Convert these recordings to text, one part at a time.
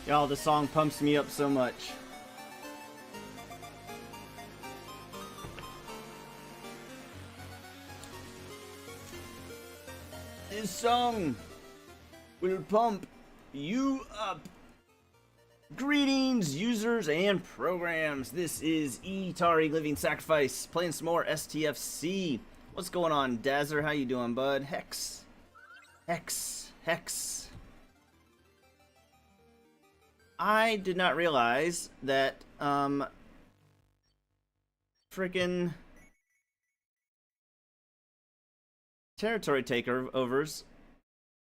Y'all, this song pumps me up so much. This song will pump you up. Greetings, users and programs. This is Etari Living Sacrifice, playing some more STFC. What's going on, Dazzer? How you doing, bud? Hex. I did not realize that, freaking territory takeovers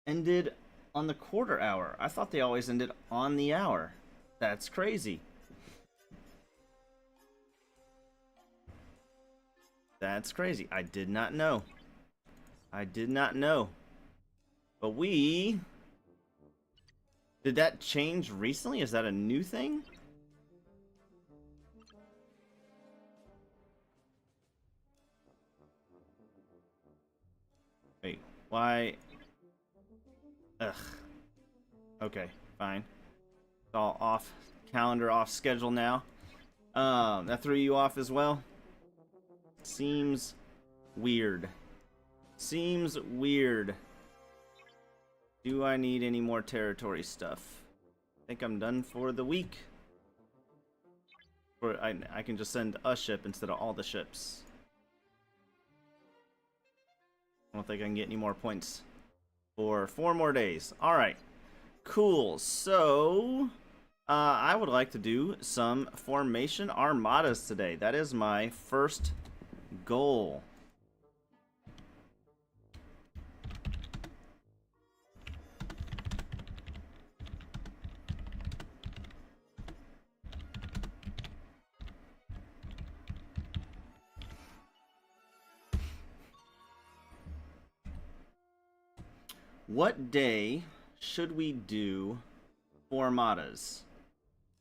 ended on the quarter hour. I thought they always ended on the hour. That's crazy. That's crazy. I did not know. But we... Did that change recently? Is that a new thing? Wait, why? Ugh. Okay, fine. It's all off calendar, off schedule now. That threw you off as well? Seems weird. Do I need any more territory stuff? I think I'm done for the week. Or I can just send a ship instead of all the ships. I don't think I can get any more points for 4 more days. Alright. Cool. So, I would like to do some formation armadas today. That is my first goal. What day should we do Armadas?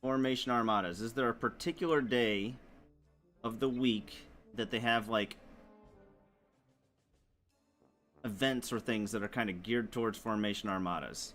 Formation Armadas. Is there a particular day of the week that they have, like, events or things that are kind of geared towards Formation Armadas?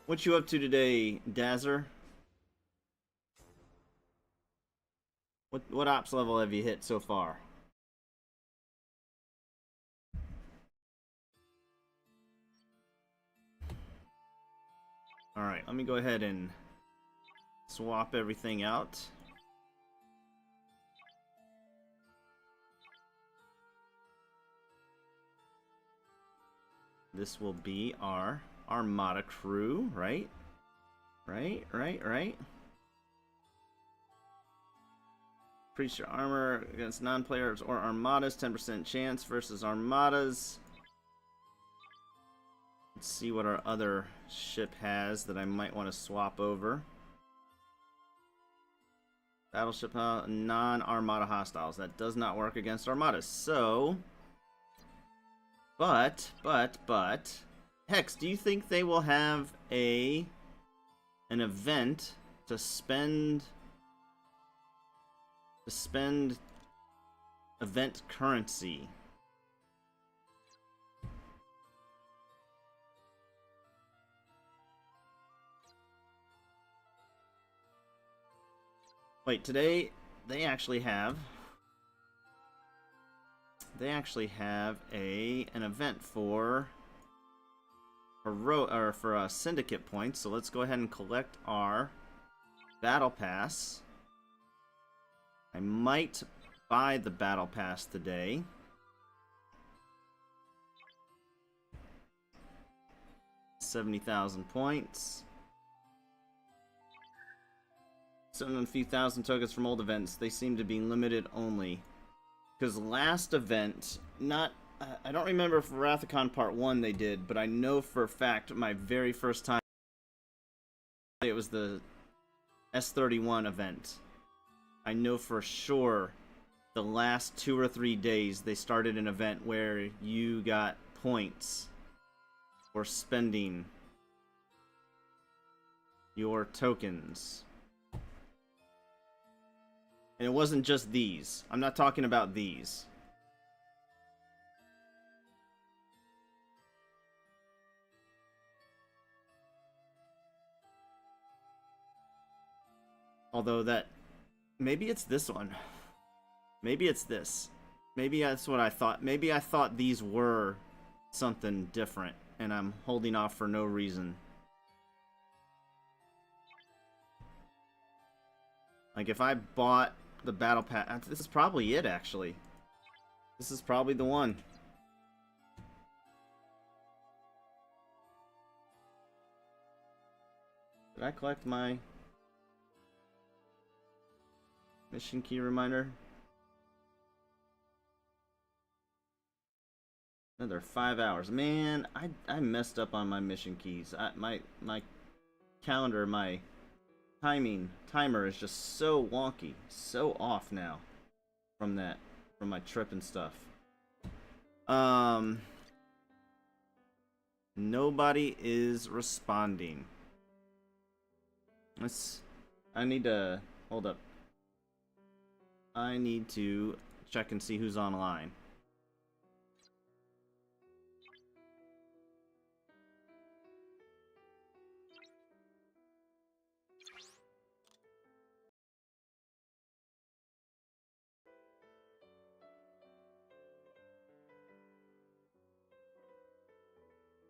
What you up to today, Dazzer? What ops level have you hit so far? Alright, let me go ahead and swap everything out. This will be our Armada crew, right? Right. Increase your armor against non-players or Armadas, 10% chance versus Armadas. Let's see what our other ship has that I might want to swap over. Battleship non-Armada hostiles. That does not work against Armadas. So... But, Hex, do you think they will have an event to spend event currency? Wait, today they actually have an event for syndicate points. So let's go ahead and collect our battle pass. I might buy the battle pass today. $70,000 points. Send a few thousand tokens from old events. They seem to be limited only. Because last event, I don't remember if Wrathicon Part 1 they did, but I know for a fact my very first time was the S31 event. I know for sure the last 2 or 3 days they started an event where you got points for spending your tokens. And it wasn't just these. I'm not talking about these. Although that... maybe it's this one. Maybe it's this. Maybe that's what I thought. Maybe I thought these were something different, and I'm holding off for no reason. Like, if I bought the battle pass... this is probably it, actually. This is probably the one. Did I collect my mission key reminder? Another 5 hours. Man, I messed up on my mission keys. My calendar, my timer is just so wonky, so off now from my trip and stuff. Nobody is responding. I need to hold up. I need to check and see who's online.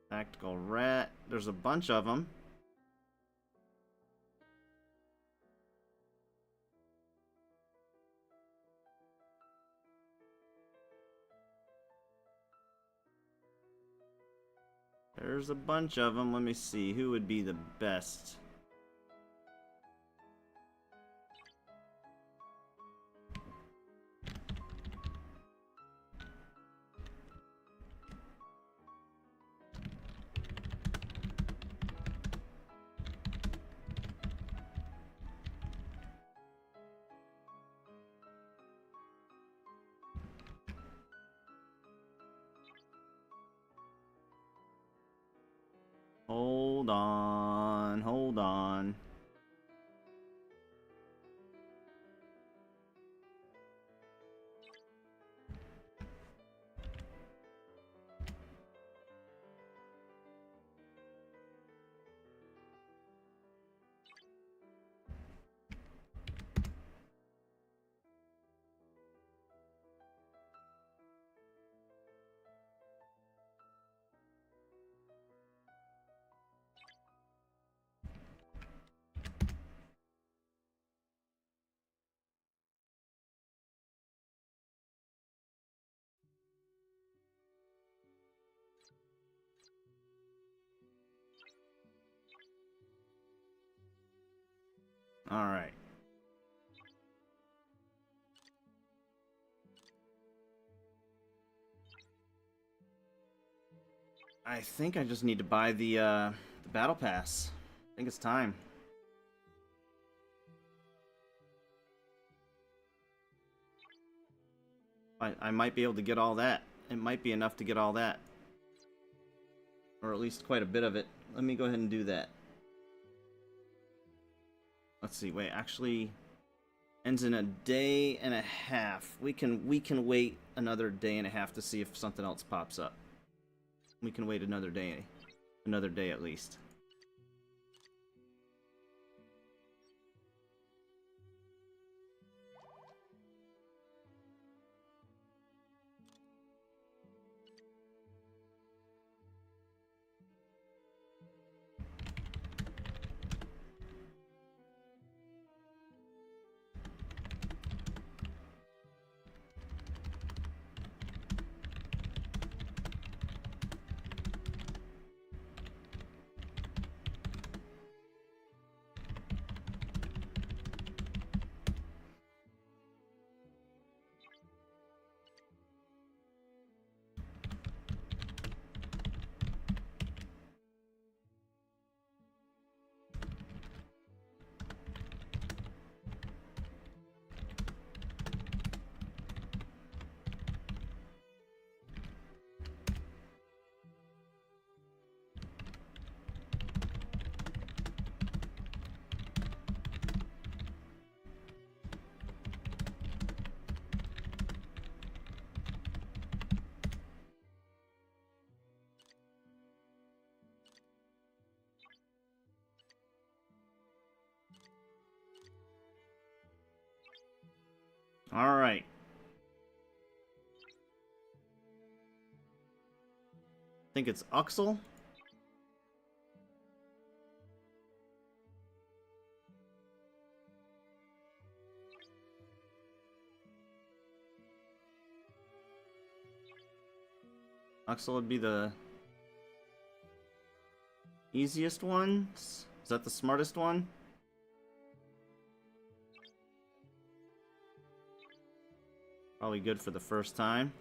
Tactical rat. There's a bunch of them. There's a bunch of them. Let me see. Who would be the best? Hold on, hold on. All right. I think I just need to buy the battle pass. I think it's time. I might be able to get all that. It might be enough to get all that. Or at least quite a bit of it. Let me go ahead and do that. Let's see, wait, actually ends in a day and a half. We can wait another day and a half to see if something else pops up. We can wait another day at least. All right. I think it's Uxel. Uxel would be the easiest one. Is that the smartest one? Probably good for the first time.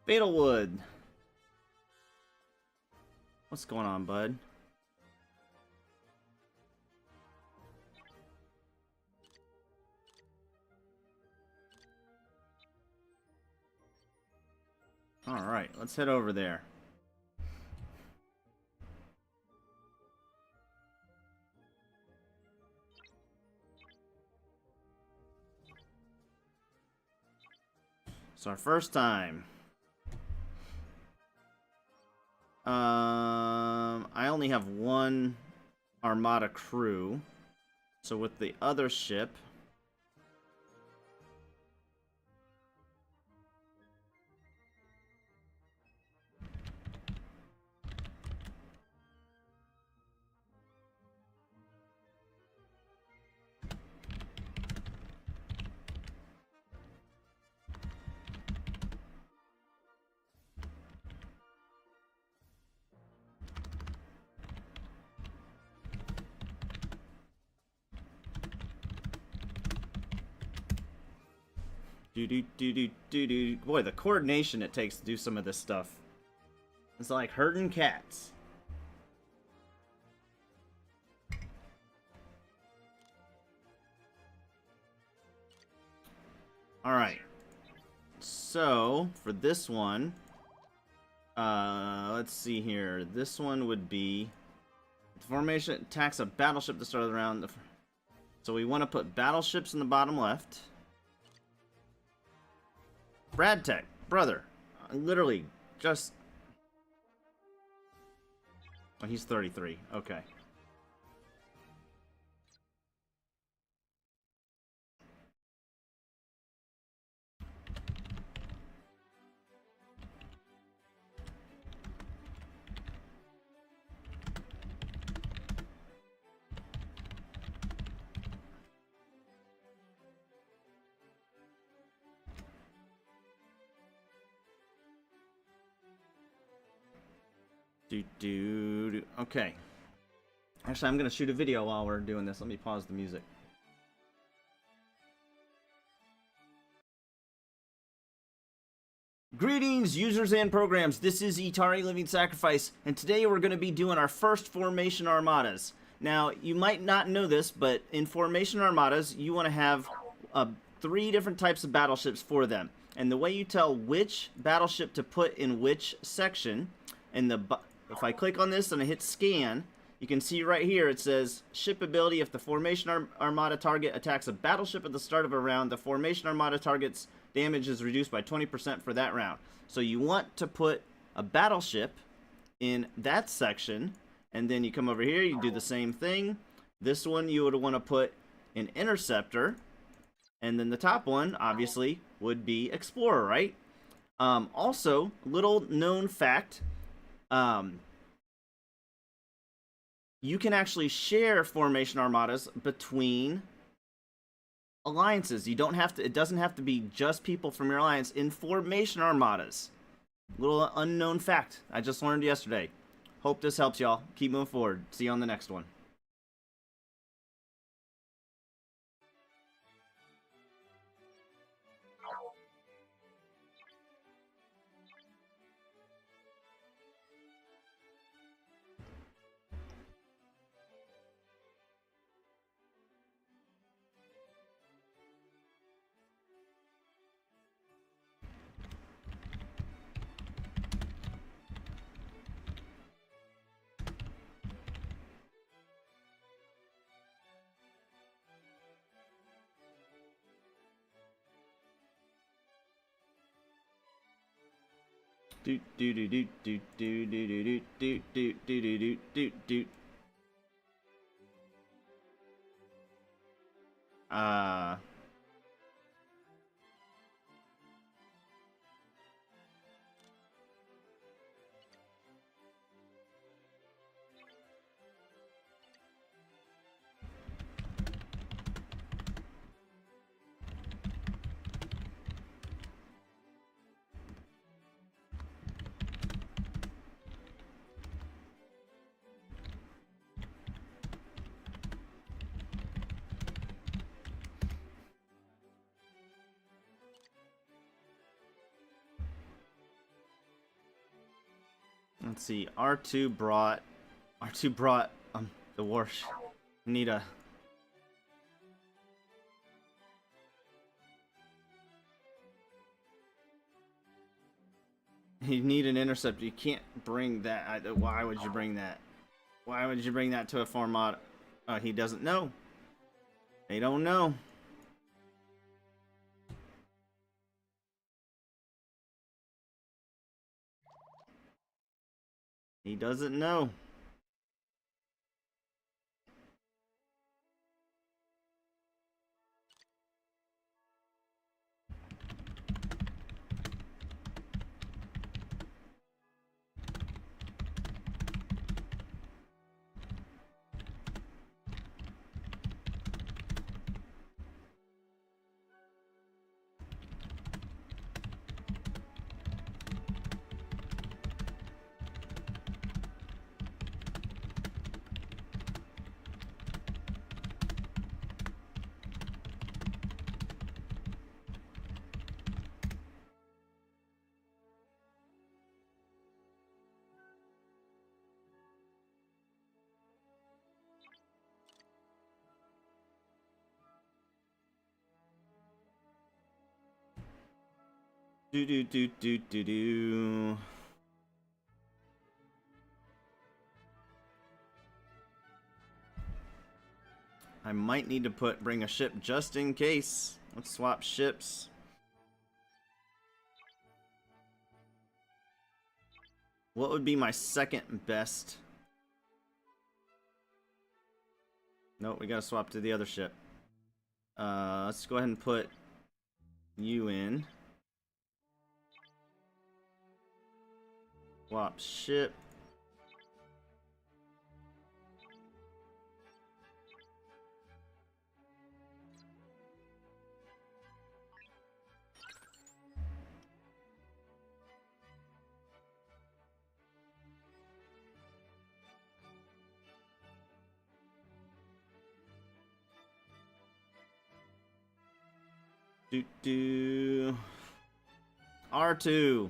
Fatalwood. What's going on, bud? Alright, let's head over there. It's our first time. I only have one Armada crew. So with the other ship... Boy, the coordination it takes to do some of this stuff. It's like herding cats. Alright. So, for this one, let's see here. This one would be... The formation attacks a battleship to start the round. So we want to put battleships in the bottom left. Brad Tech, brother, literally just... Oh, he's 33, okay. Okay. Actually, I'm going to shoot a video while we're doing this. Let me pause the music. Greetings, users and programs. This is Itari Living Sacrifice, and today we're going to be doing our first Formation Armadas. Now, you might not know this, but in Formation Armadas, you want to have 3 different types of battleships for them. And the way you tell which battleship to put in which section, if I click on this and I hit scan, you can see right here it says ship ability. If the Formation Armada target attacks a battleship at the start of a round, the Formation Armada target's damage is reduced by 20% for that round. So you want to put a battleship in that section, and then you come over here, you do the same thing. This one you would want to put an interceptor, and then the top one obviously would be Explorer, right? Also, little known fact, you can actually share formation armadas between alliances. You don't have to, it doesn't have to be just people from your alliance in formation armadas. Little unknown fact I just learned yesterday. Hope this helps y'all. Keep moving forward. See you on the next one. Do do do do do do do do do do do do do do. Let's see. R2 brought the Warsh. Need you need an interceptor. You can't bring that. Why would you bring that? Why would you bring that to a format? He doesn't know. They don't know. He doesn't know. Do do do do do do. I might need to bring a ship just in case. Let's swap ships. What would be my second best? Nope, we gotta swap to the other ship. Let's go ahead and put you in. Swap ship. Do R2.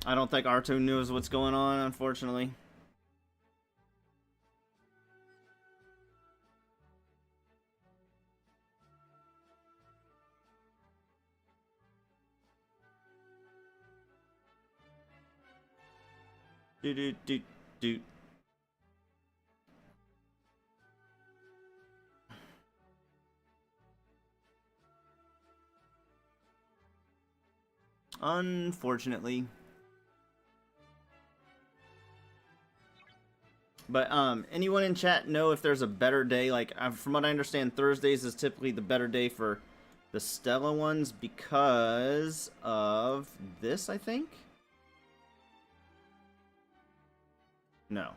I don't think R2 knows what's going on, unfortunately. Do do do do. Unfortunately. But anyone in chat know if there's a better day? Like from what I understand, Thursdays is typically the better day for the Stella ones because of this, I think. No,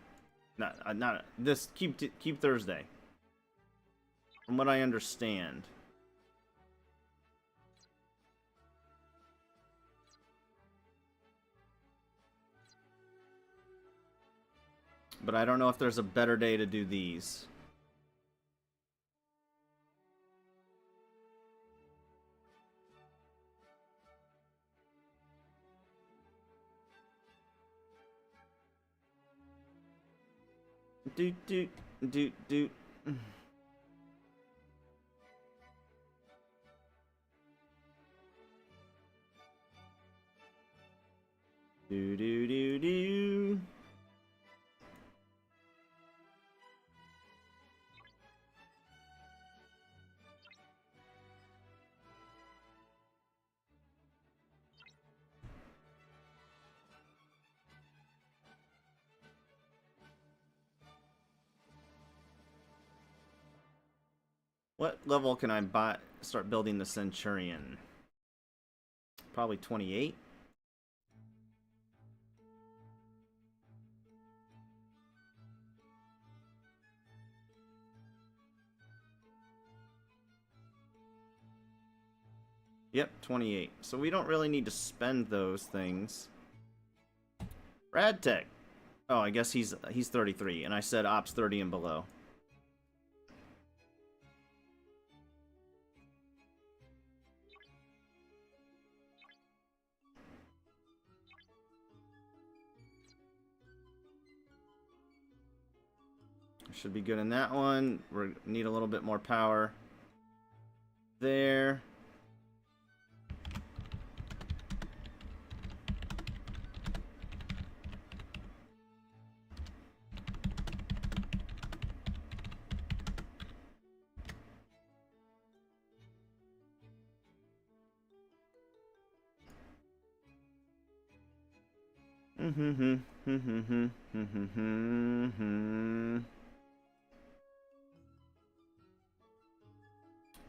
not this. Keep Thursday. From what I understand. But I don't know if there's a better day to do these. Do do do do. Do do do do. What level can I start building the Centurion? Probably 28. Yep, 28. So we don't really need to spend those things. Radtech. Oh, I guess he's 33, and I said Ops 30 and below. Should be good in that one. We need a little bit more power there.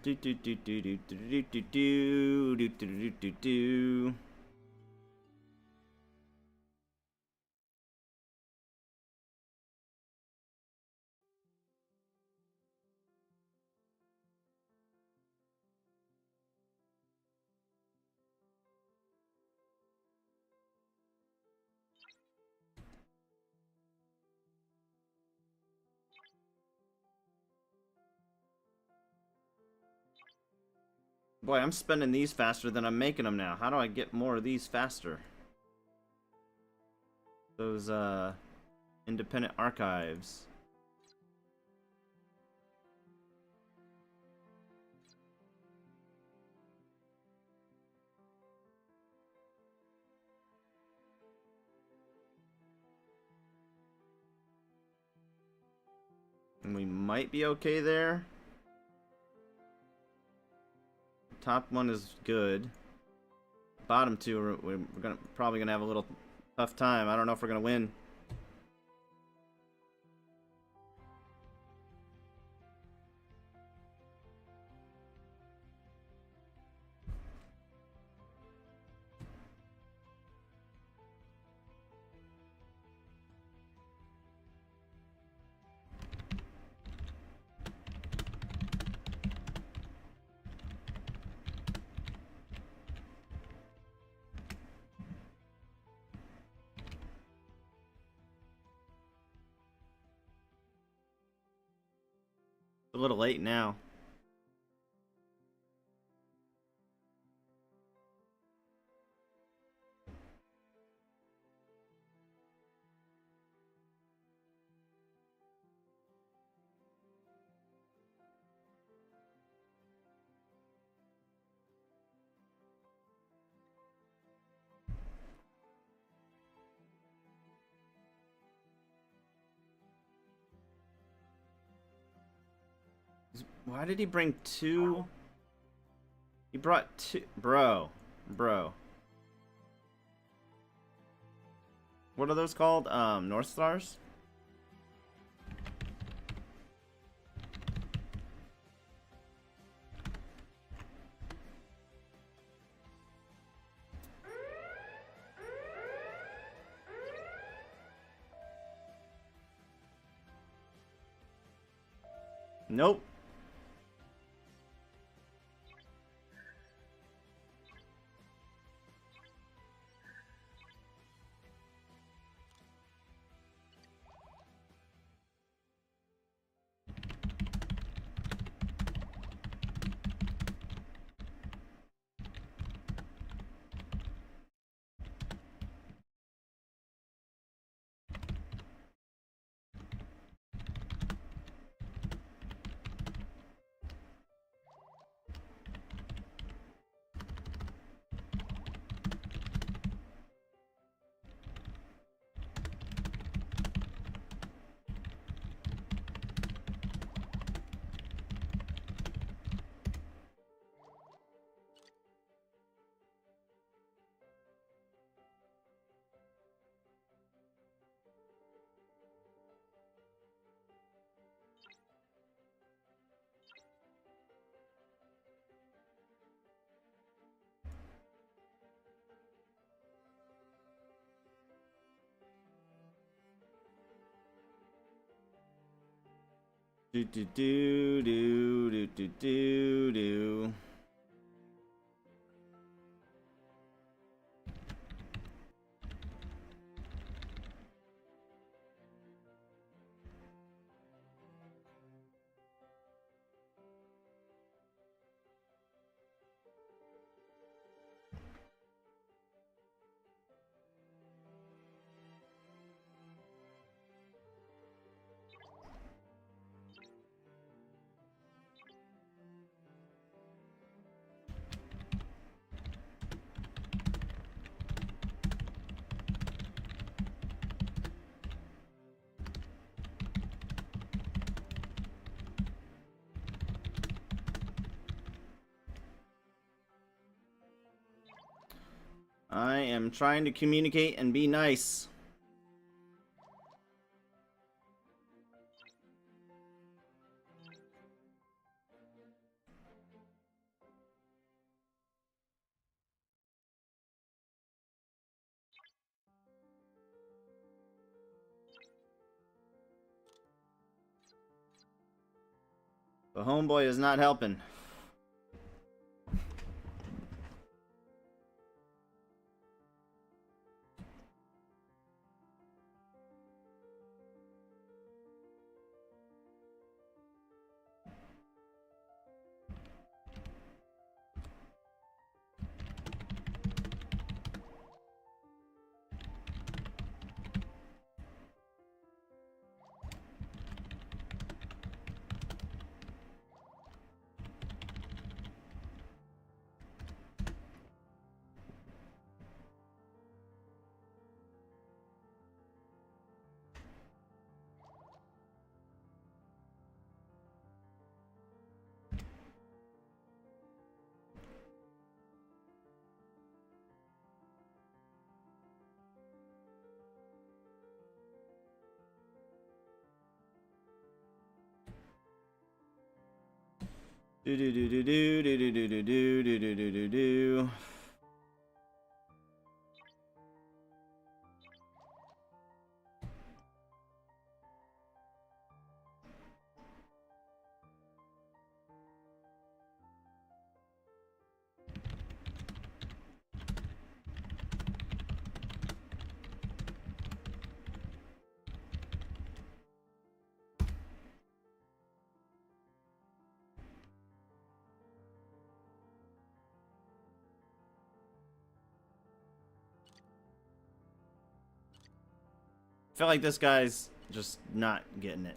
Do do do do do do do do do do do do do. Boy, I'm spending these faster than I'm making them now. How do I get more of these faster? Those, independent archives. And we might be okay there. Top one is good. Bottom two, we're probably gonna have a little tough time. I don't know if we're gonna win. It's a little late now. Why did he bring two? He brought two. Bro. What are those called? North Stars? Nope. Do do do do do do do do. I am trying to communicate and be nice. The homeboy is not helping. Do do do do do do do do do do do do do do. I feel like this guy's just not getting it.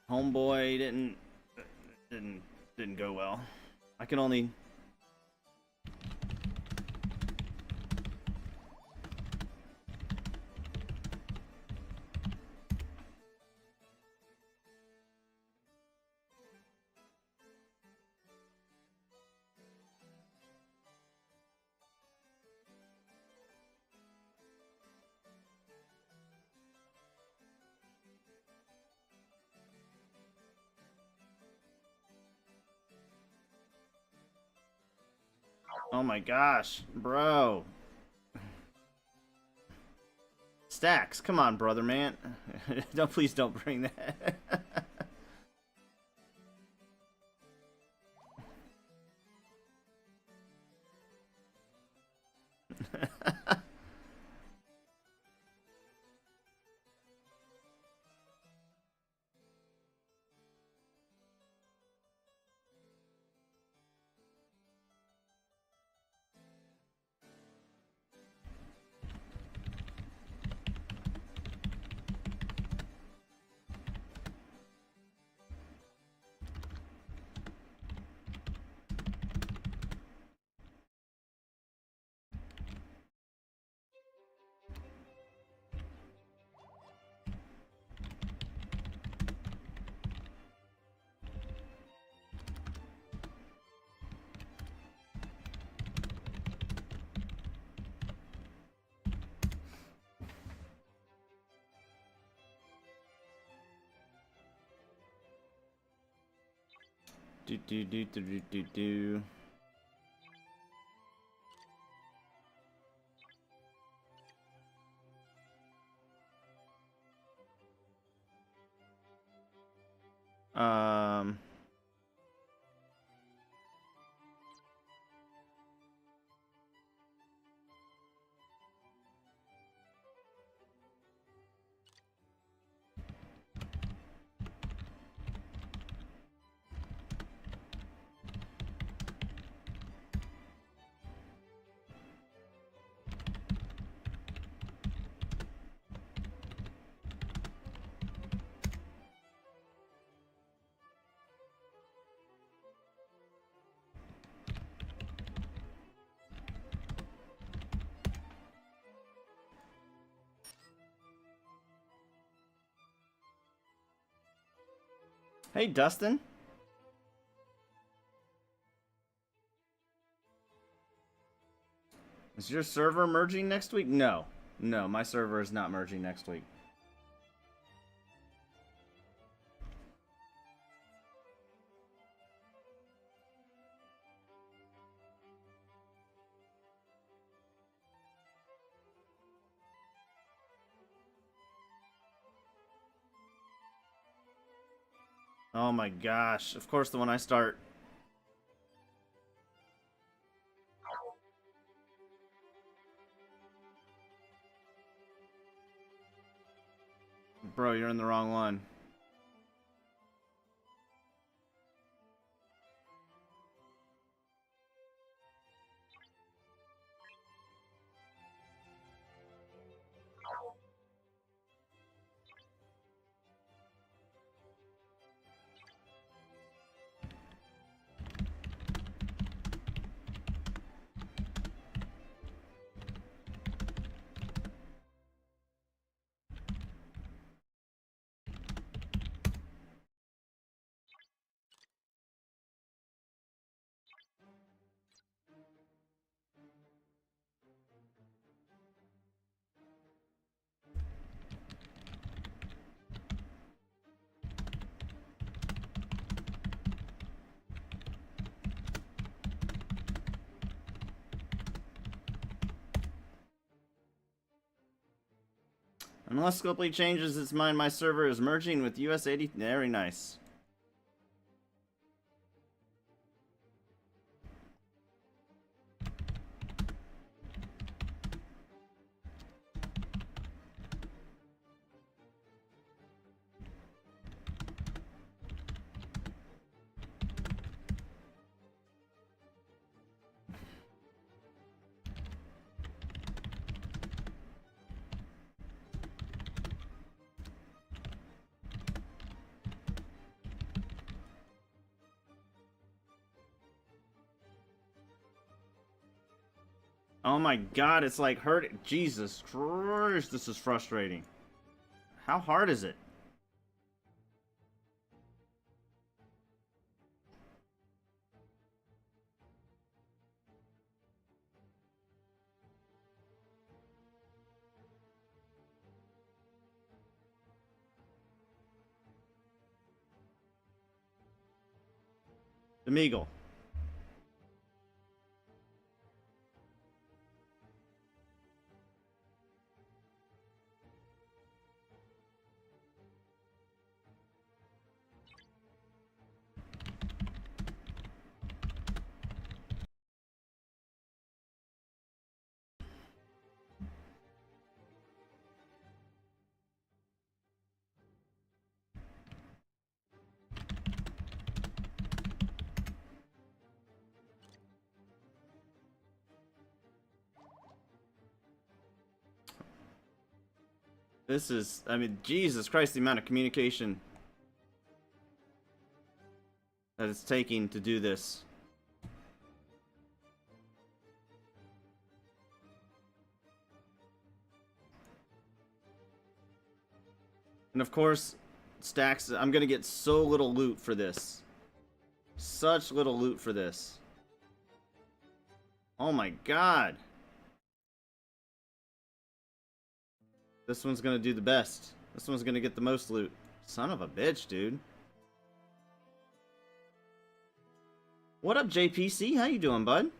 Homeboy didn't go well. I can only. Oh my gosh, bro. Stacks, come on, brother, man. Please don't bring that. Do. Um. Hey, Dustin. Is your server merging next week? No. No, my server is not merging next week. Oh my gosh. Of course, the one I start. Bro, you're in the wrong one. Unless Scopely changes its mind, my server is merging with US 80. Very nice. Oh my god, it's like hurt. Jesus Christ, this is frustrating. How hard is it? The Meagle. This is, I mean, Jesus Christ, the amount of communication that it's taking to do this. And of course, stacks, I'm gonna get so little loot for this. Such little loot for this. Oh my god. This one's gonna do the best. This one's gonna get the most loot. Son of a bitch, dude. What up, JPC? How you doing, bud?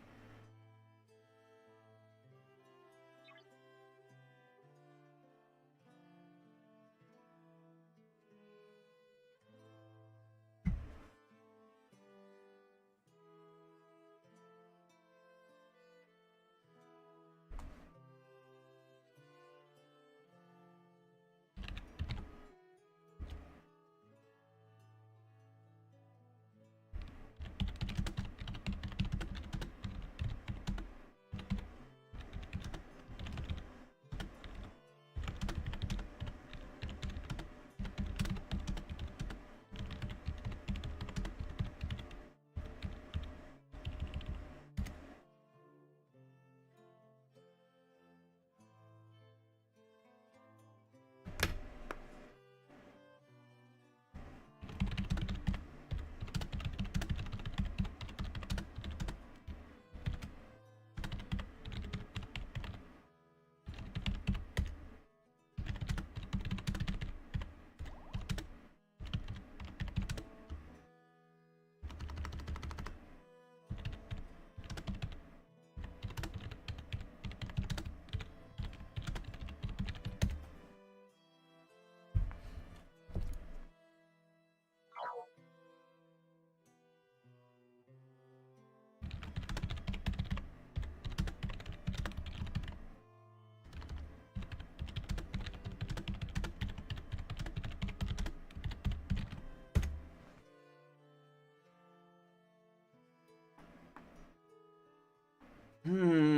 Hmm.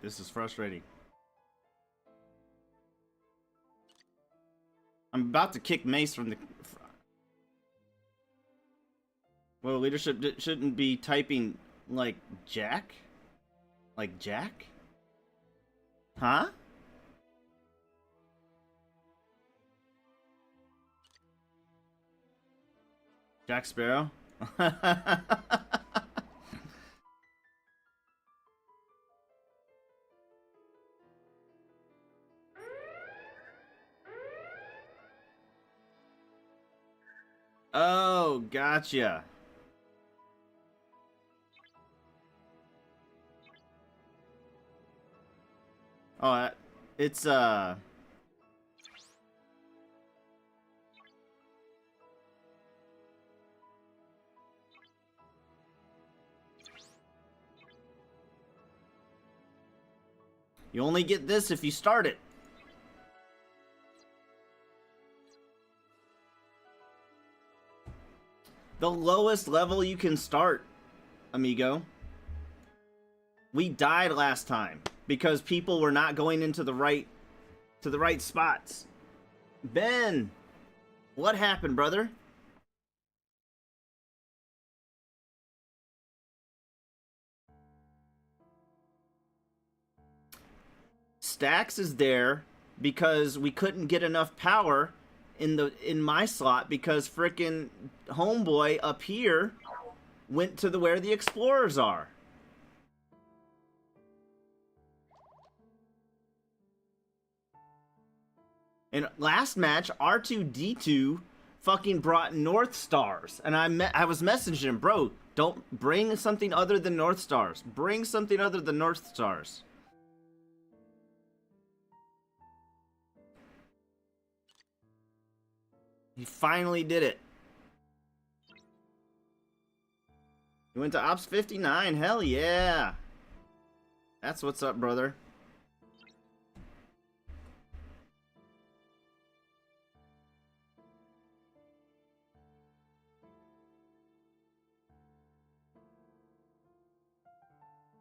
This is frustrating. I'm about to kick Mace from the... Well, leadership shouldn't be typing, like, Jack? Like, Jack? Huh? Jack Sparrow? Oh, gotcha. Oh, It's you only get this if you start it. The lowest level you can start, amigo. We died last time because people were not going into the right spots. Ben, what happened, brother? Stacks is there because we couldn't get enough power in my slot because frickin' homeboy up here went to where the explorers are. And last match, R2D2 fucking brought North Stars, and I was messaging him, bro, don't bring something other than North Stars. Bring something other than North Stars. He finally did it. He went to Ops 59. Hell yeah. That's what's up, brother.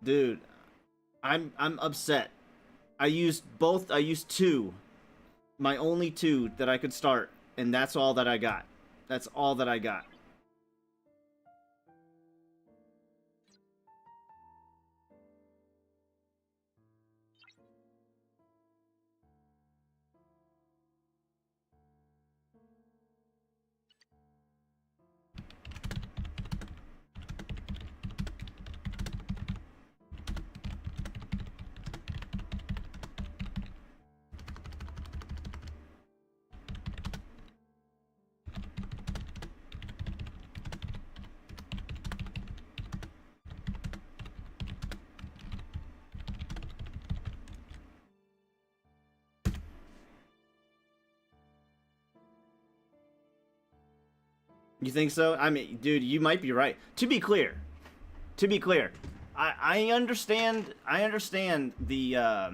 Dude, I'm upset. I used two. My only two that I could start. And that's all that I got. That's all that I got. You think so? I mean, dude, you might be right. To be clear, I understand the I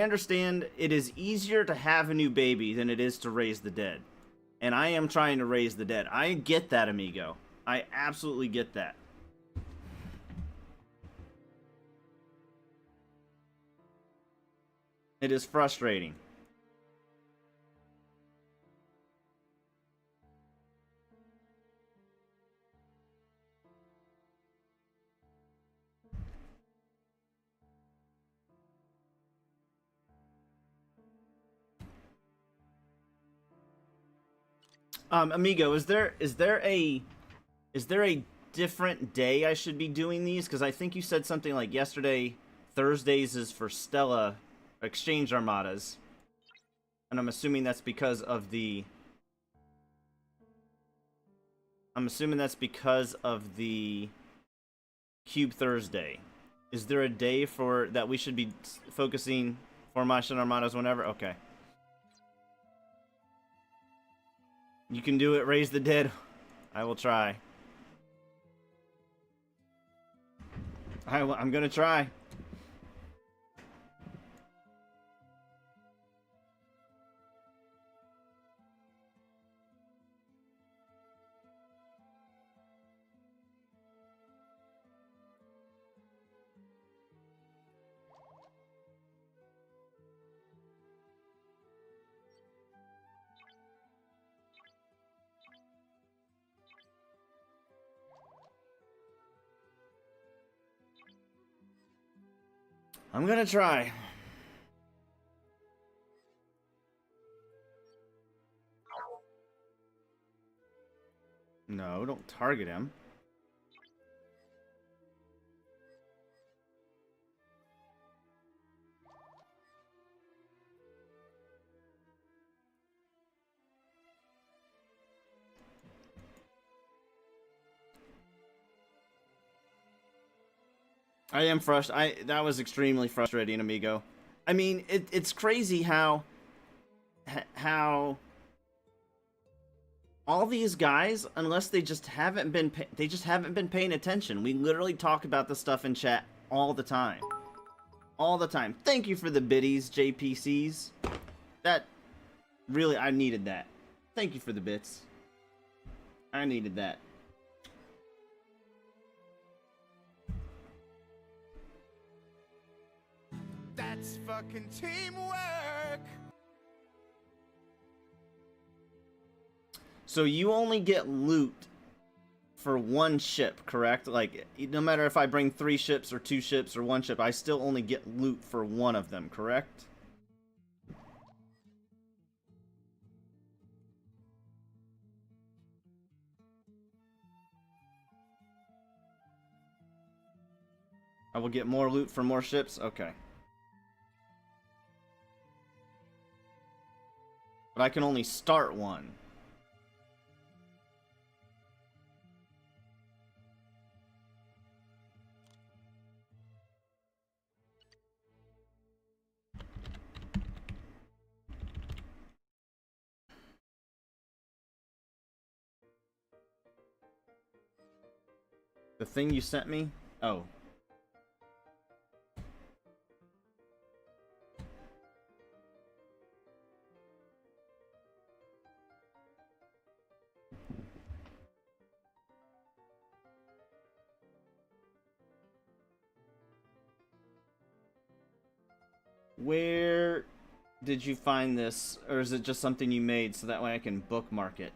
understand it is easier to have a new baby than it is to raise the dead. And I am trying to raise the dead. I get that, amigo. I absolutely get that. It is frustrating. Amigo, is there a different day I should be doing these? Because I think you said something like yesterday, Thursdays is for Stella Exchange Armadas, and I'm assuming that's because of the. I'm assuming that's because of the Cube Thursday. Is there a day for that we should be focusing Formation Armadas whenever? Okay. You can do it, raise the dead. I will try. I'm gonna try. I'm gonna try. No, don't target him. I am frustrated. That was extremely frustrating, amigo. I mean, it's crazy how all these guys, unless they just haven't been paying attention. We literally talk about this stuff in chat all the time. All the time. Thank you for the biddies, JPCs. That really, I needed that. Thank you for the bits. I needed that. That's fucking teamwork. So you only get loot for one ship, correct? Like, no matter if I bring 3 ships or 2 ships or 1 ship, I still only get loot for one of them, correct? I will get more loot for more ships? Okay. But I can only start one. The thing you sent me? Oh. Where did you find this? Or is it just something you made so that way I can bookmark it?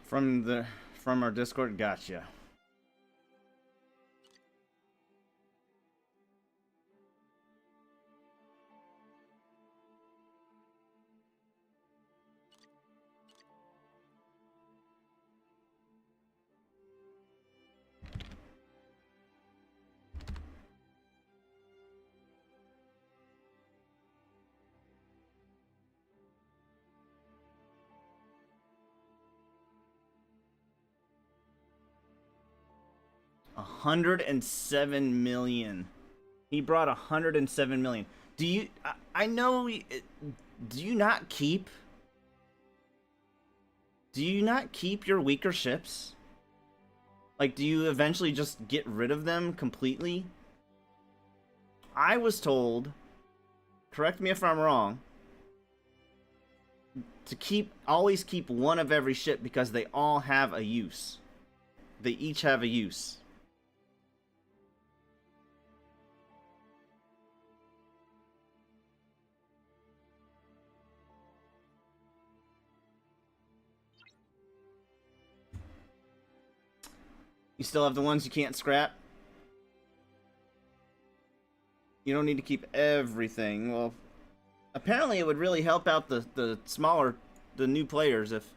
From our Discord? Gotcha. $107 million. He brought 107 million. Do you? I know. Do you not keep? Do you not keep your weaker ships? Like, do you eventually just get rid of them completely? I was told, correct me if I'm wrong, to always keep one of every ship because they all have a use. They each have a use. You still have the ones you can't scrap? You don't need to keep everything. Well, apparently it would really help out the new players if...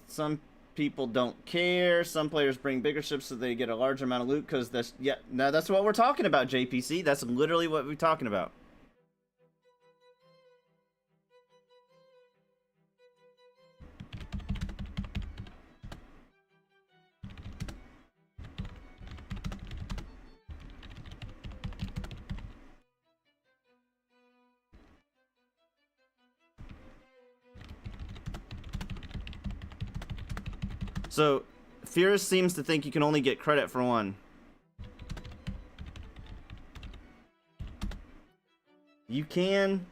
Some people don't care. Some players bring bigger ships so they get a larger amount of loot because that's, yeah, no, that's what we're talking about, JPC. That's literally what we're talking about. So, Fierce seems to think you can only get credit for one. You can.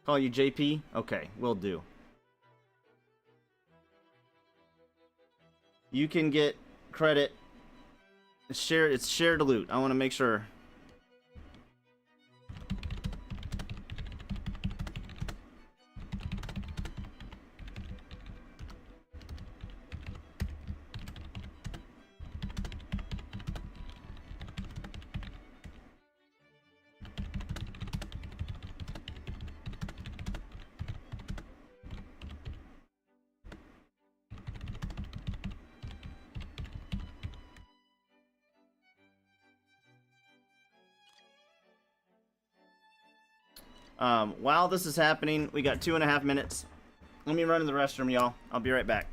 Call you JP? Okay, will do. You can get credit. It's shared loot. I want to make sure. While this is happening, we got 2.5 minutes. Let me run to the restroom, y'all. I'll be right back.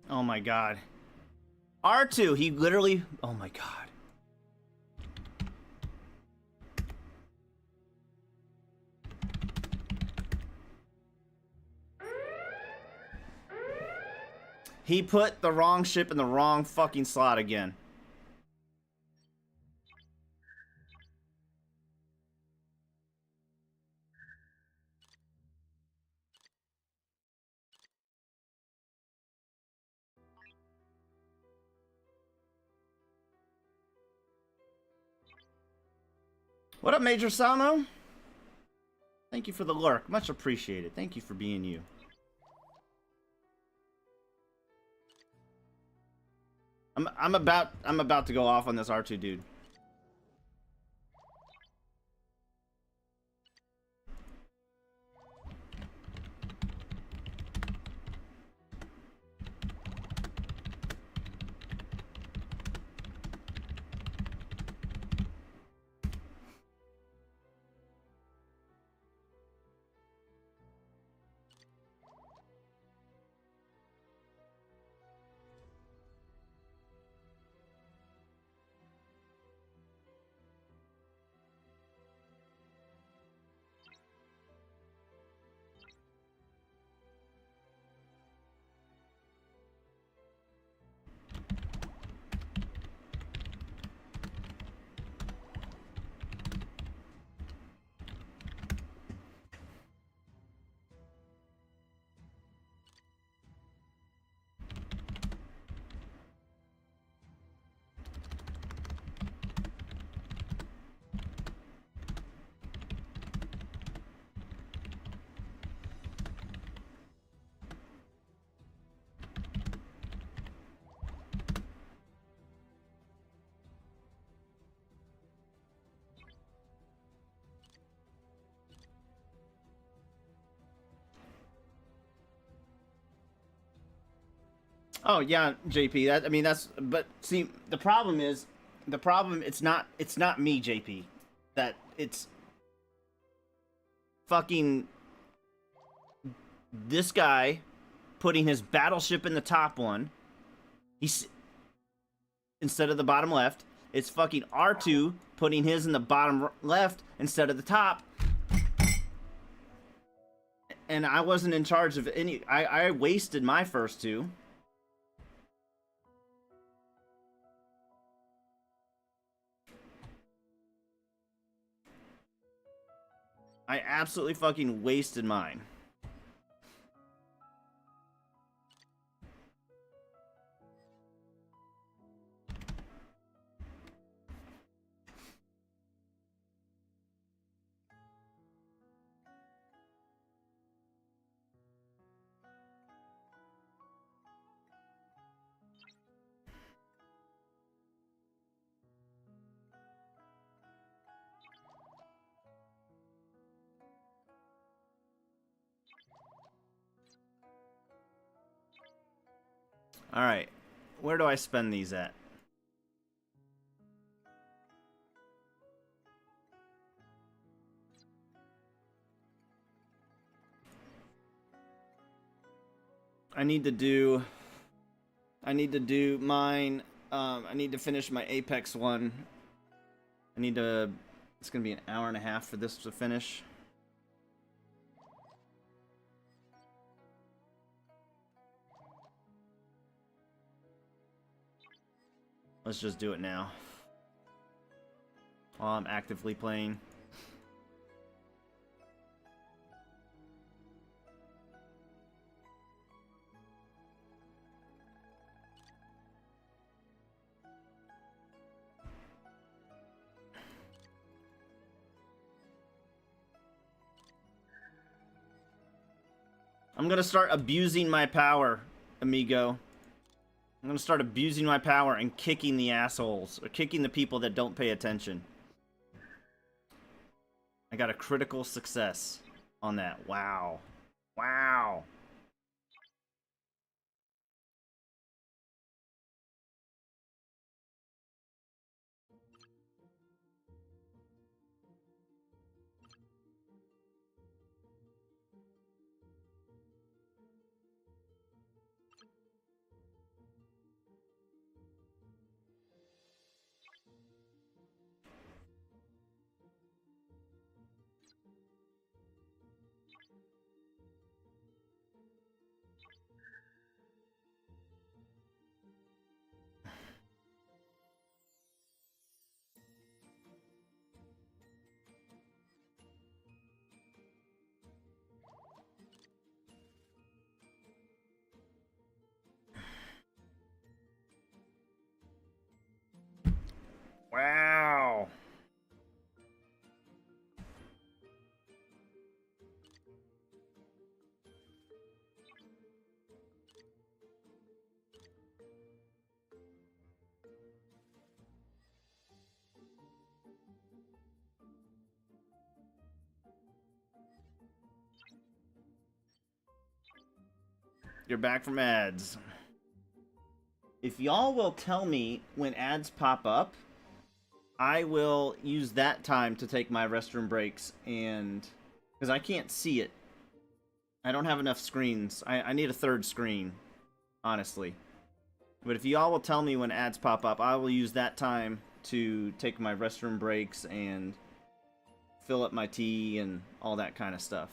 Oh my god. R2, he literally... Oh my god. He put the wrong ship in the wrong fucking slot again. What up, Major Samo? Thank you for the lurk. Much appreciated. Thank you for being you. I'm about to go off on this R2 dude. Oh yeah, JP. That I mean that's but see the problem it's not me, JP. That it's fucking this guy putting his battleship in the top one. He's instead of the bottom left. It's fucking R2 putting his in the bottom left instead of the top. And I wasn't in charge of any. I wasted my first two. I absolutely fucking wasted mine. Alright. Where do I spend these at? I need to do mine. I need to finish my Apex one. It's gonna be an hour and a half for this to finish. Let's just do it now. While I'm actively playing. I'm gonna start abusing my power, amigo. I'm gonna start abusing my power and kicking the assholes, or kicking the people that don't pay attention. I got a critical success on that. Wow. Wow. Wow. You're back from ads. If y'all will tell me when ads pop up, I will use that time to take my restroom breaks and... because I can't see it. I don't have enough screens. I need a third screen, honestly. But if y'all will tell me when ads pop up, I will use that time to take my restroom breaks and fill up my tea and all that kind of stuff.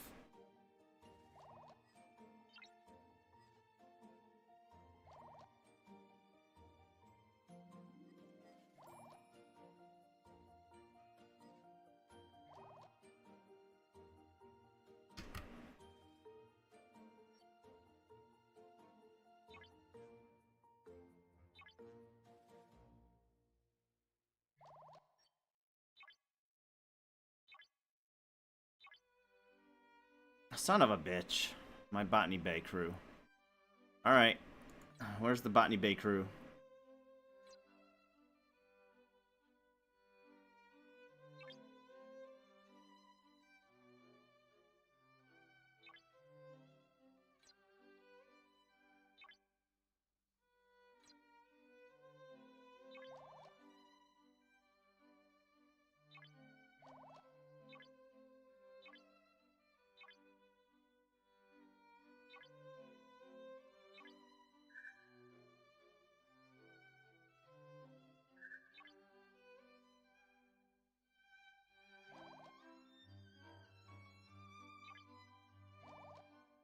Son of a bitch. My Botany Bay crew. Alright. Where's the Botany Bay crew?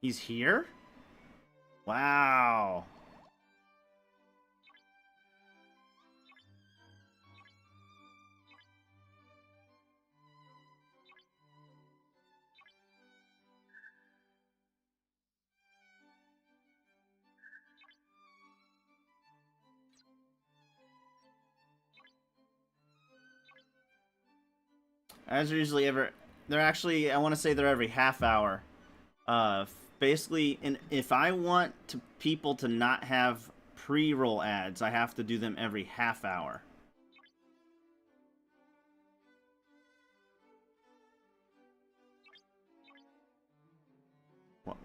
He's here? Wow. As usually ever, they're actually, I want to say they're every half hour. Basically, if I want people to not have pre-roll ads, I have to do them every half hour.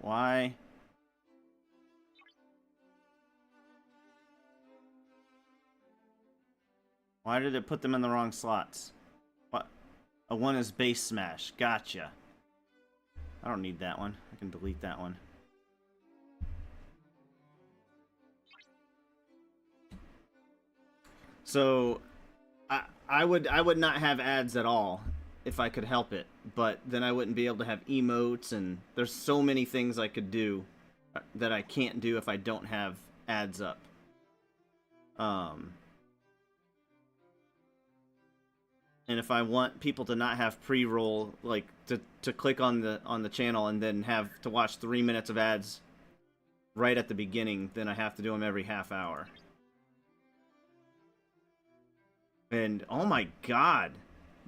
Why? Why did it put them in the wrong slots? What? A one is base smash. Gotcha. I don't need that one. I can delete that one. So, I would not have ads at all if I could help it, but then I wouldn't be able to have emotes, and there's so many things I could do that I can't do if I don't have ads up. And if I want people to not have pre-roll, like to click on the channel and then have to watch 3 minutes of ads right at the beginning, then I have to do them every half hour. And oh my god,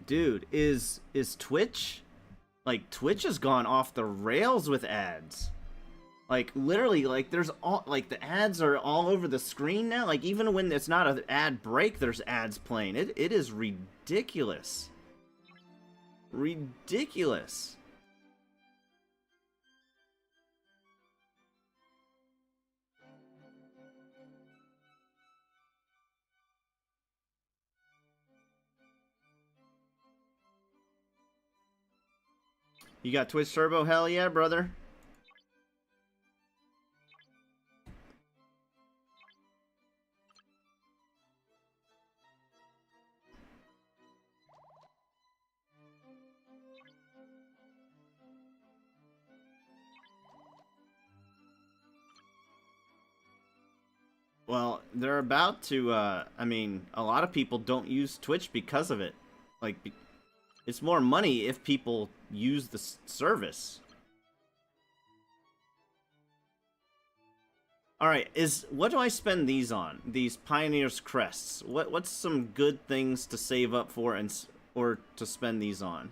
dude, is Twitch, like, Twitch has gone off the rails with ads. Like, literally, like, there's all, like, the ads are all over the screen now. Like, even when it's not an ad break, there's ads playing. It is ridiculous. Ridiculous. You got Twitch Turbo? Hell yeah, brother. Well, they're about to, I mean, a lot of people don't use Twitch because of it. Like, it's more money if people use the service. Alright, what do I spend these on? These Pioneer's Crests. What's some good things to save up for or to spend these on?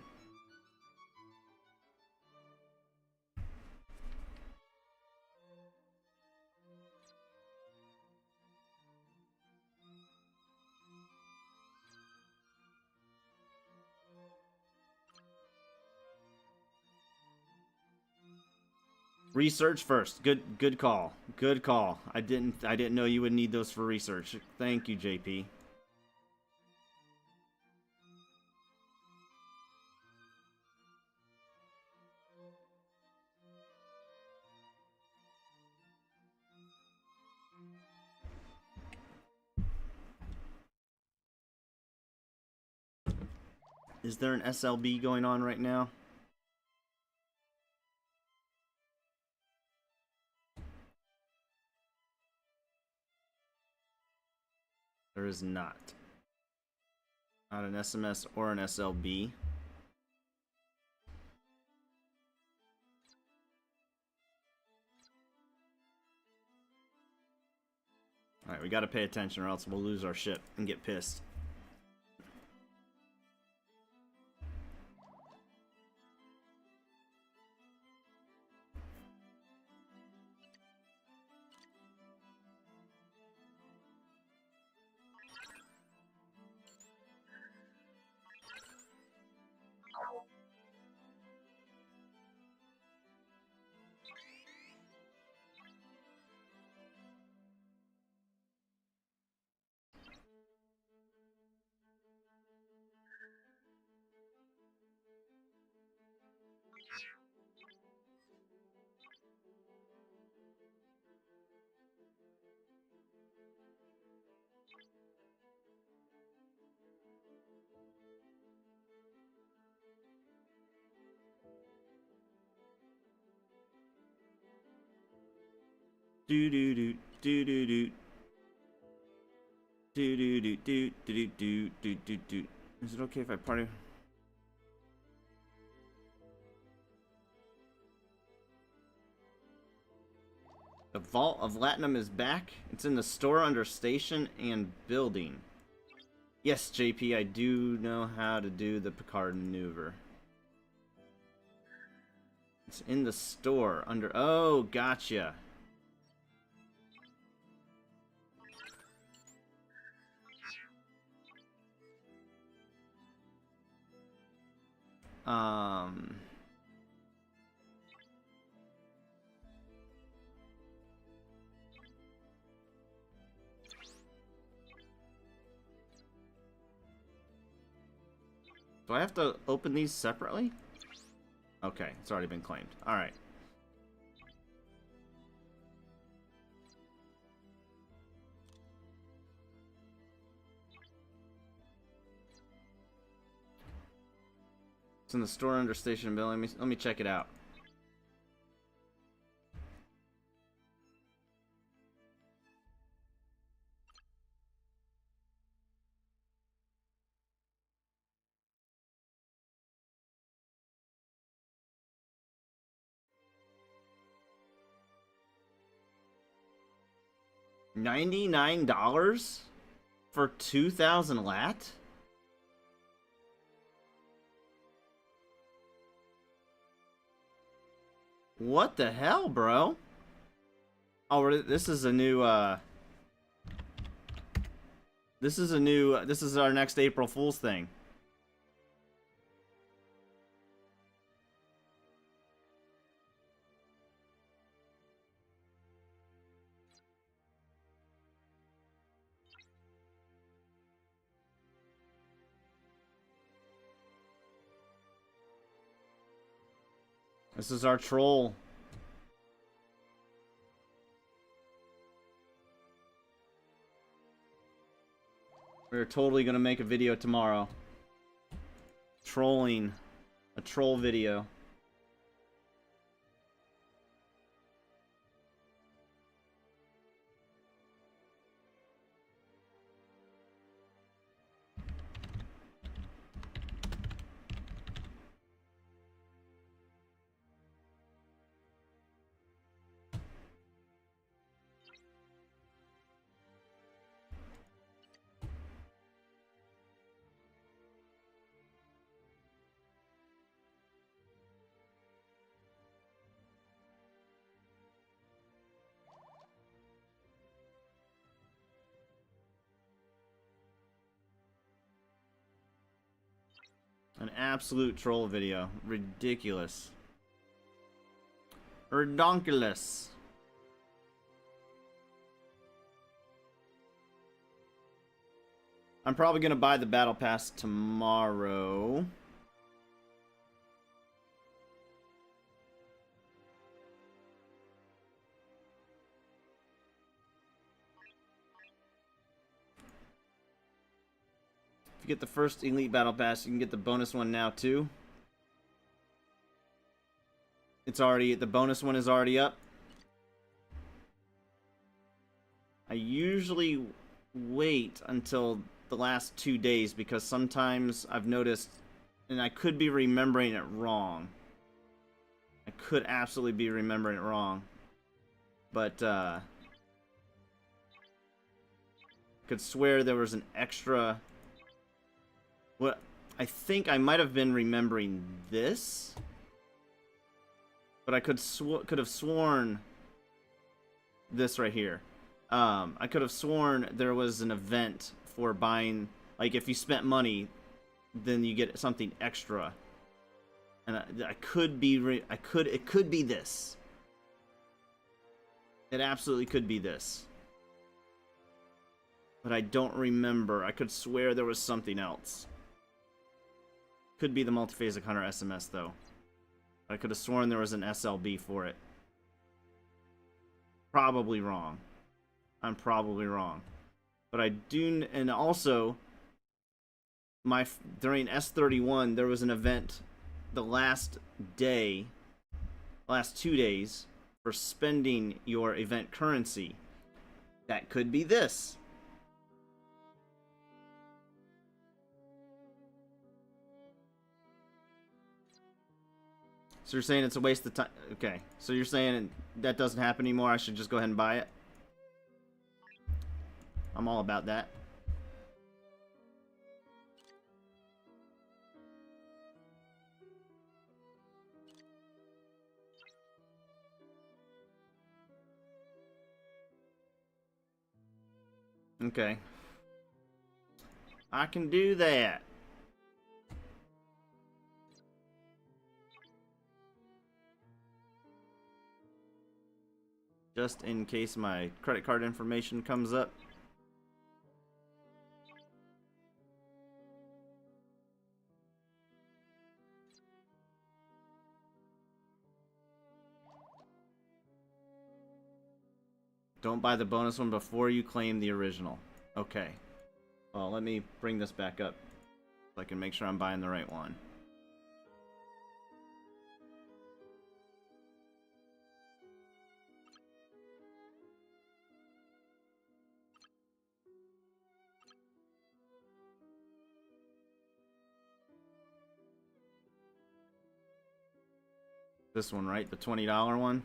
Research first. Good call. Good call. I didn't know you would need those for research. Thank you, JP. Is there an SLB going on right now? There is not. Not an SMS or an SLB. Alright, we gotta pay attention or else we'll lose our ship and get pissed. Do do do do do do. Do do do do do do do do do. Is it okay if I party? The Vault of Latinum is back. It's in the store under station and building. Yes, JP, I do know how to do the Picard maneuver. It's in the store under... Oh, gotcha. Do I have to open these separately? Okay, it's already been claimed. Alright. It's in the store under station bill. Let me check it out. $99 for 2,000 lat? What the hell, bro? Oh, this is a new, this is our next April Fool's thing. This is our troll. We're totally gonna make a video tomorrow. Trolling. A troll video. An absolute troll video. Ridiculous. Redonkulous. I'm probably gonna buy the battle pass tomorrow. If you get the first Elite Battle Pass, you can get the bonus one now too. It's already, the bonus one is already up. I usually wait until the last 2 days because sometimes I've noticed, and I could be remembering it wrong. I could absolutely be remembering it wrong. But, I could swear there was an extra... What I think I might have been remembering this, but I could have sworn this right here. I could have sworn there was an event for buying, like if you spent money, then you get something extra. And I could be it could be this. It absolutely could be this. But I don't remember. I could swear there was something else. Could be the Multiphasic Hunter SMS, though. I could have sworn there was an SLB for it. Probably wrong. I'm probably wrong. But I do... And also, during S31, there was an event the last 2 days, for spending your event currency. That could be this. So you're saying it's a waste of time? Okay. So you're saying that doesn't happen anymore? I should just go ahead and buy it? I'm all about that. Okay. I can do that. Just in case my credit card information comes up. Don't buy the bonus one before you claim the original. Okay. Well, let me bring this back up so I can make sure I'm buying the right one. This one, right? The $20 one?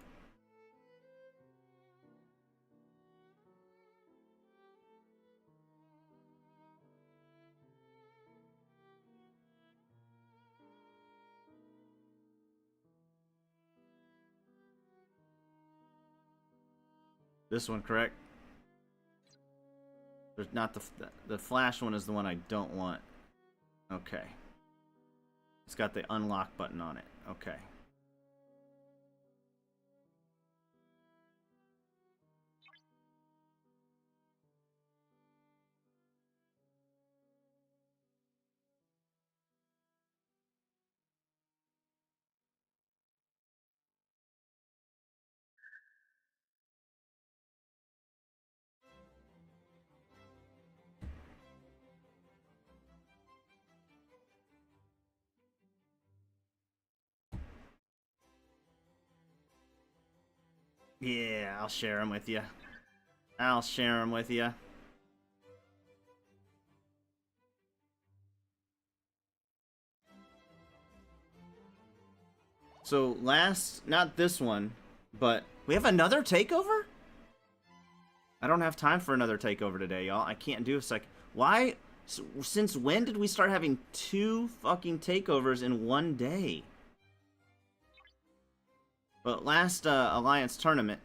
This one, correct? There's not the flash one is the one I don't want. Okay. It's got the unlock button on it. Okay. Yeah, I'll share them with you. I'll share them with you. So last, not this one, but we have another takeover? I don't have time for another takeover today, y'all. I can't do a sec. Why? Since when did we start having 2 fucking takeovers in one day? But last Alliance tournament,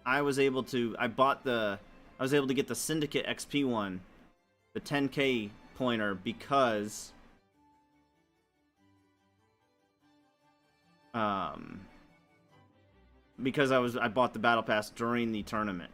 I was able to get the Syndicate XP one, the 10k pointer, because I bought the battle pass during the tournament.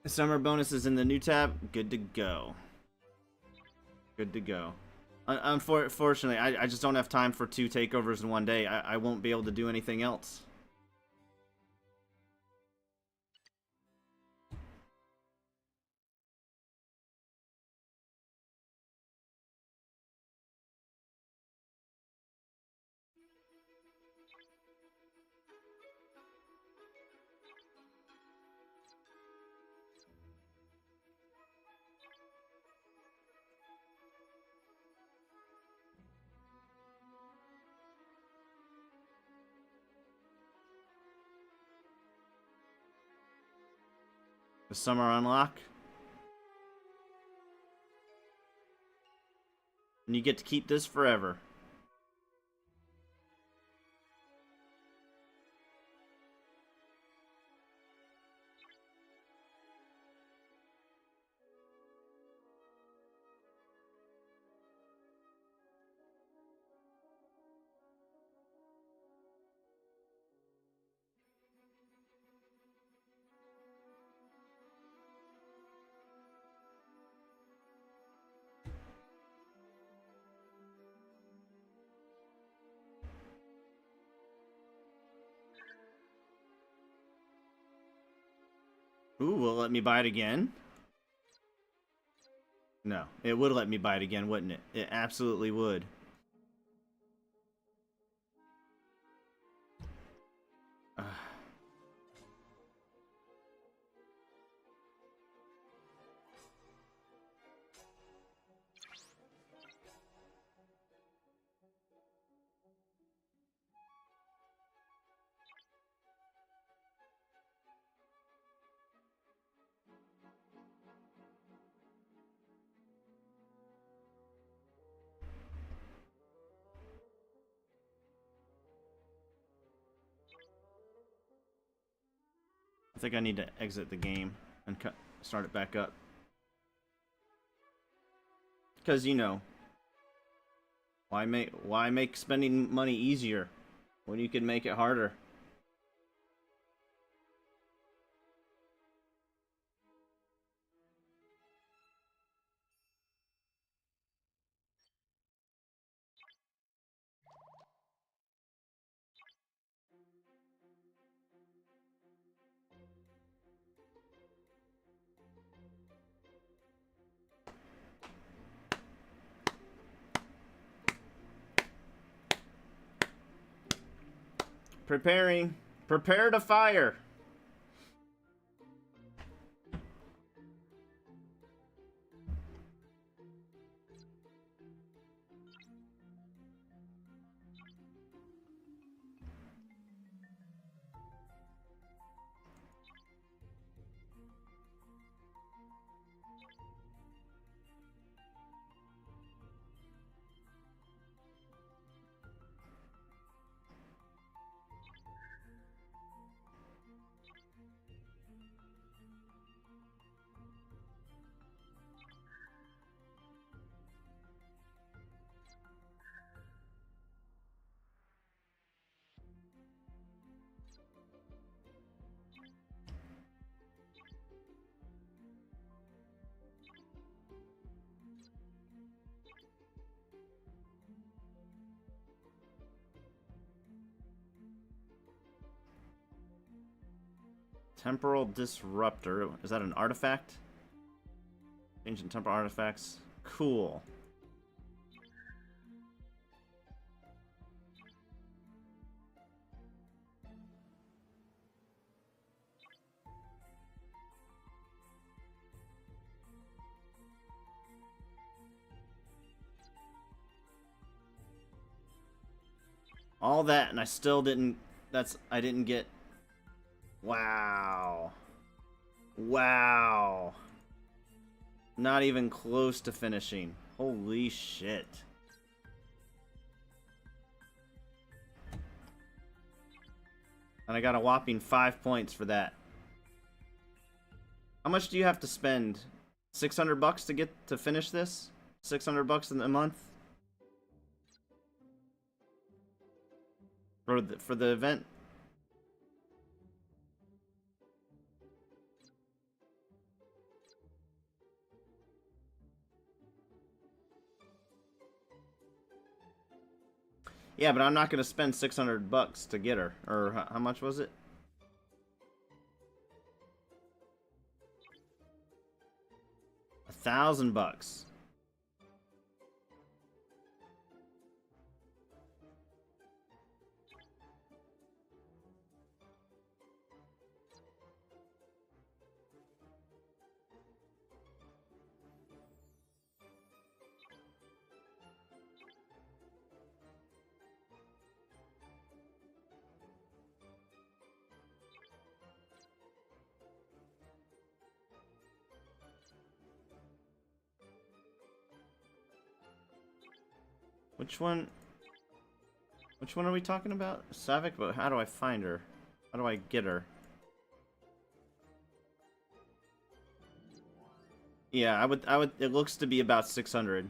Summer bonuses in the new tab. Good to go. Good to go. Unfortunately, I just don't have time for 2 takeovers in one day. I won't be able to do anything else. The summer unlock. And you get to keep this forever. Ooh, will it let me buy it again? No, it would let me buy it again, wouldn't it? It absolutely would. I think I need to exit the game and start it back up. Because, you know, why make spending money easier when you can make it harder? Preparing. Prepare to fire. Temporal Disruptor. Is that an artifact? Ancient temporal artifacts. Cool. All that, and I still didn't... I didn't get... Wow. Wow. Not even close to finishing. Holy shit. And I got a whopping 5 points for that. How much do you have to spend? 600 bucks to get to finish this? 600 bucks in a month? For the event? Yeah, but I'm not going to spend 600 bucks to get her. Or how much was it? $1,000. Which one? Which one are we talking about? Savick, but how do I find her? How do I get her? Yeah, I would, it looks to be about 600.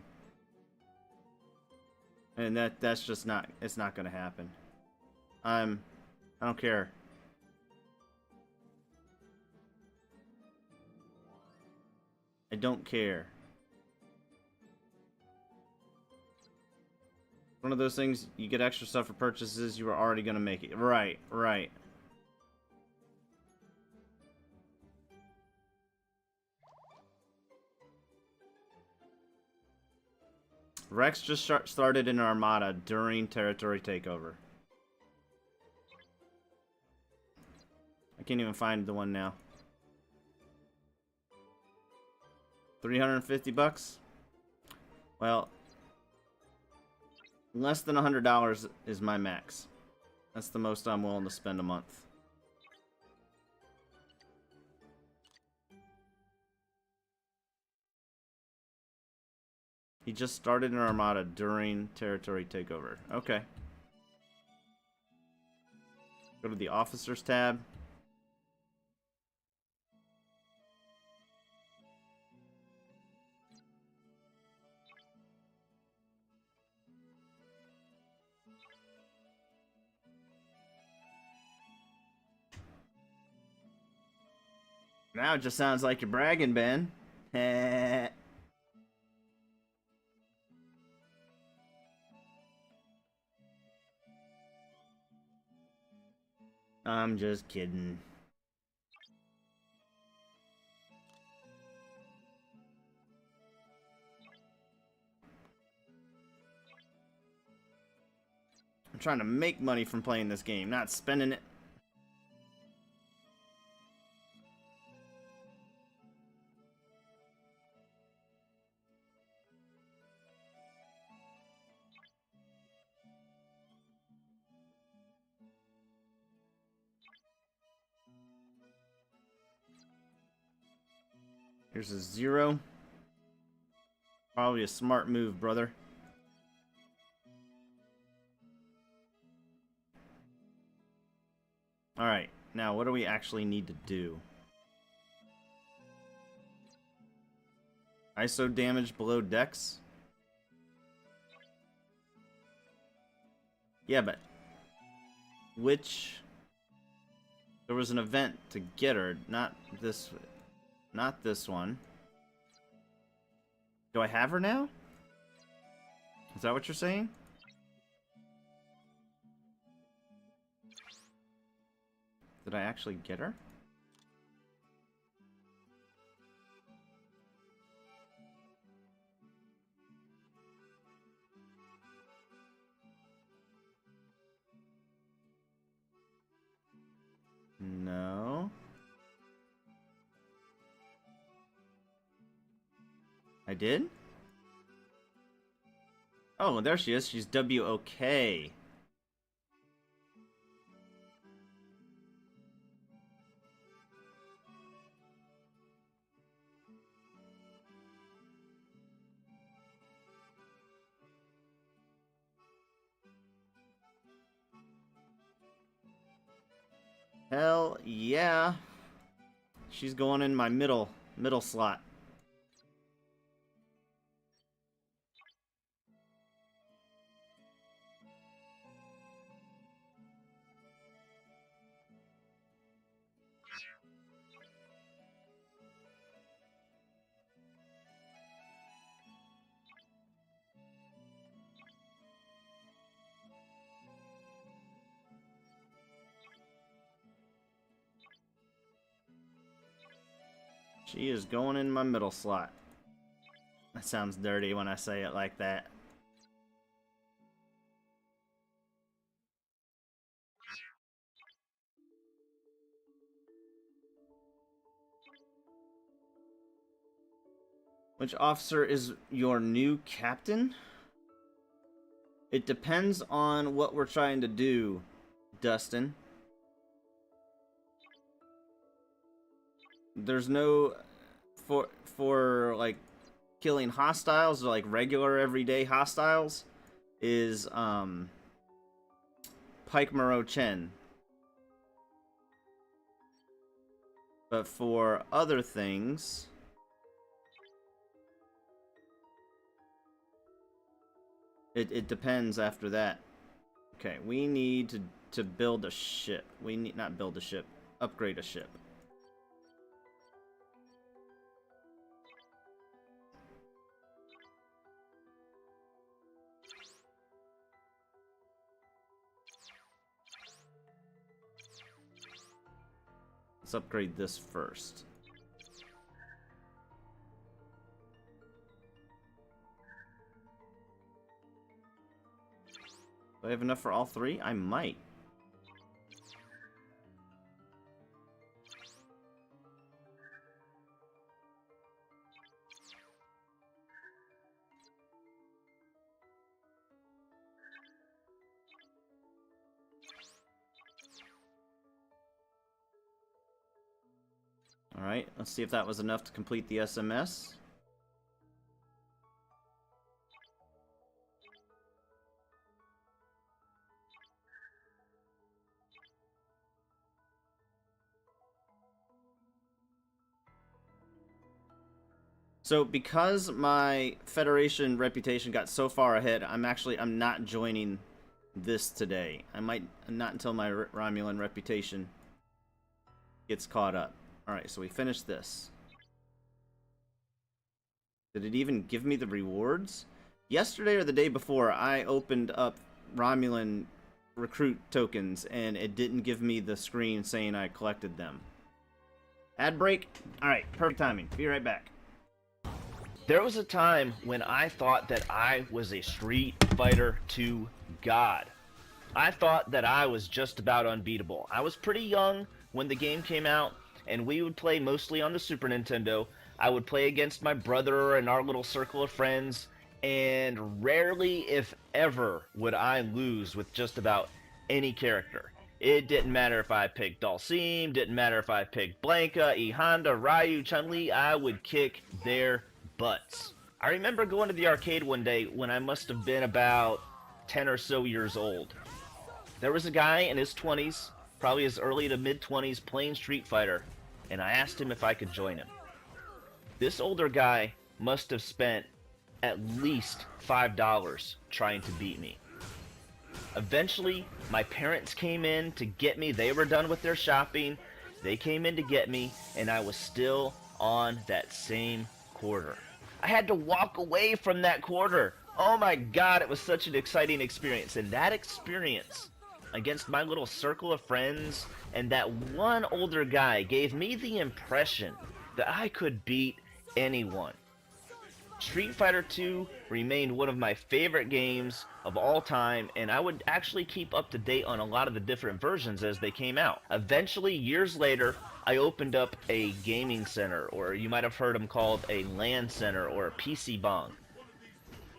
And that's just not, it's not gonna happen. I don't care. I don't care. One of those things, you get extra stuff for purchases, you are already gonna make it. Right, right. Rex just started an armada during territory takeover. I can't even find the one now. 350 bucks? Well, less than $100 is my max. That's the most I'm willing to spend a month. He just started an armada during territory takeover. Okay. Go to the officers tab. Now it just sounds like you're bragging, Ben. I'm just kidding. I'm trying to make money from playing this game, not spending it. Here's a 0. Probably a smart move, brother. Alright, now what do we actually need to do? ISO damage below decks? Yeah, but which... There was an event to get her, not this one. Do I have her now? Is that what you're saying? Did I actually get her? No. I did? Oh, there she is. She's WOK. Hell yeah. She's going in my middle slot. She is going in my middle slot. That sounds dirty when I say it like that. Which officer is your new captain? It depends on what we're trying to do, Dustin. There's no for like killing hostiles or like regular everyday hostiles is Pike Moreau Chen. But for other things, it depends after that. Okay, we need to build a ship. We need not build a ship, upgrade a ship. Let's upgrade this first. Do I have enough for all three? I might. Alright, let's see if that was enough to complete the SMS. So because my Federation reputation got so far ahead, I'm not joining this today. I might not until my Romulan reputation gets caught up. Alright, so we finished this. Did it even give me the rewards? Yesterday or the day before, I opened up Romulan recruit tokens and it didn't give me the screen saying I collected them. Ad break? Alright, perfect timing. Be right back. There was a time when I thought that I was a Street Fighter 2 god. I thought that I was just about unbeatable. I was pretty young when the game came out, and we would play mostly on the Super Nintendo. I would play against my brother and our little circle of friends, and rarely, if ever, would I lose with just about any character. It didn't matter if I picked Dhalsim, didn't matter if I picked Blanka, E Honda, Ryu, Chun-Li, I would kick their butts. I remember going to the arcade one day when I must have been about 10 or so years old. There was a guy in his 20s, probably his early to mid-20s, playing Street Fighter, and I asked him if I could join him. This older guy must have spent at least $5 trying to beat me. Eventually, my parents came in to get me. They were done with their shopping. They came in to get me, and I was still on that same quarter. I had to walk away from that quarter. Oh my god, it was such an exciting experience. And that experience against my little circle of friends and that one older guy gave me the impression that I could beat anyone. Street Fighter 2 remained one of my favorite games of all time, and I would actually keep up to date on a lot of the different versions as they came out. Eventually, years later, I opened up a gaming center, or you might have heard them called a LAN center or a PC bong.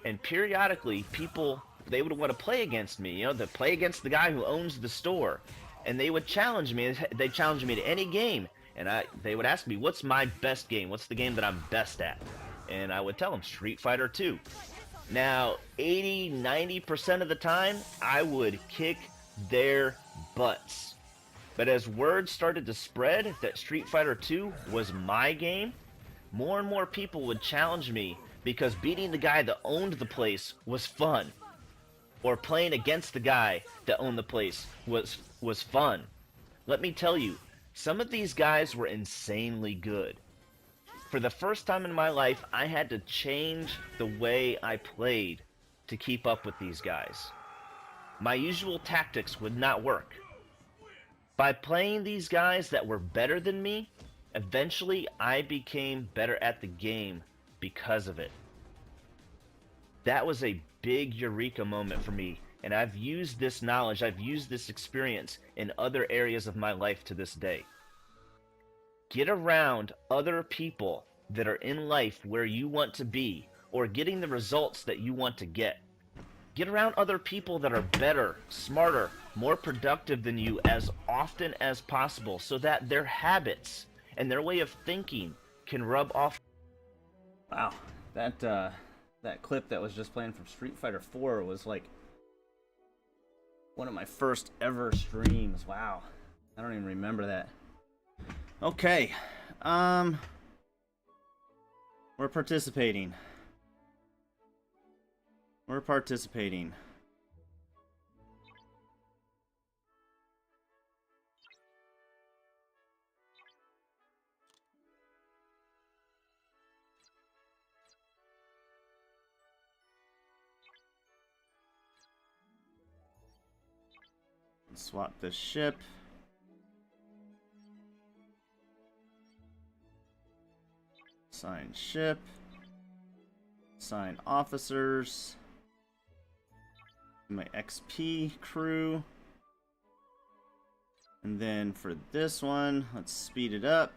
And periodically, people, they would want to play against me, to play against the guy who owns the store. And they would challenge me. They'd challenge me to any game. And they would ask me, what's my best game? What's the game that I'm best at? And I would tell them, Street Fighter 2. Now, 80-90% of the time, I would kick their butts. But as word started to spread that Street Fighter 2 was my game, more and more people would challenge me because beating the guy that owned the place was fun. Or playing against the guy that owned the place was fun. Let me tell you, some of these guys were insanely good. For the first time in my life, I had to change the way I played to keep up with these guys. My usual tactics would not work. By playing these guys that were better than me, eventually I became better at the game because of it. That was a big eureka moment for me, and I've used this knowledge, I've used this experience in other areas of my life to this day. Get around other people that are in life where you want to be, or getting the results that you want to get. Get around other people that are better, smarter, more productive than you as often as possible so that their habits and their way of thinking can rub off. Wow, that clip that was just playing from Street Fighter 4 was like one of my first ever streams. Wow, I don't even remember that. Okay, we're participating. We're participating. Swap this ship. Assign ship. Assign officers. My XP crew. And then for this one, let's speed it up.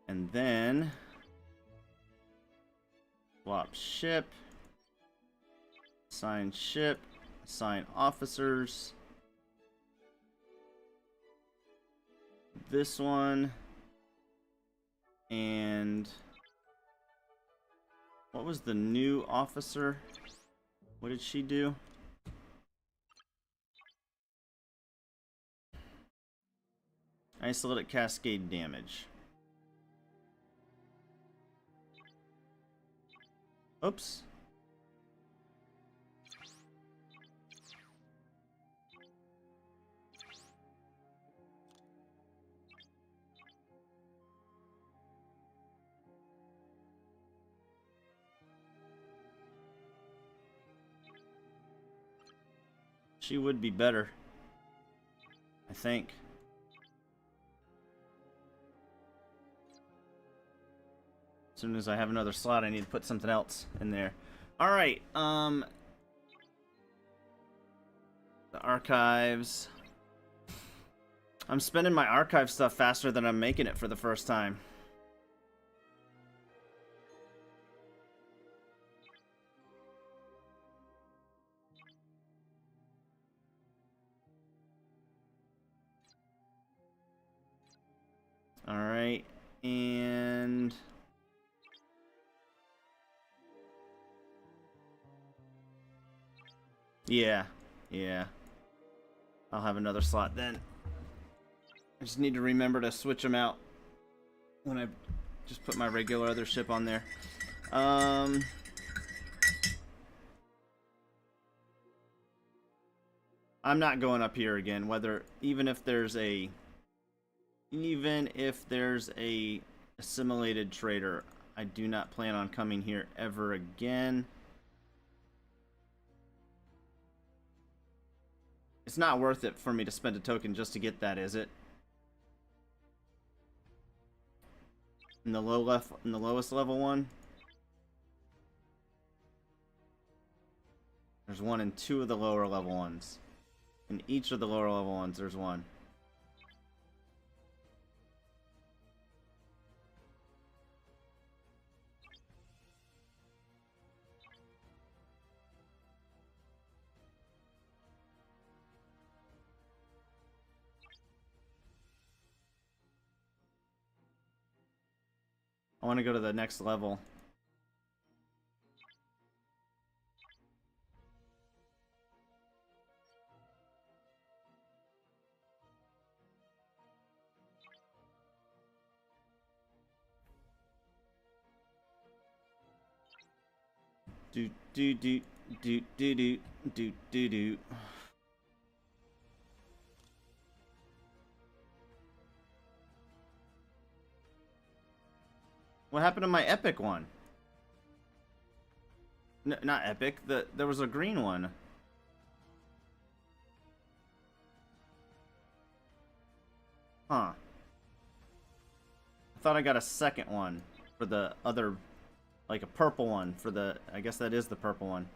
And then swap ship. Assign ship. Assign officers. This one. And what was the new officer? What did she do? Isolated cascade damage. Oops. She would be better, I think. As soon as I have another slot, I need to put something else in there. Alright, the archives. I'm spending my archive stuff faster than I'm making it for the first time. Alright, and yeah. I'll have another slot then. I just need to remember to switch them out when I just put my regular other ship on there. I'm not going up here again, even if there's a assimilated trader. I do not plan on coming here ever again. It's not worth it for me to spend a token just to get that, is it? In the lowest level one? There's one in 2 of the lower level ones. In each of the lower level ones, there's one. I want to go to the next level. Do do do do do do do do do. What happened to my epic one? Not epic. There was a green one. Huh. I thought I got a second one for the other, like a purple one for the, I guess that is the purple one.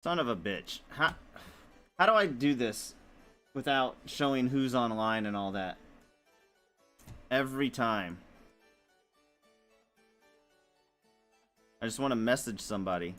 Son of a bitch. How do I do this without showing who's online and all that? Every time. I just want to message somebody.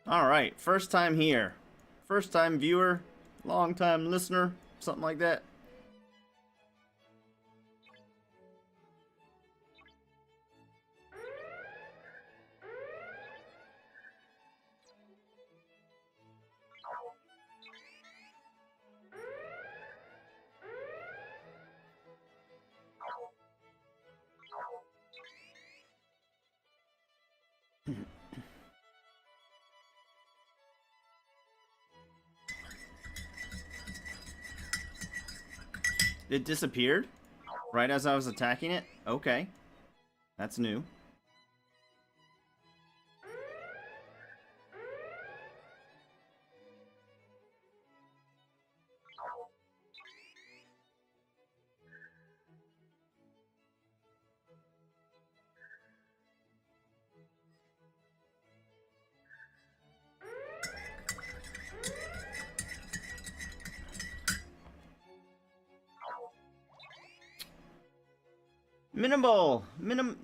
Alright, first time here. First time viewer, long time listener, something like that. It disappeared? Right as I was attacking it? Okay. That's new.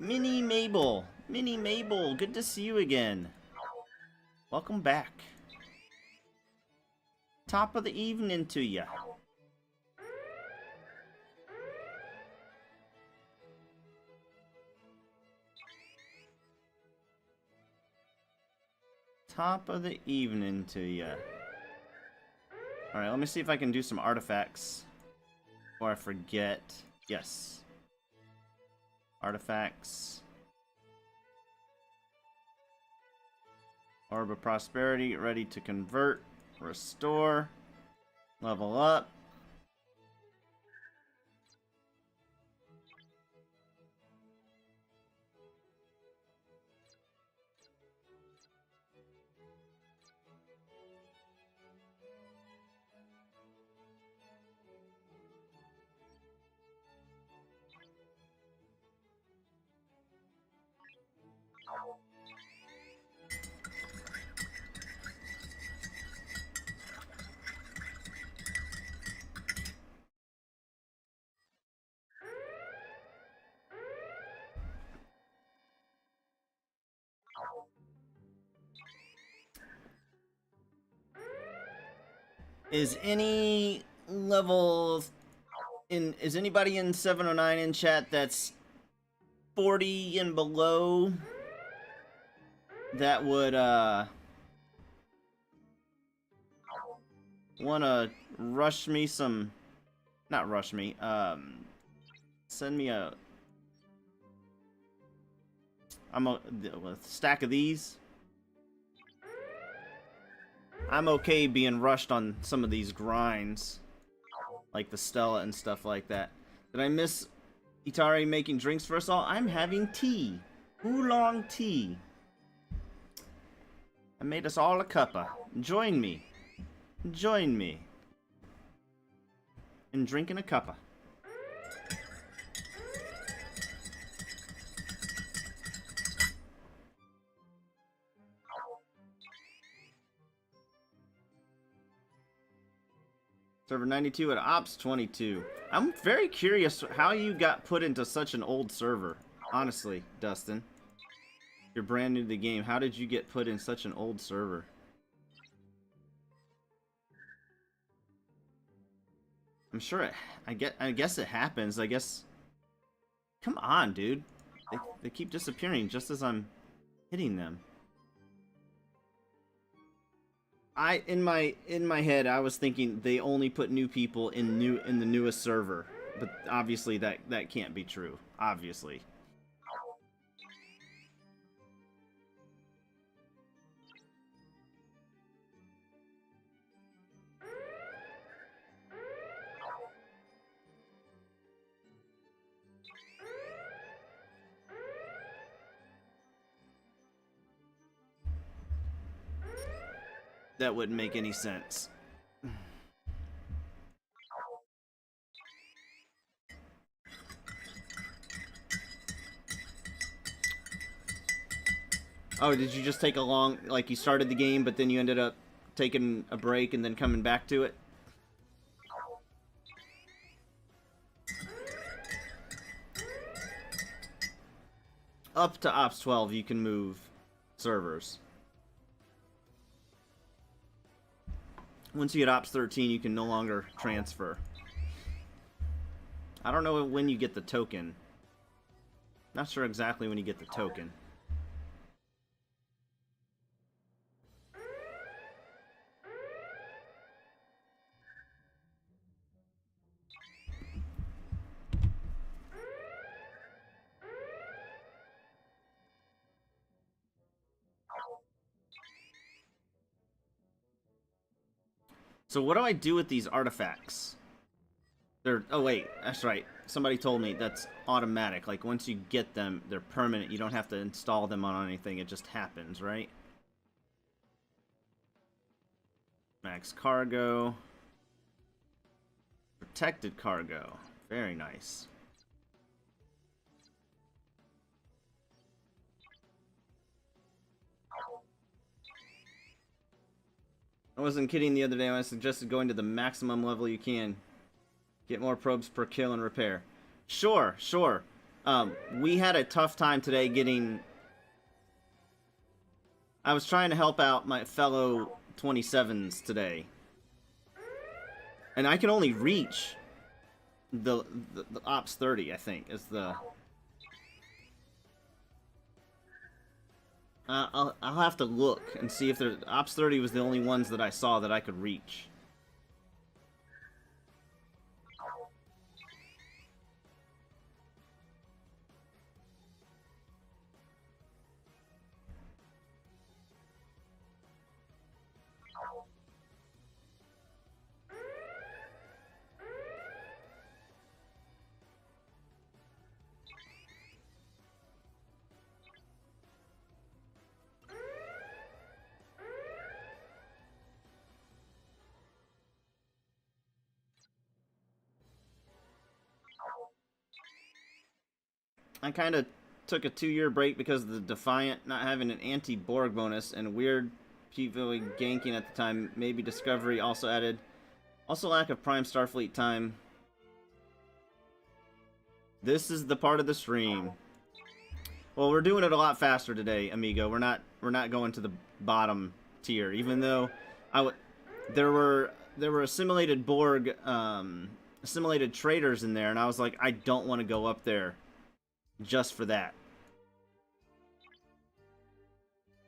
Mini Mabel, good to see you again. Welcome back. Top of the evening to ya. Top of the evening to ya. Alright, let me see if I can do some artifacts before I forget. Yes. Artifacts. Orb of Prosperity, ready to convert, restore, level up. Is any level in is anybody in 709 in chat that's 40 and below that would wanna rush me some, not rush me, send me a stack of these? I'm okay being rushed on some of these grinds, like the Stella and stuff like that. Did I miss Itari making drinks for us all? I'm having tea. Oolong tea. I made us all a cuppa. Join me. Join me in drinking a cuppa. Server 92 at Ops 22. I'm very curious how you got put into such an old server. Honestly, Dustin. You're brand new to the game. How did you get put in such an old server? I'm sure I guess it happens. I guess. Come on, dude. They keep disappearing just as I'm hitting them. In my head I was thinking they only put new people in the newest server, but obviously that can't be true. Obviously. That wouldn't make any sense. Oh, did you just take a long, like you started the game, but then you ended up taking a break and then coming back to it? Up to Ops 12, you can move servers. Once you get Ops 13, you can no longer transfer. I don't know when you get the token. Not sure exactly when you get the token. So what do I do with these artifacts? They're... Oh, wait. That's right. Somebody told me that's automatic. Like, once you get them, they're permanent. You don't have to install them on anything. It just happens, right? Max cargo. Protected cargo. Very nice. I wasn't kidding the other day when I suggested going to the maximum level you can. Get more probes per kill and repair. Sure, sure. We had a tough time today getting... I was trying to help out my fellow 27s today. And I can only reach the Ops 30, I think, is the... I'll have to look and see if there's... Ops 30 was the only ones that I saw that I could reach. I kind of took a 2-year break because of the Defiant not having an anti-Borg bonus and weird PvE ganking at the time. Maybe Discovery also added. Also lack of Prime Starfleet time. This is the part of the stream. Well, we're doing it a lot faster today, amigo. We're not going to the bottom tier, even though there were assimilated Borg, assimilated traders in there, and I was like, I don't want to go up there just for that.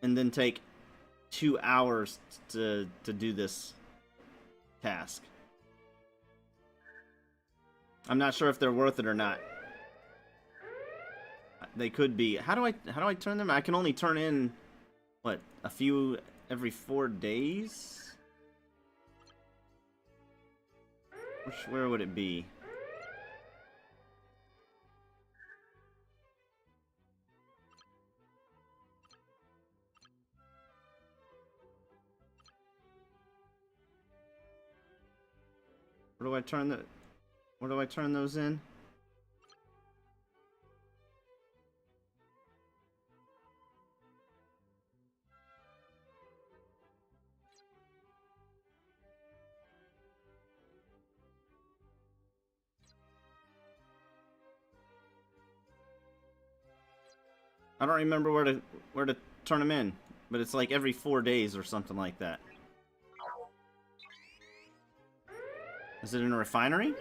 And then take 2 hours to do this task. I'm not sure if they're worth it or not. They could be. How do I turn them? I can only turn in what, a few every 4 days? Where would it be? Where do I turn those in? I don't remember where to turn them in, but it's like every 4 days or something like that. Is it in a refinery?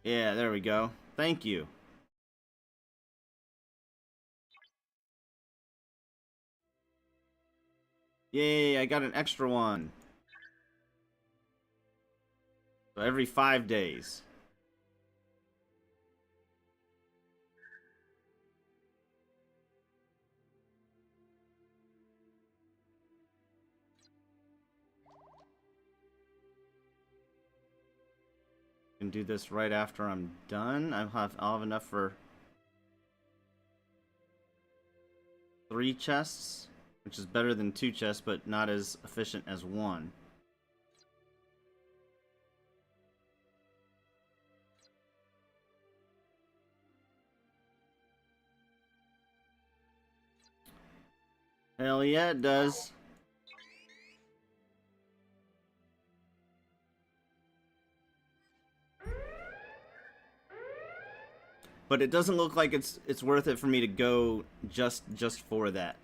Yeah, there we go. Thank you. Yay, I got an extra one. So every 5 days. Can do this right after I'm done. I'll have enough for 3 chests, which is better than 2 chests, but not as efficient as 1. Hell yeah, it does. But it doesn't look like it's worth it for me to go just for that.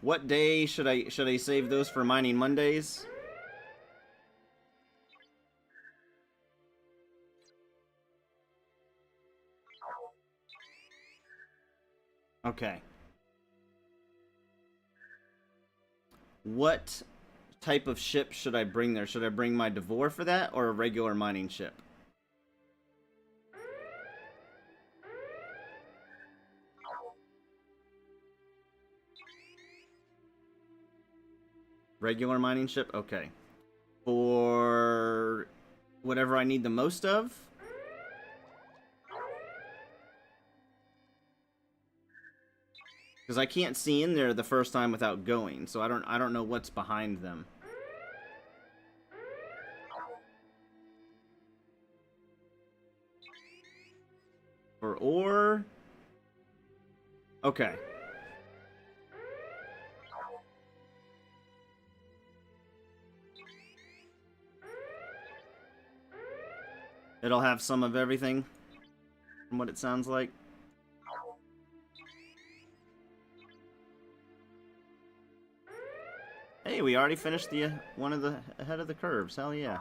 What day should I save those for mining Mondays? Okay. What type of ship should I bring there? Should I bring my Devore for that or a regular mining ship? Regular mining ship? Okay. For whatever I need the most of? Because I can't see in there the first time without going, so I don't know what's behind them. For ore? Okay. It'll have some of everything, from what it sounds like. Hey, we already finished the one of the ahead of the curves. Hell yeah.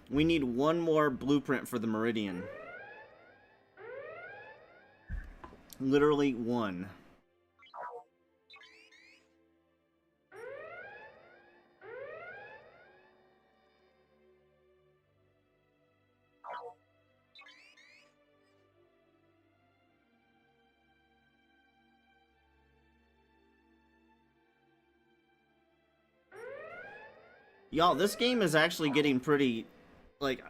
We need one more blueprint for the Meridian. Literally one. Y'all, this game is actually getting pretty, like,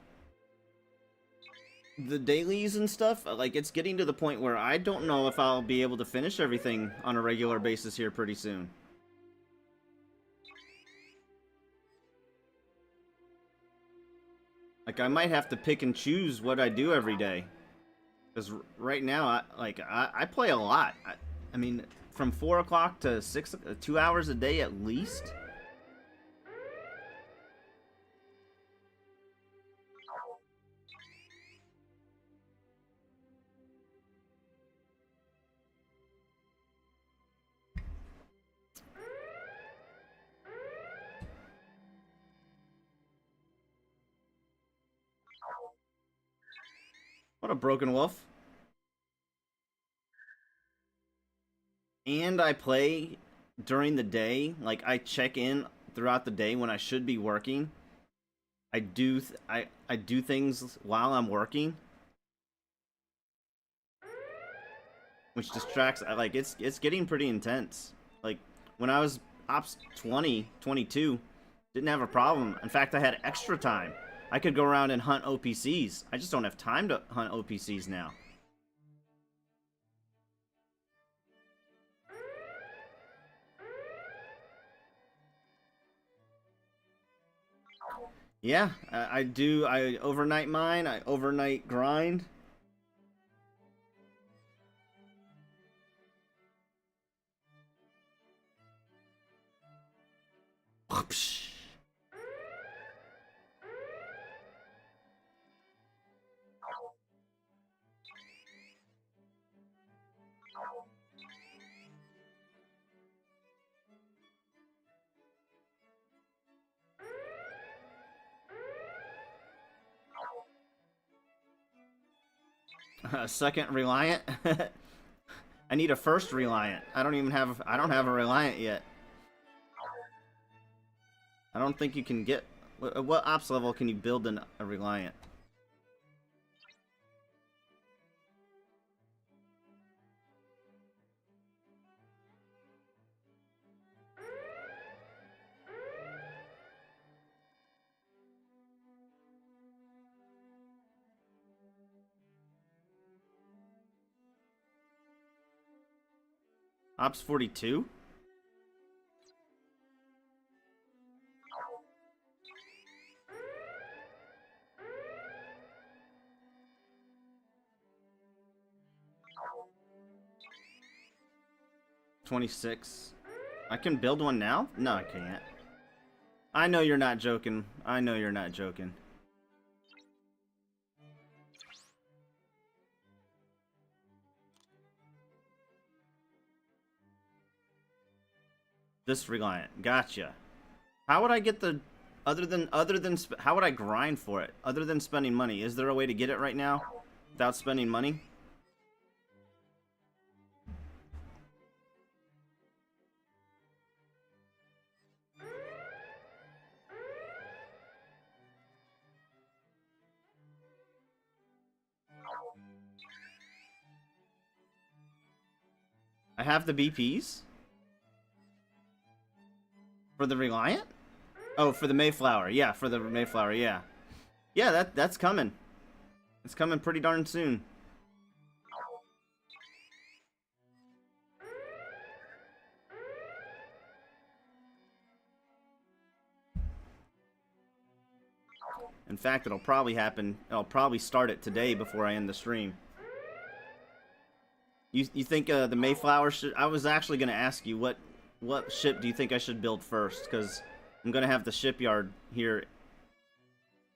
the dailies and stuff, like, it's getting to the point where I don't know if I'll be able to finish everything on a regular basis here pretty soon. Like, I might have to pick and choose what I do every day. Because right now, I play a lot. I mean, from 4 o'clock to 6, 2 hours a day at least. What a broken wolf. And I play during the day. Like, I check in throughout the day when I should be working. I do things while I'm working, which distracts. Like, it's getting pretty intense. Like, when I was Ops 20, 22, didn't have a problem. In fact, I had extra time. I could go around and hunt OPCs. I just don't have time to hunt OPCs now. Yeah, I do. I overnight mine. I overnight grind. Second Reliant. I need a first Reliant. I don't have a Reliant yet. I don't think you can get... What ops level can you build a Reliant? Ops 42? $26. I can build one now? No, I can't. I know you're not joking. I know you're not joking. This Reliant. Gotcha. How would I get the how would I grind for it other than spending money? Is there a way to get it right now without spending money? I have the BPs for the Reliant? Oh, for the Mayflower. Yeah, for the Mayflower, yeah. Yeah, that's coming. It's coming pretty darn soon. In fact, it'll probably happen. I'll probably start it today before I end the stream. You think the Mayflower should... I was actually going to ask you what ship do you think I should build first? Because I'm going to have the shipyard here.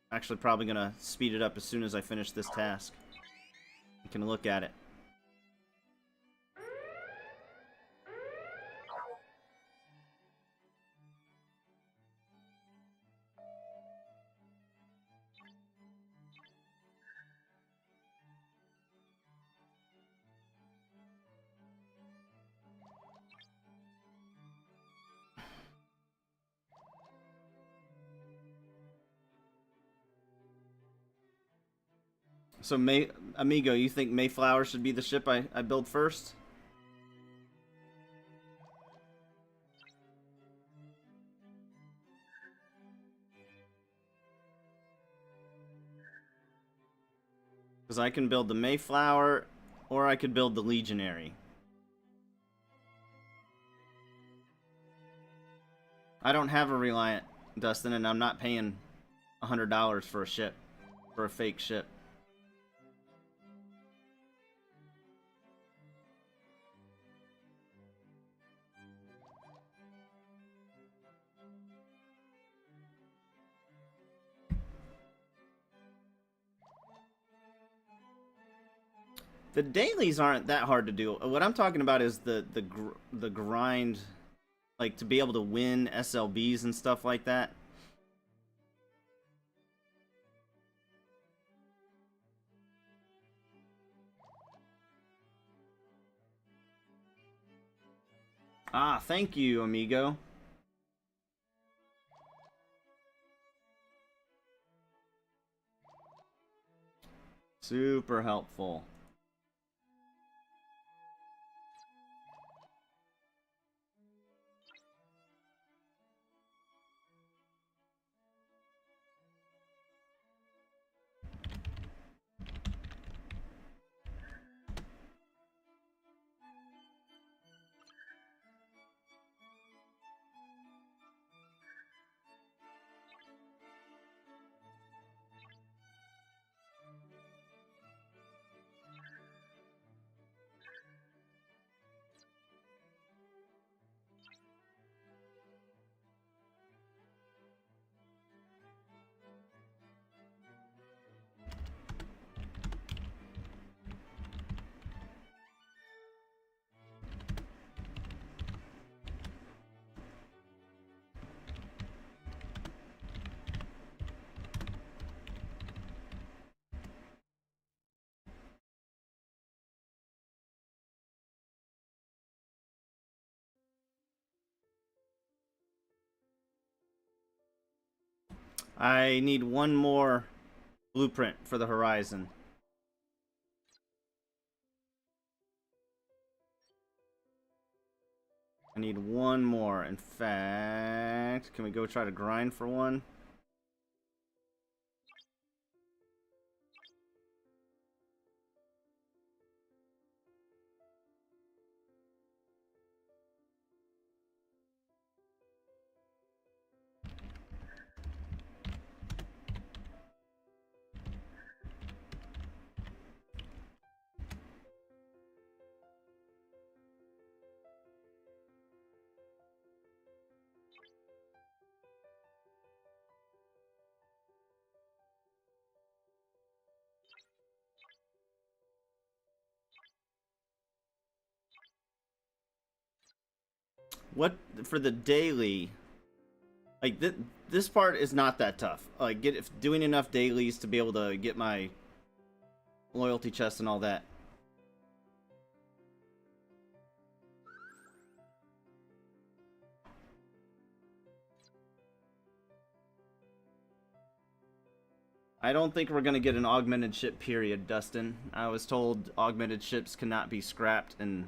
Actually, probably going to speed it up as soon as I finish this task. You can look at it. So, Amigo, you think Mayflower should be the ship I build first? Because I can build the Mayflower, or I could build the Legionary. I don't have a Reliant, Dustin, and I'm not paying $100 for a ship, for a fake ship. The dailies aren't that hard to do. What I'm talking about is the grind, like to be able to win SLBs and stuff like that. Ah, thank you, amigo. Super helpful. I need one more blueprint for the horizon. I need one more. In fact, can we go try to grind for one? what for the daily, like this part is not that tough. Like doing enough dailies to be able to get my loyalty chest and all that. I don't think we're gonna get an augmented ship period, Dustin. I was told augmented ships cannot be scrapped, and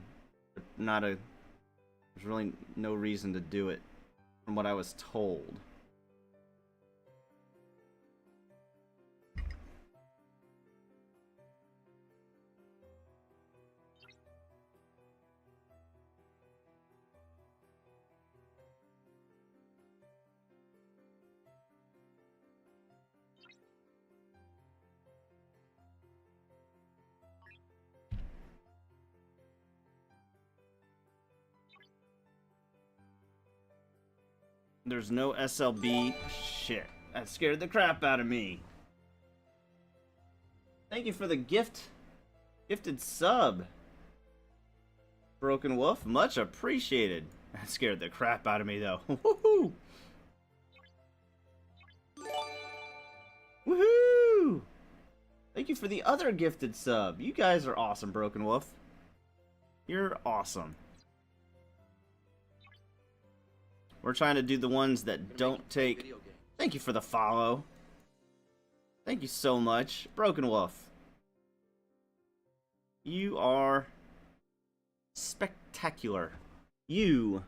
there's really no reason to do it, from what I was told. There's no SLB. Shit. That scared the crap out of me. Thank you for the gifted sub. Broken Wolf, much appreciated. That scared the crap out of me though. Woohoo! Woohoo! Thank you for the other gifted sub. You guys are awesome, Broken Wolf. You're awesome. We're trying to do the ones that don't take... Thank you for the follow. Thank you so much. Broken Wolf. You are spectacular. You.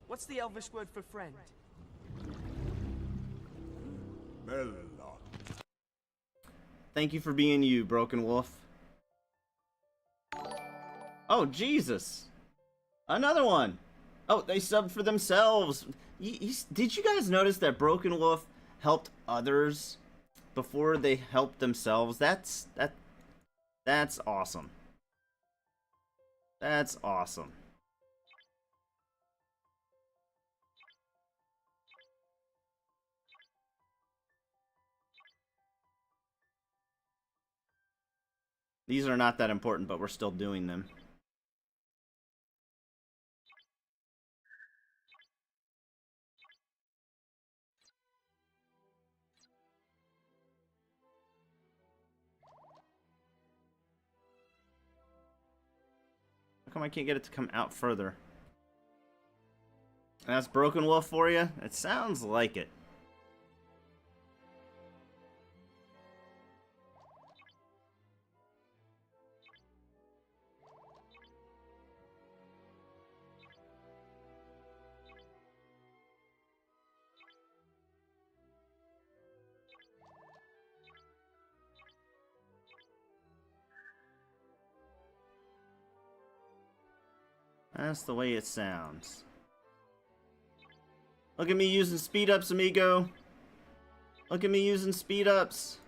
What's the Elvish word for friend? Melon. Thank you for being you, Broken Wolf. Oh, Jesus. Another one. Oh, they subbed for themselves. Did you guys notice that Broken Wolf helped others before they helped themselves? That's awesome. That's awesome. These are not that important, but we're still doing them. How come I can't get it to come out further? And that's Broken Wolf for you? It sounds like it. That's the way it sounds. Look at me using speed ups, amigo. Look at me using speed ups.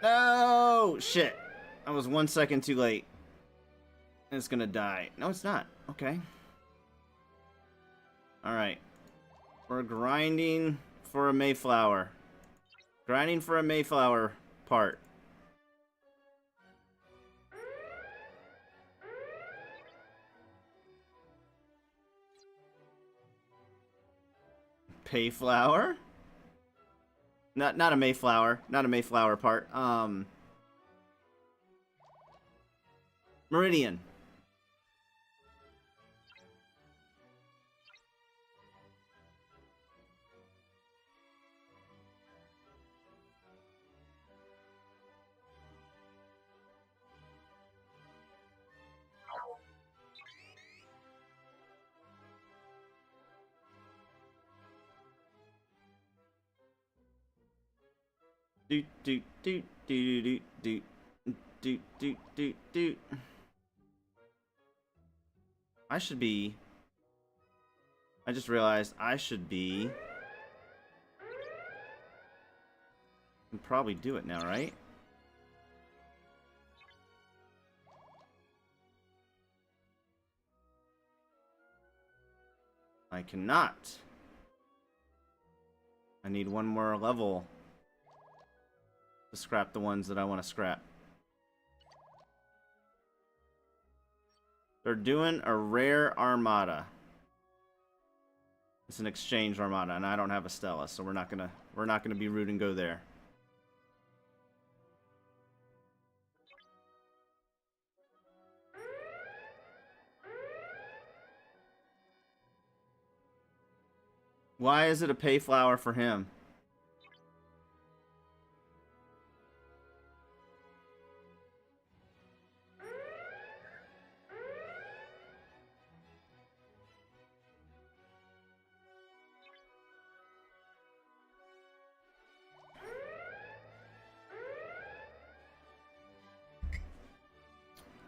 No! Shit. I was 1 second too late. It's gonna die. No, it's not. Okay. Alright. We're grinding for a Mayflower. Grinding for a Mayflower part. Payflower? Not a Mayflower. Not a Mayflower part. Meridian. Doot doot doot doot doot doot doot doot doot doot. I should be. I just realized I should be. I can probably do it now, right? I cannot. I need one more level to scrap the ones that I want to scrap. They're doing a rare Armada. It's an exchange Armada, and I don't have a Stella, so we're not gonna be rude and go there. Why is it a pay flower for him?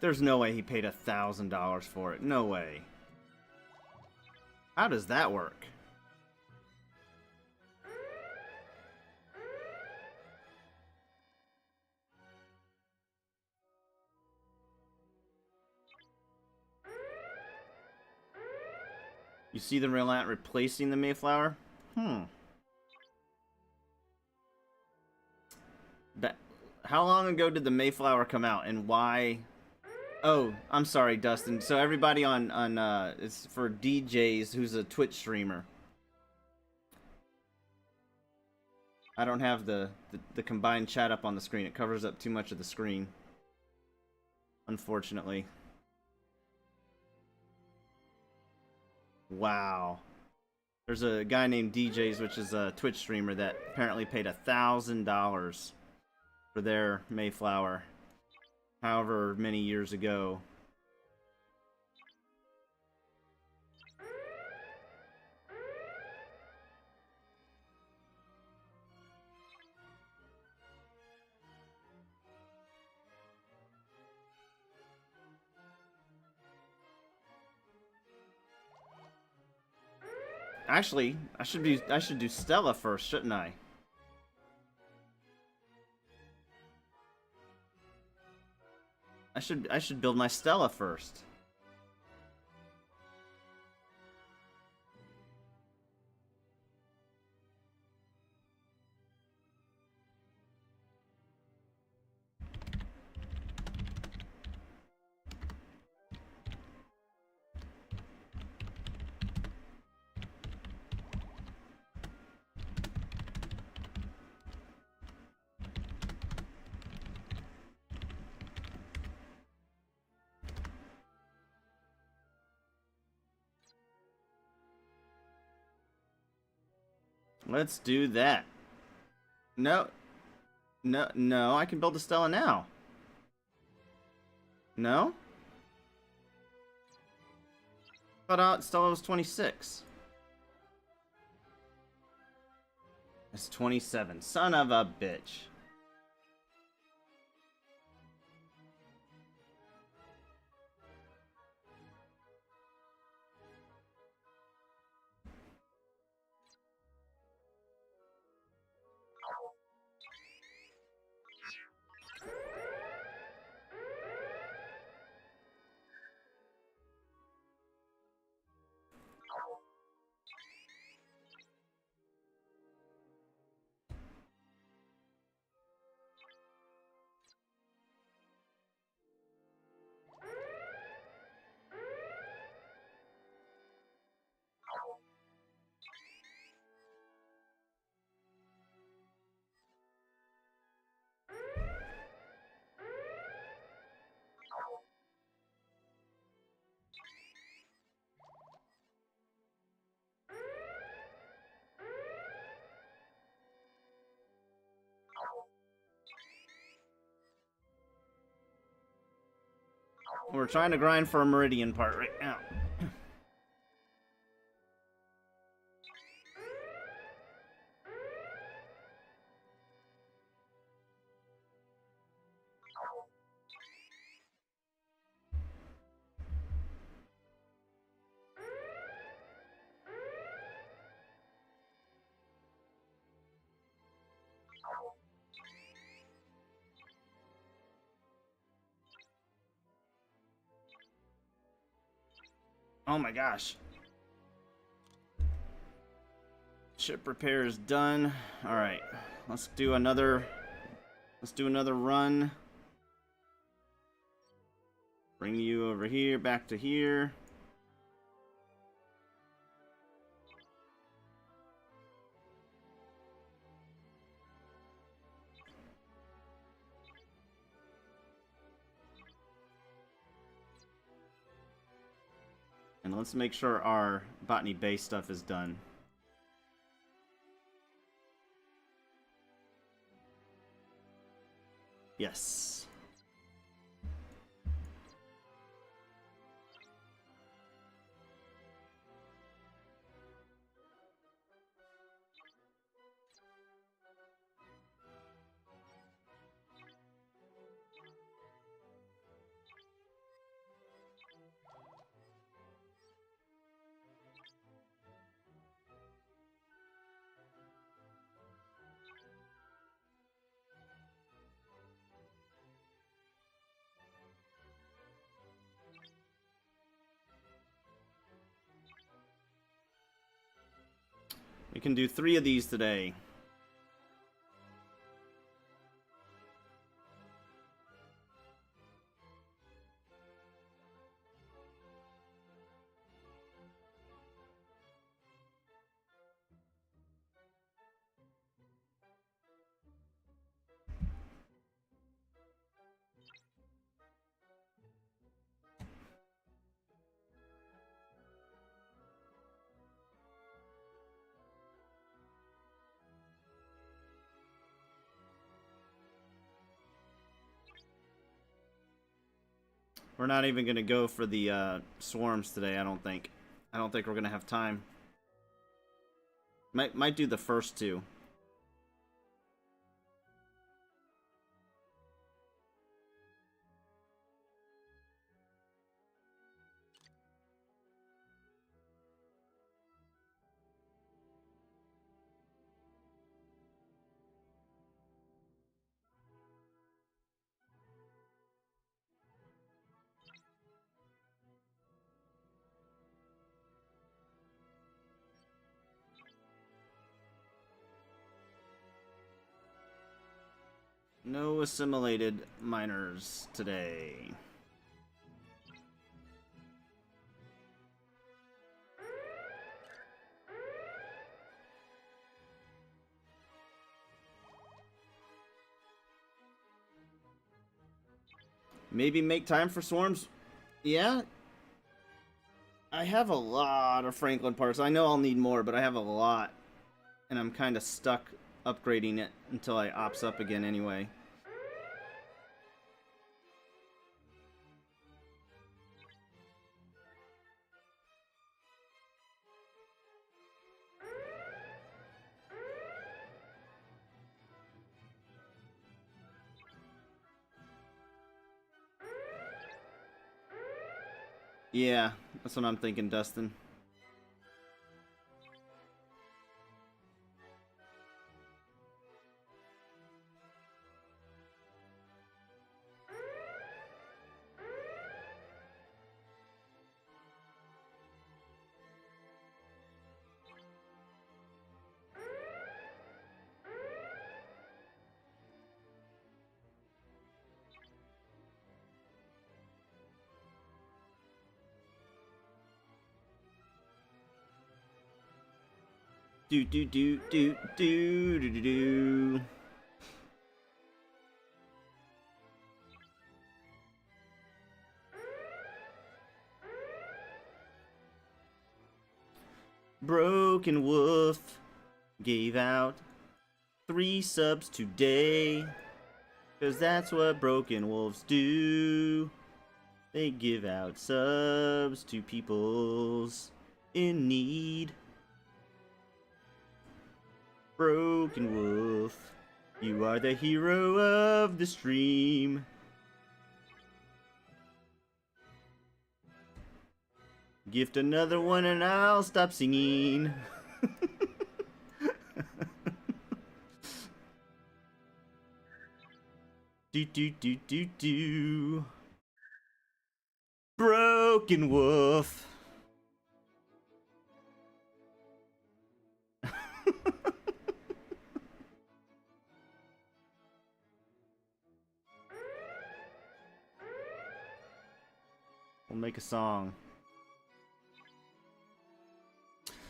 There's no way he paid $1,000 for it. No way. How does that work? You see the Relant replacing the Mayflower? How long ago did the Mayflower come out, and why? Oh, I'm sorry, Dustin. So everybody on it's for DJs who's a Twitch streamer. I don't have the combined chat up on the screen. It covers up too much of the screen, unfortunately. Wow. There's a guy named DJs, which is a Twitch streamer, that apparently paid $1,000 for their Mayflower, however many years ago. Actually, I should do Stella first, shouldn't I? I should build my Stella first. Let's do that. No, I can build a Stella now. No? Thought out Stella was 26. It's 27. Son of a bitch. We're trying to grind for a Meridian part right now. Oh my gosh. Ship repair is done. All right, let's do another run. Bring you over here, back to here. And let's make sure our botany base stuff is done. Yes. We can do 3 of these today. We're not even gonna go for the swarms today, I don't think. I don't think we're gonna have time. Might do the first 2. No assimilated miners today. Maybe make time for swarms? Yeah. I have a lot of Franklin parts. I know I'll need more, but I have a lot. And I'm kind of stuck upgrading it until I ops up again anyway. Yeah, that's what I'm thinking, Dustin. Do do do do do do do do. Broken Wolf gave out 3 subs today, 'cause that's what broken wolves do. They give out subs to peoples in need. Broken Wolf, you are the hero of the stream. Gift another one and I'll stop singing. Do do do do do. Broken Wolf. We'll make a song.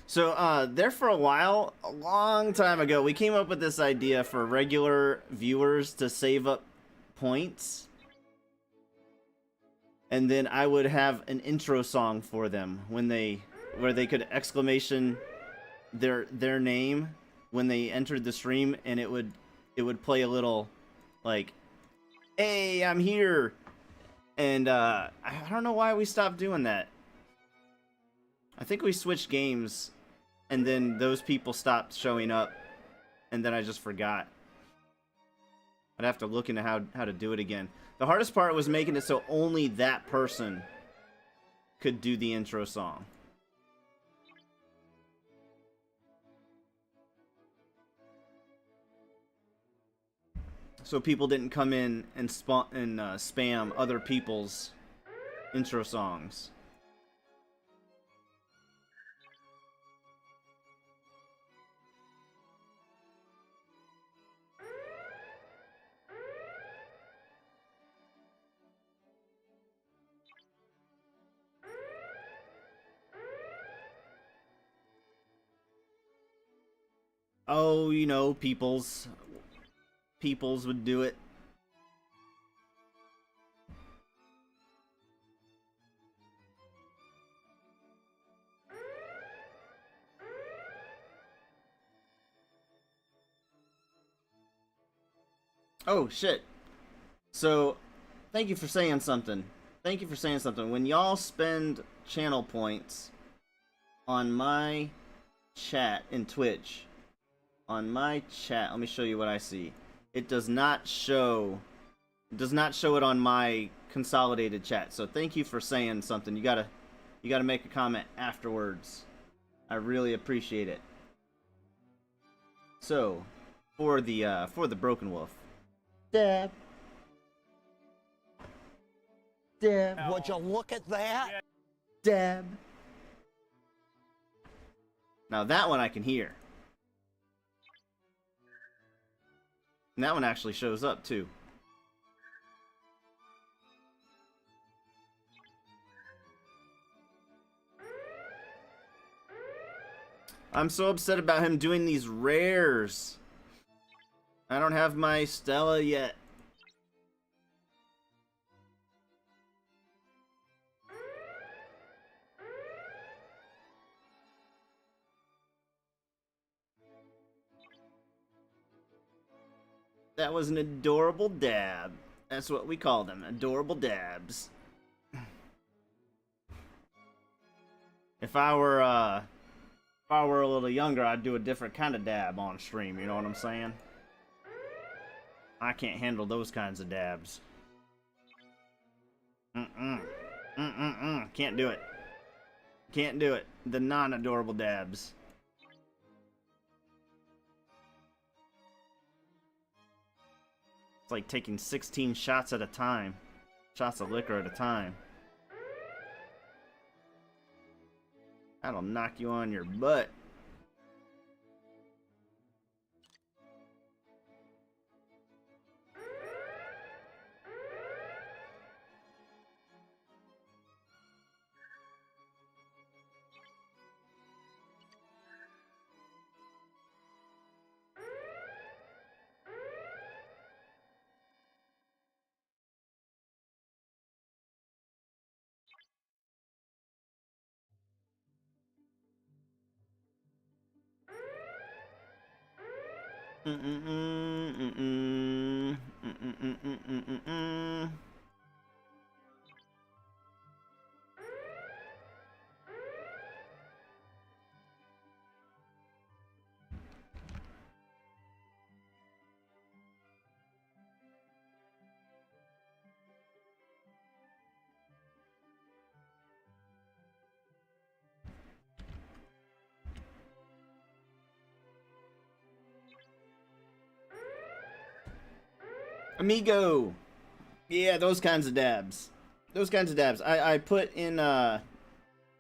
So, there for a while, a long time ago, we came up with this idea for regular viewers to save up points. And then I would have an intro song for them where they could exclamation their name when they entered the stream, and it would play a little like, "Hey, I'm here." And I don't know why we stopped doing that. I think we switched games, and then those people stopped showing up, and then I just forgot. I'd have to look into how to do it again. The hardest part was making it so only that person could do the intro song. So people didn't come in and spam other people's intro songs. Oh, you know, peoples would do it. Oh, shit. So, thank you for saying something. Thank you for saying something. When y'all spend channel points on my chat in Twitch, on my chat, let me show you what I see. It does not show it on my consolidated chat. So thank you for saying something. You gotta make a comment afterwards. I really appreciate it. So, for the Broken Wolf. Dab. Dab. Would you look at that? Dab. Now that one I can hear. And that one actually shows up too. I'm so upset about him doing these rares. I don't have my Stella yet. That was an adorable dab. That's what we call them, adorable dabs. If I were a little younger, I'd do a different kind of dab on stream, you know what I'm saying? I can't handle those kinds of dabs. Can't do it. Can't do it. The non-adorable dabs. It's like taking 16 shots at a time. Shots of liquor at a time. That'll knock you on your butt. Amigo! Yeah, those kinds of dabs. Those kinds of dabs. I put in, I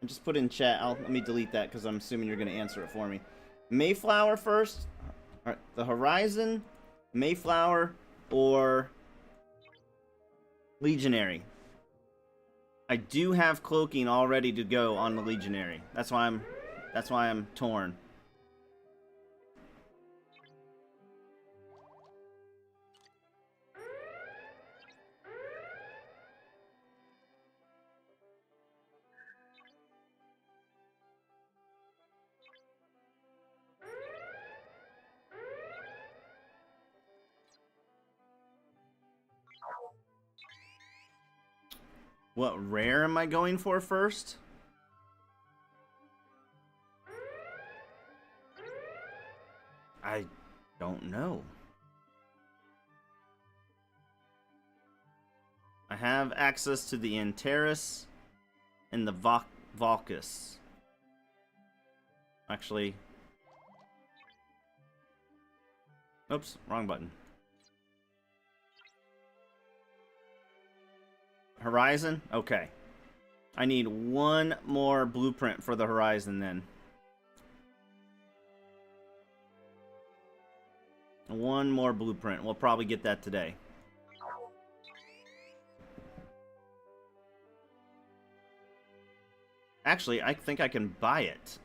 just put in chat. Let me delete that because I'm assuming you're going to answer it for me. Mayflower first? Alright, the Horizon, Mayflower, or Legionary? I do have cloaking all ready to go on the Legionary. That's why I'm torn. What rare am I going for first? I don't know. I have access to the Antares and the Valkus. Actually, oops, wrong button. Horizon? Okay. I need one more blueprint for the Horizon then. One more blueprint. We'll probably get that today. Actually, I think I can buy it.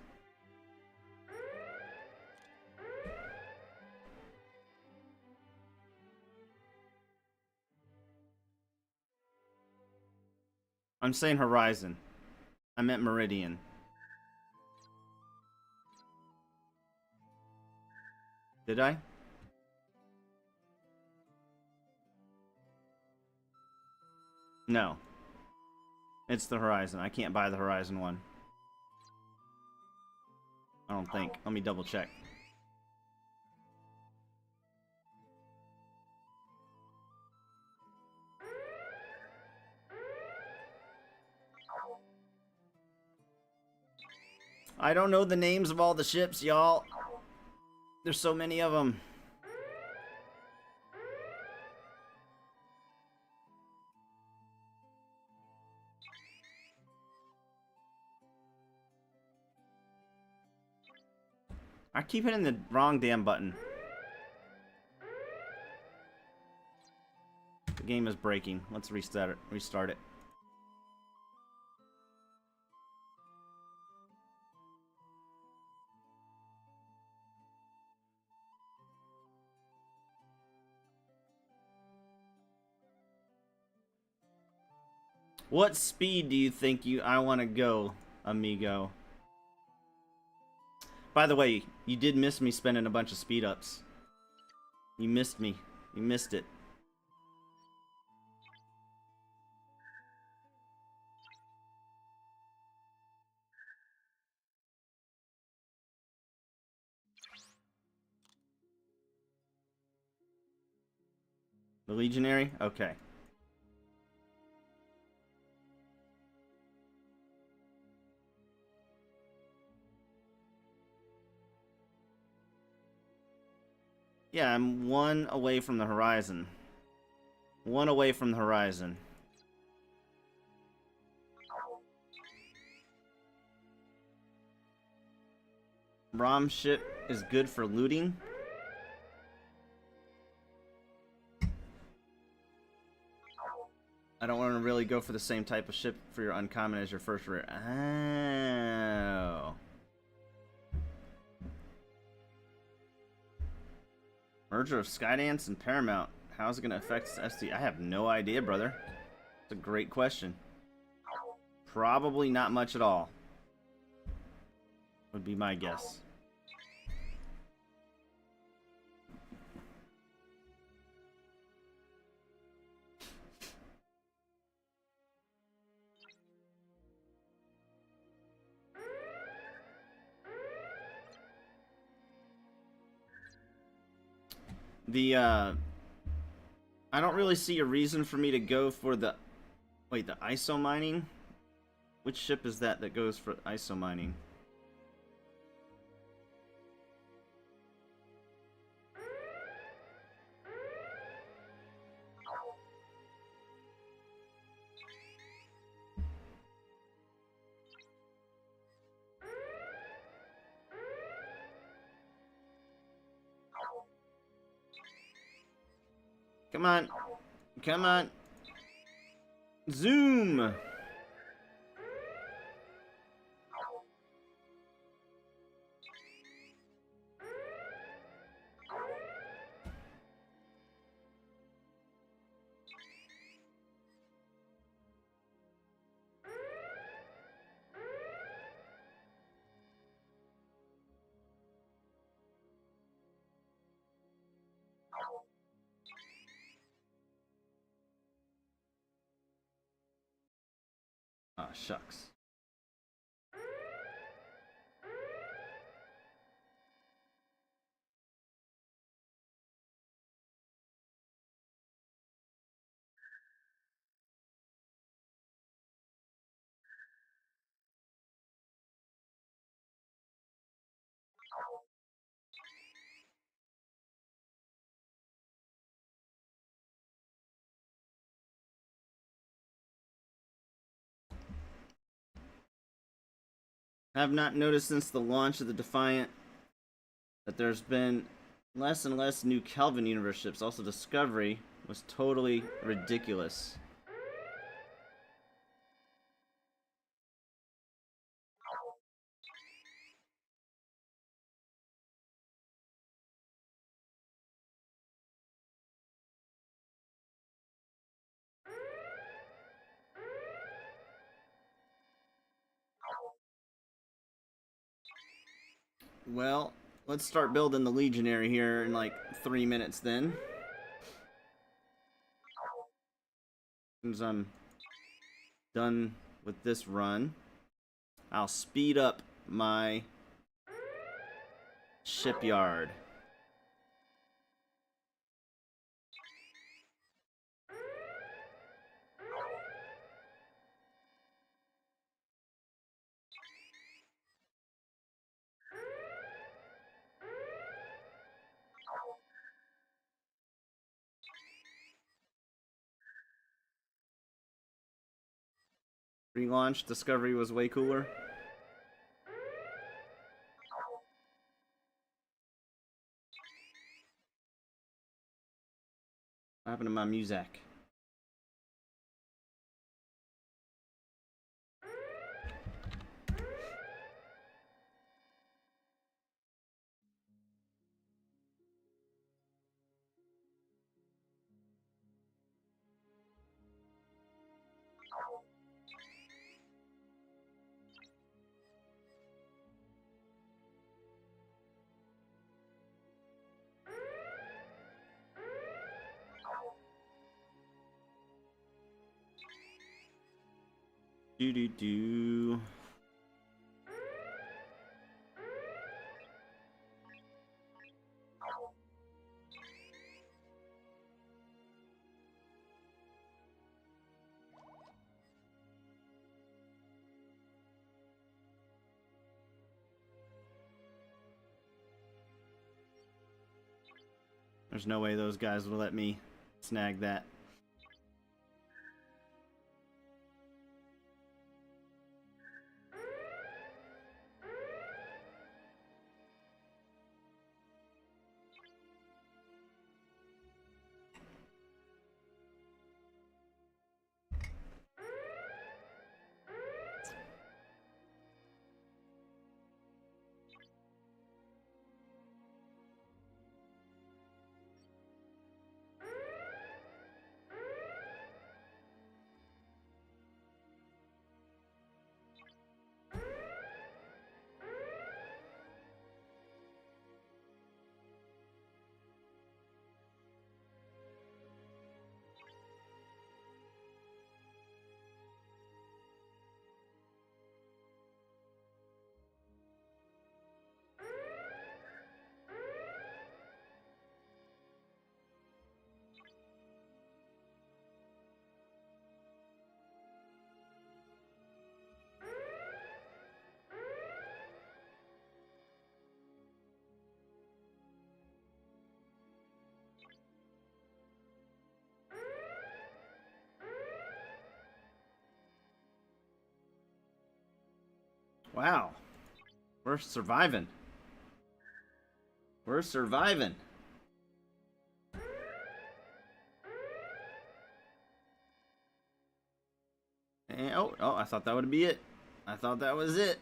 I'm saying Horizon. I meant Meridian. Did I? No. It's the Horizon. I can't buy the Horizon one. I don't think. Let me double check. I don't know the names of all the ships, y'all. There's so many of them. I keep hitting the wrong damn button. The game is breaking. Let's restart it. Restart it. What speed do you think I want to go, amigo? By the way, you did miss me spending a bunch of speed ups. You missed me. You missed it. The Legionary? Okay. Yeah, I'm one away from the Horizon. One away from the Horizon. Rom ship is good for looting. I don't want to really go for the same type of ship for your uncommon as your first rare. Oh. Merger of Skydance and Paramount. How's it going to affect ST? I have no idea, brother. It's a great question. Probably not much at all. Would be my guess. I don't really see a reason for me to go for the... Wait, the ISO mining? Which ship is that goes for ISO mining? Come on. Come on. Zoom! shucks. I have not noticed since the launch of the Defiant that there's been less and less new Kelvin universe ships. Also, Discovery was totally ridiculous. Well, let's start building the Legionary here in like 3 minutes then. As soon as I'm done with this run, I'll speed up my shipyard. Relaunch Discovery was way cooler. What happened to my music? Do do do. There's no way those guys will let me snag that. Wow. We're surviving. We're surviving. And, oh, I thought that would be it. I thought that was it.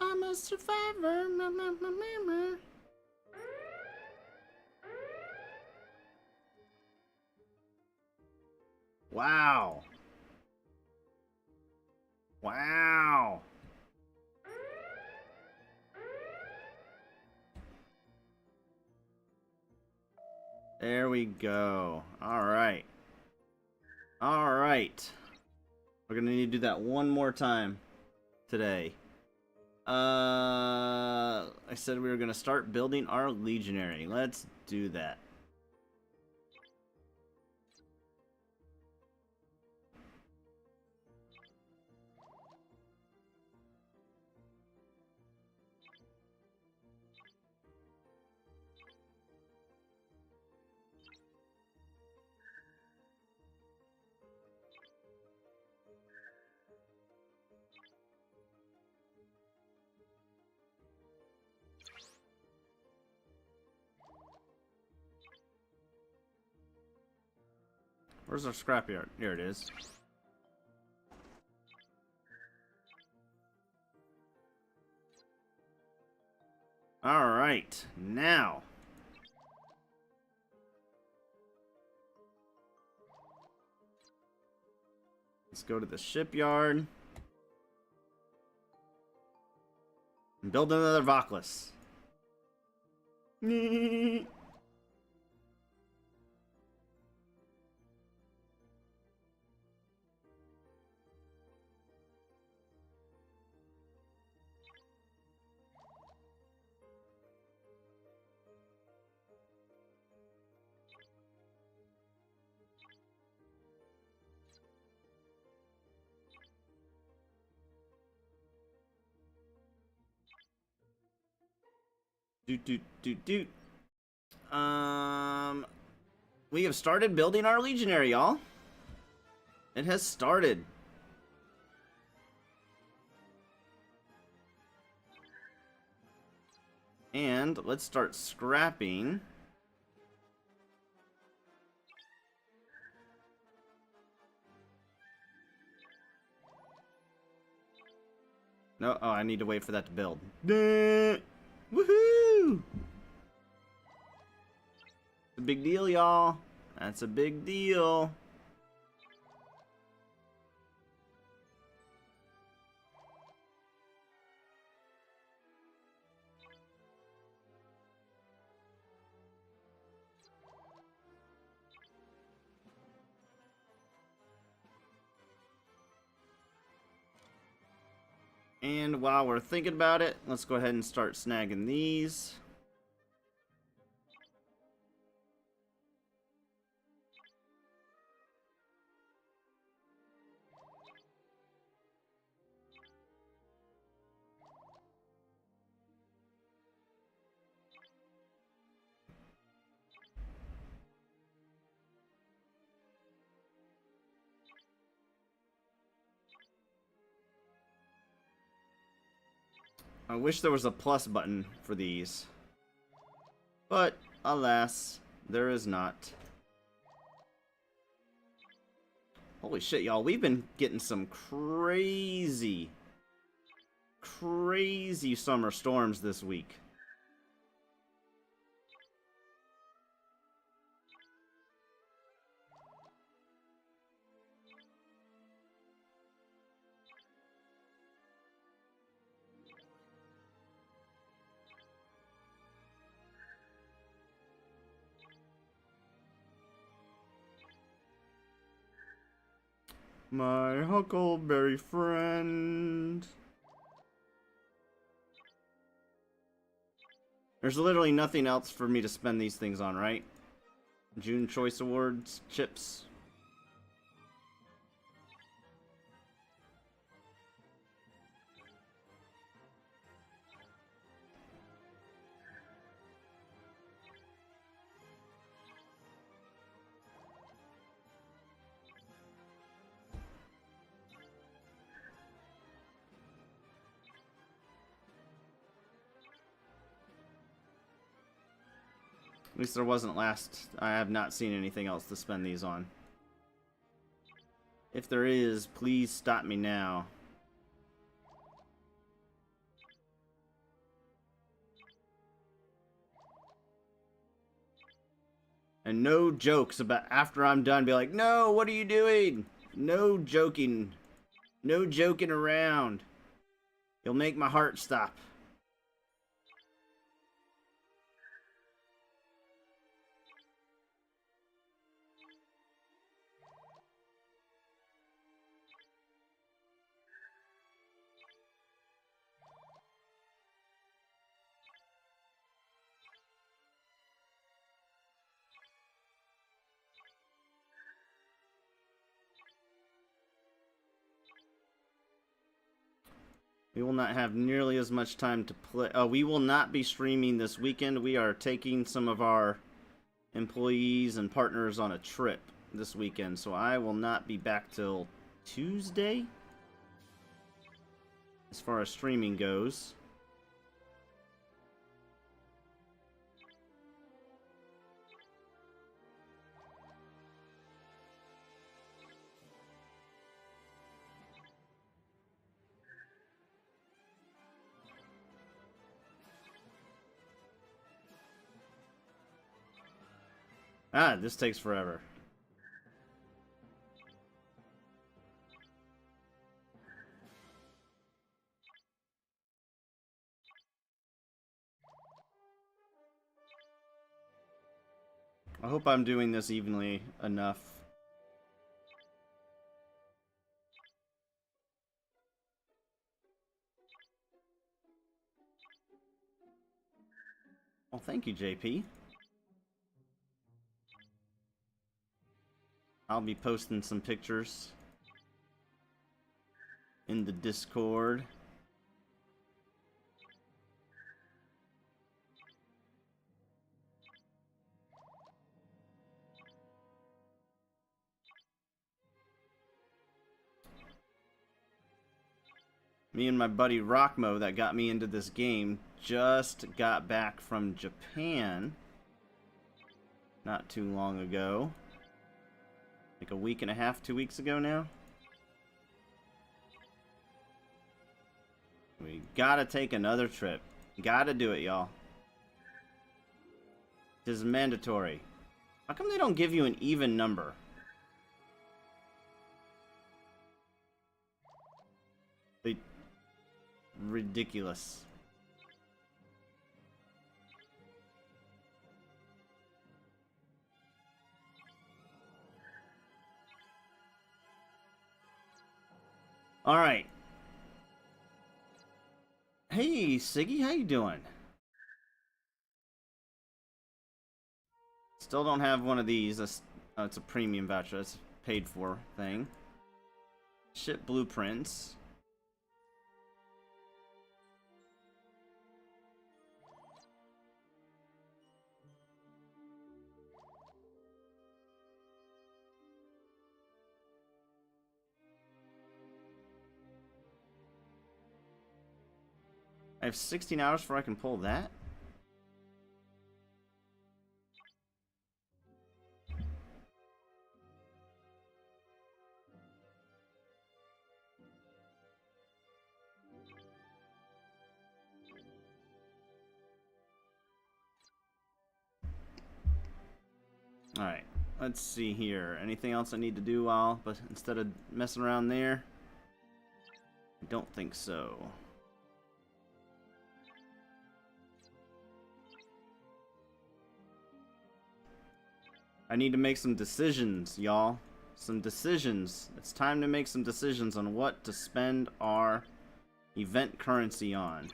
I'm a survivor. Wow. Wow. There we go. Alright. Alright. We're gonna need to do that one more time today. I said we were gonna start building our legionary. Let's do that. Where's our scrapyard? Here it is. Alright, now. Let's go to the shipyard. And build another Voklis. We have started building our legionary, y'all. It has started. And let's start scrapping. No, oh, I need to wait for that to build. Woohoo! It's a big deal, y'all. That's a big deal. And while we're thinking about it, let's go ahead and start snagging these. I wish there was a plus button for these. But, alas, there is not. Holy shit, y'all. We've been getting some crazy summer storms this week. My huckleberry friend. There's literally nothing else for me to spend these things on, right? June Choice Awards, chips. At least there wasn't last. I have not seen anything else to spend these on. If there is, please stop me now. And no jokes about after I'm done. Be like, no, what are you doing? No joking. No joking around. You'll make my heart stop. We will not have nearly as much time to play. We will not be streaming this weekend. We are taking some of our employees and partners on a trip this weekend, so I will not be back till Tuesday as far as streaming goes. Ah, this takes forever. I hope I'm doing this evenly enough. Well, thank you, JP. I'll be posting some pictures in the Discord. Me and my buddy Rockmo that got me into this game just got back from Japan not too long ago. Like a week and a half, 2 weeks ago now. We gotta take another trip. Gotta do it, y'all. It is mandatory. How come they don't give you an even number? Ridiculous. All right. Hey, Siggy, how you doing? Still don't have one of these. It's a premium voucher. It's a paid for thing. Ship blueprints. I have 16 hours before I can pull that? Alright, let's see here. Anything else I need to do but instead of messing around there? I don't think so. I need to make some decisions, y'all. Some decisions. It's time to make some decisions on what to spend our event currency on.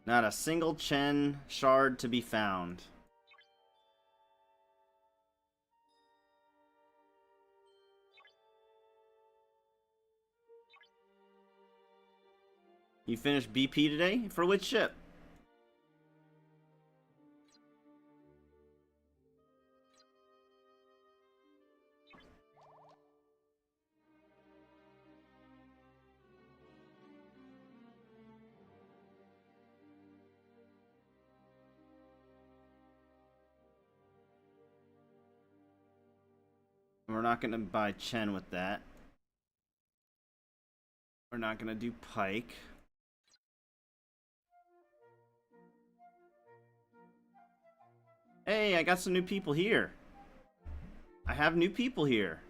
Not a single Chen shard to be found. You finished BP today? For which ship? We're not going to buy Chen with that. We're not gonna do pike. Hey, I got some new people here. I have new people here.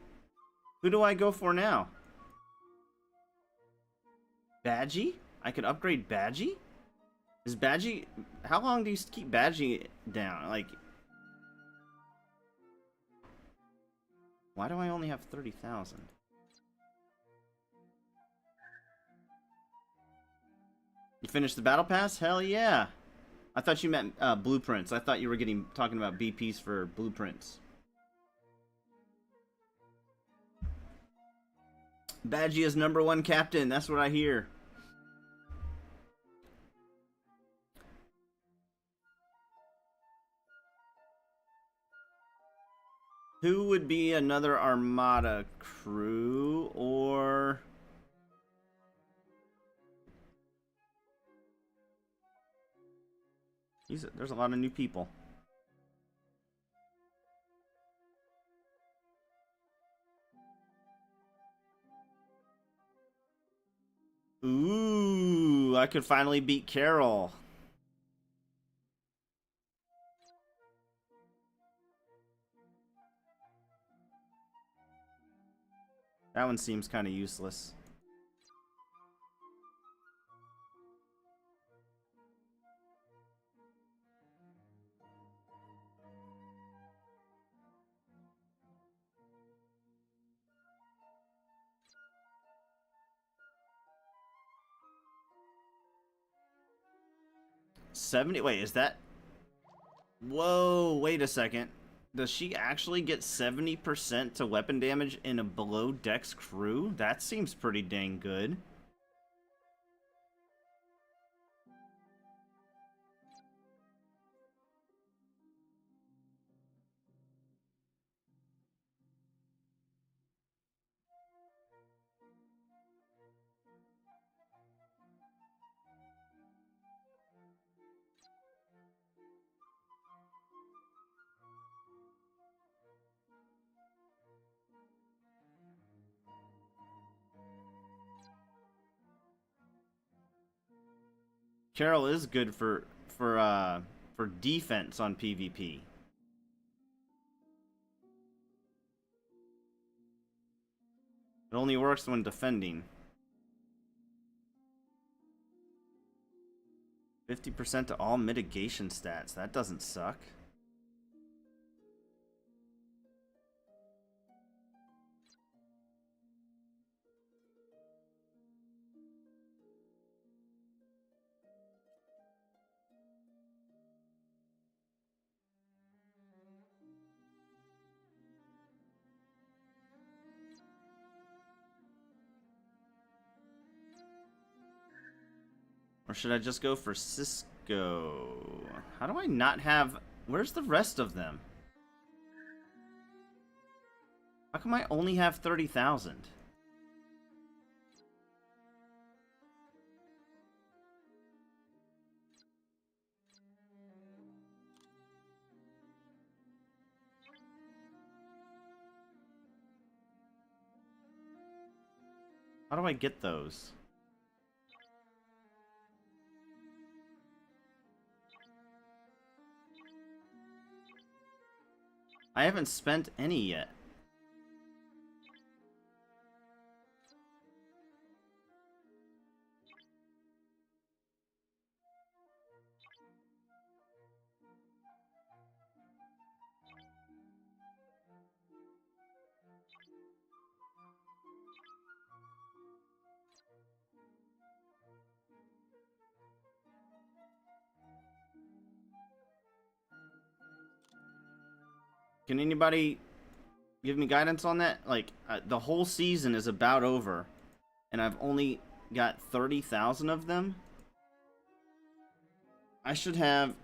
Who do I go for now? Badgie? I could upgrade Badgie? Is Badgie... How long do you keep Badgie down? Like... Why do I only have 30,000? You finished the battle pass? Hell yeah! I thought you meant blueprints. I thought you were talking about BPs for blueprints. Badgie is #1 captain. That's what I hear. Who would be another Armada crew or... There's a lot of new people. Ooh, I could finally beat Carol. That one seems kind of useless. Wait, is that... Whoa, wait a second. Does she actually get 70% to weapon damage in a below dex crew? That seems pretty dang good. Carol is good for defense on PvP. It only works when defending. 50% to all mitigation stats. That doesn't suck. Or should I just go for Cisco? How do I not have... Where's the rest of them? How come I only have 30,000? How do I get those? I haven't spent any yet. Can anybody give me guidance on that? Like, the whole season is about over, and I've only got 30,000 of them. I should have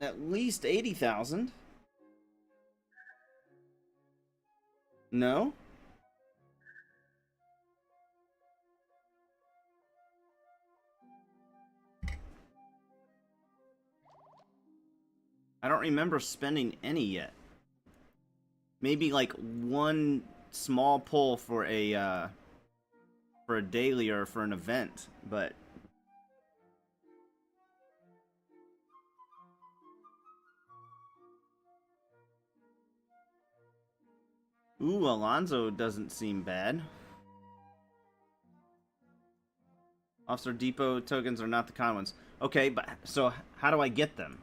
at least 80,000. No? I don't remember spending any yet. Maybe like one small pull for a for a daily or for an event, but ooh, Alonzo doesn't seem bad. Officer Depot tokens are not the common ones. Okay, but so how do I get them?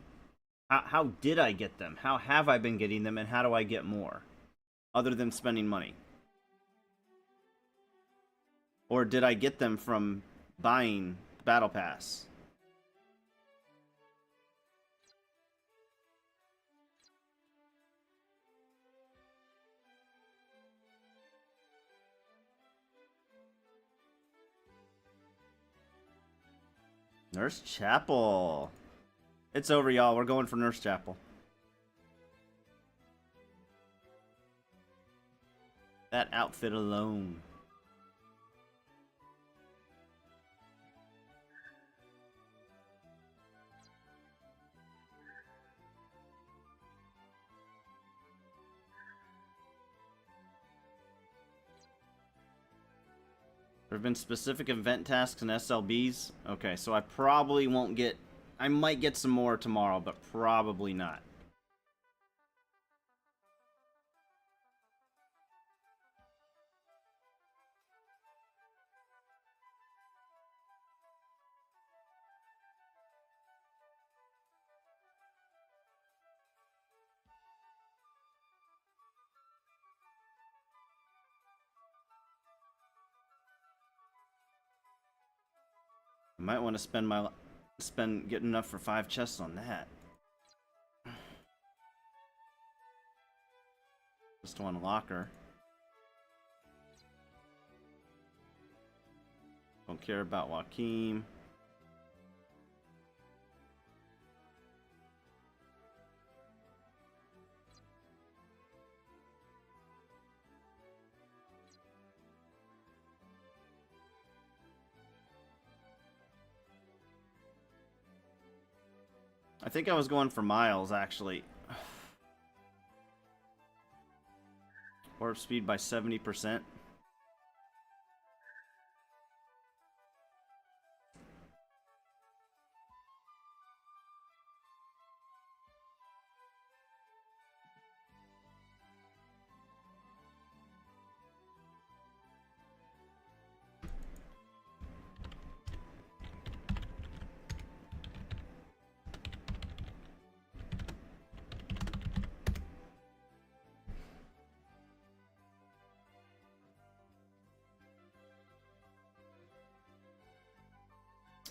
How did I get them? How have I been getting them, and how do I get more? Other than spending money. Or did I get them from buying Battle Pass? Nurse Chapel. It's over, y'all. We're going for Nurse Chapel. That outfit alone. There have been specific event tasks and SLBs. Okay, so I probably won't get... I might get some more tomorrow, but probably not. I might want to get enough for 5 chests on that. Just one locker. Don't care about Joaquin. I think I was going for Miles, actually. Warp speed by 70%.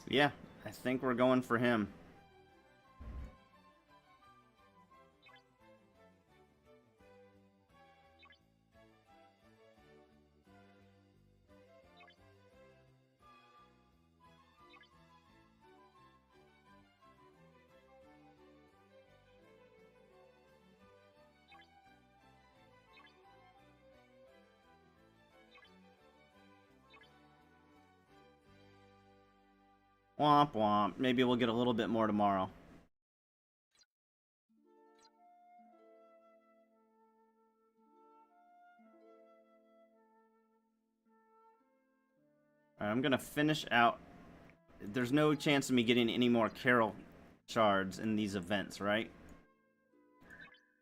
Yeah, I think we're going for him. Womp womp. Maybe we'll get a little bit more tomorrow. Alright, I'm gonna finish out. There's no chance of me getting any more Carol shards in these events, right?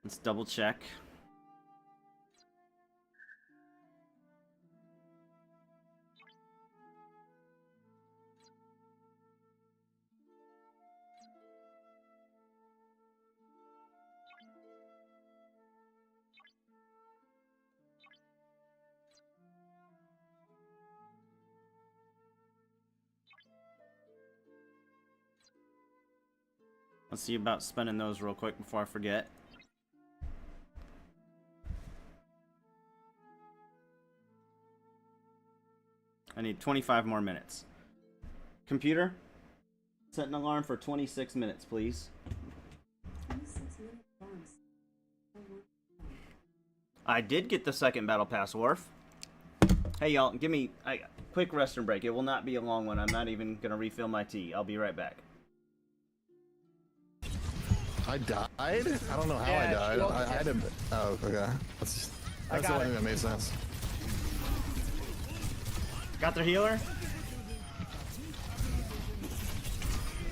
Let's double check. Let's see about spending those real quick before I forget. I need 25 more minutes. Computer, set an alarm for 26 minutes, please. 26-minute alarms. I did get the second Battle Pass, Worf. Hey, y'all, give me a quick restroom break. It will not be a long one. I'm not even going to refill my tea. I'll be right back. I died? I don't know how I died. I had to... Oh, okay. That's the only thing that made sense. Got their healer.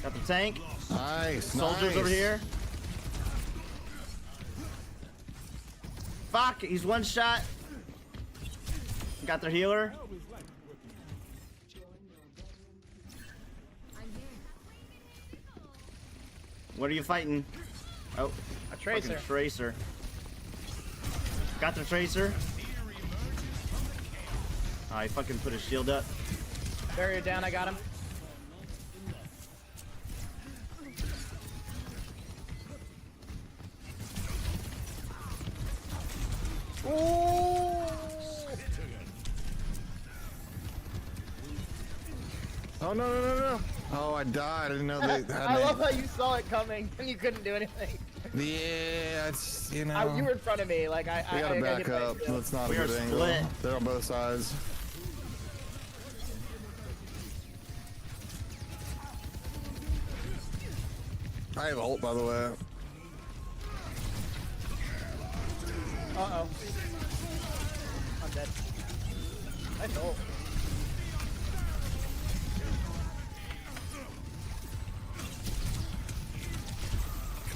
Got the tank. Nice. Soldiers nice. over here. Fuck, he's one shot. Got their healer. What are you fighting? Oh, A tracer. fucking tracer. Got the tracer. Oh, he fucking put his shield up. Barrier down, I got him. Oh no no no no! Oh, I died. I didn't know they had I me. love how you saw it coming and you couldn't do anything. Yeah, it's you know. You were in front of me, like I we gotta back get up. back to. That's not We a are good angle. split. They're on both sides. I have ult, by the way. Uh-oh. I'm dead. Nice ult.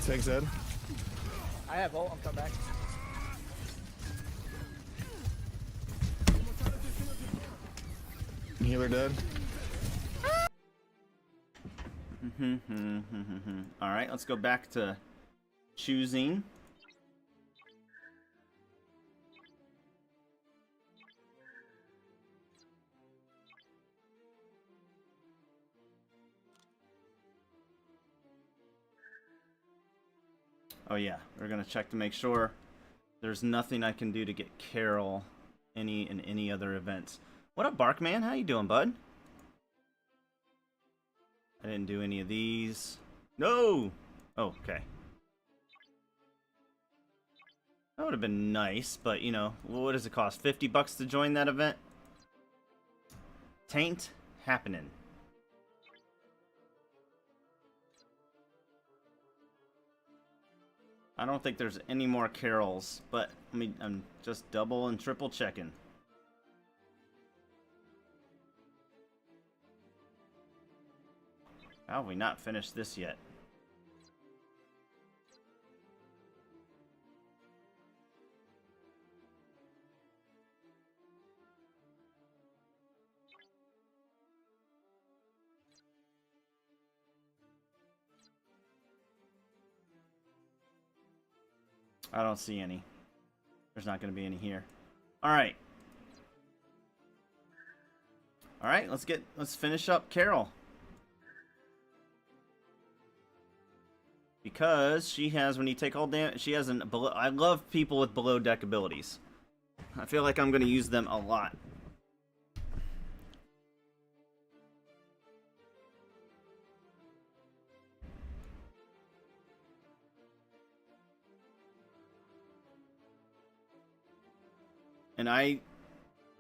Tank's dead. I have ult, I'm coming back. Healer dead. All right, let's go back to choosing. Oh yeah, we're gonna check to make sure there's nothing I can do to get Carol in any other events. What up, Barkman? How you doing, bud? I didn't do any of these. No! Oh, okay. That would have been nice, but you know, what does it cost? 50 bucks to join that event? Tain't happening. I don't think there's any more carols, but I'm just double and triple checking. How have we not finished this yet? I don't see any. There's not going to be any here. All right. All right, let's finish up Carol. Because she has, when you take all damage, she has an below. I love people with below deck abilities. I feel like I'm going to use them a lot. And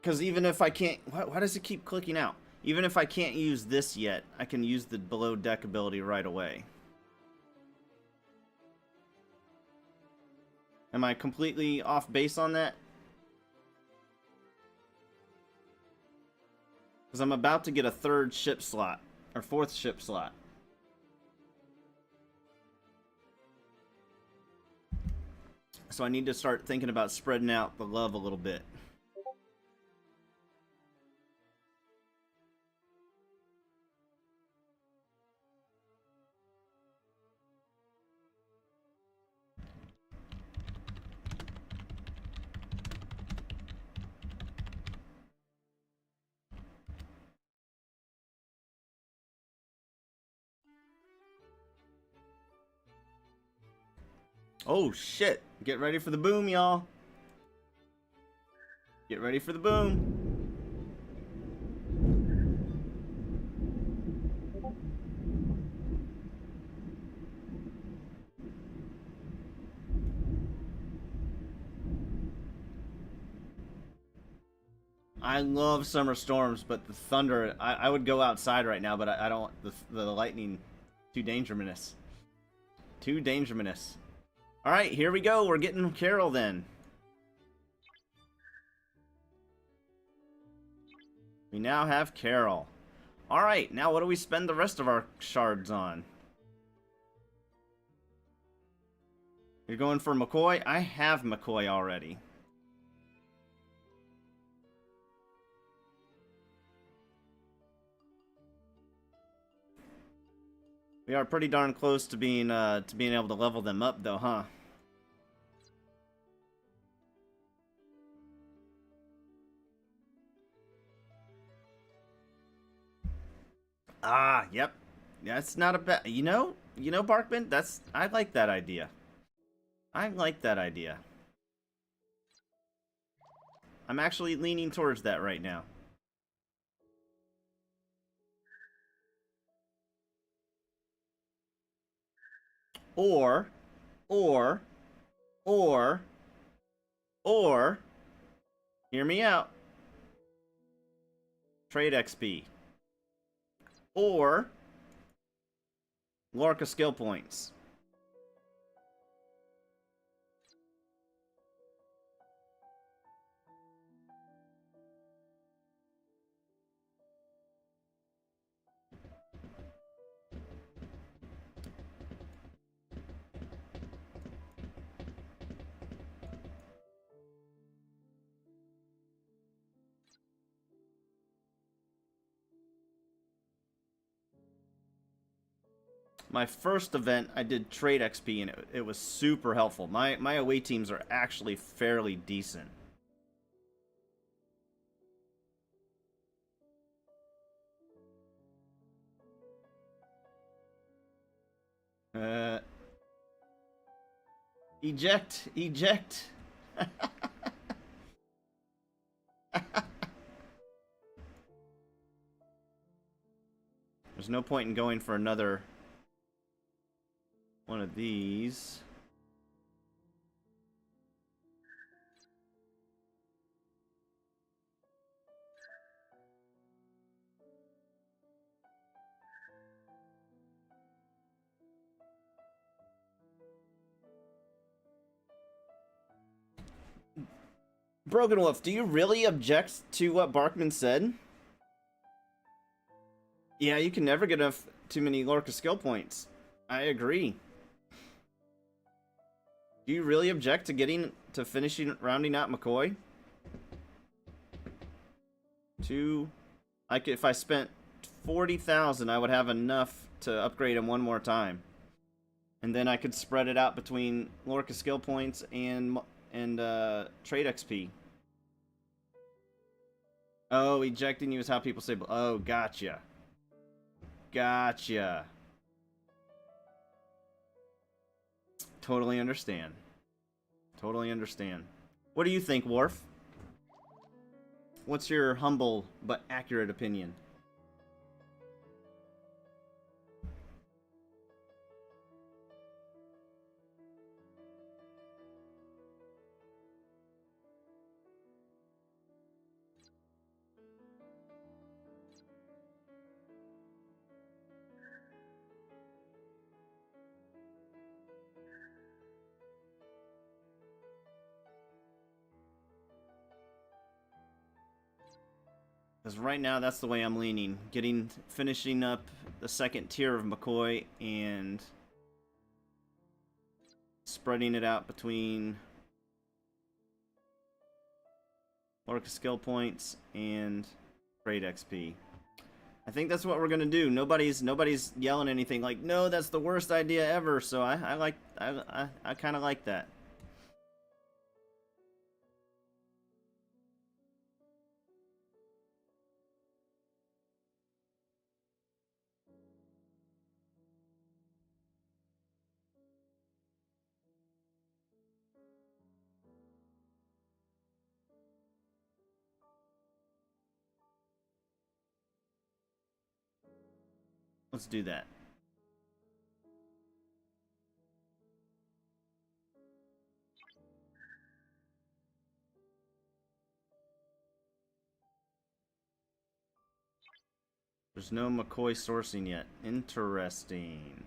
because even if I can't, why does it keep clicking out? Even if I can't use this yet, I can use the below deck ability right away. Am I completely off base on that? Because I'm about to get a third ship slot, or fourth ship slot. So I need to start thinking about spreading out the love a little bit. Oh shit! Get ready for the boom, y'all. Get ready for the boom. I love summer storms, but the thunder, I would go outside right now, but I don't, the lightning, too dangerous. Too dangerous. Alright, here we go. We're getting Carol then. We now have Carol. Alright, now what do we spend the rest of our shards on? You're going for McCoy? I have McCoy already. We are pretty darn close to being able to level them up though, huh? Ah, yep. That's not a bad. You know, Barkman. I like that idea. I like that idea. I'm actually leaning towards that right now. Or, hear me out. Trade XP. Or Lorca skill points. My first event, I did trade XP, and it was super helpful. My away teams are actually fairly decent. Eject! Eject! There's no point in going for another one of these. Broken Wolf, do you really object to what Barkman said? Yeah, you can never get enough too many Lorca skill points. I agree. Do you really object to rounding out McCoy? Like if I spent 40,000, I would have enough to upgrade him one more time. And then I could spread it out between Lorca skill points and trade XP. Oh, ejecting you is how people say, oh, gotcha. Gotcha. Totally understand. Totally understand. What do you think, Worf? What's your humble but accurate opinion? Because right now, that's the way I'm leaning. Finishing up the second tier of McCoy and spreading it out between Lorca skill points and trade XP. I think that's what we're gonna do. Nobody's yelling anything like, no, that's the worst idea ever. So I kind of like that. Let's do that. There's no McCoy sourcing yet. Interesting.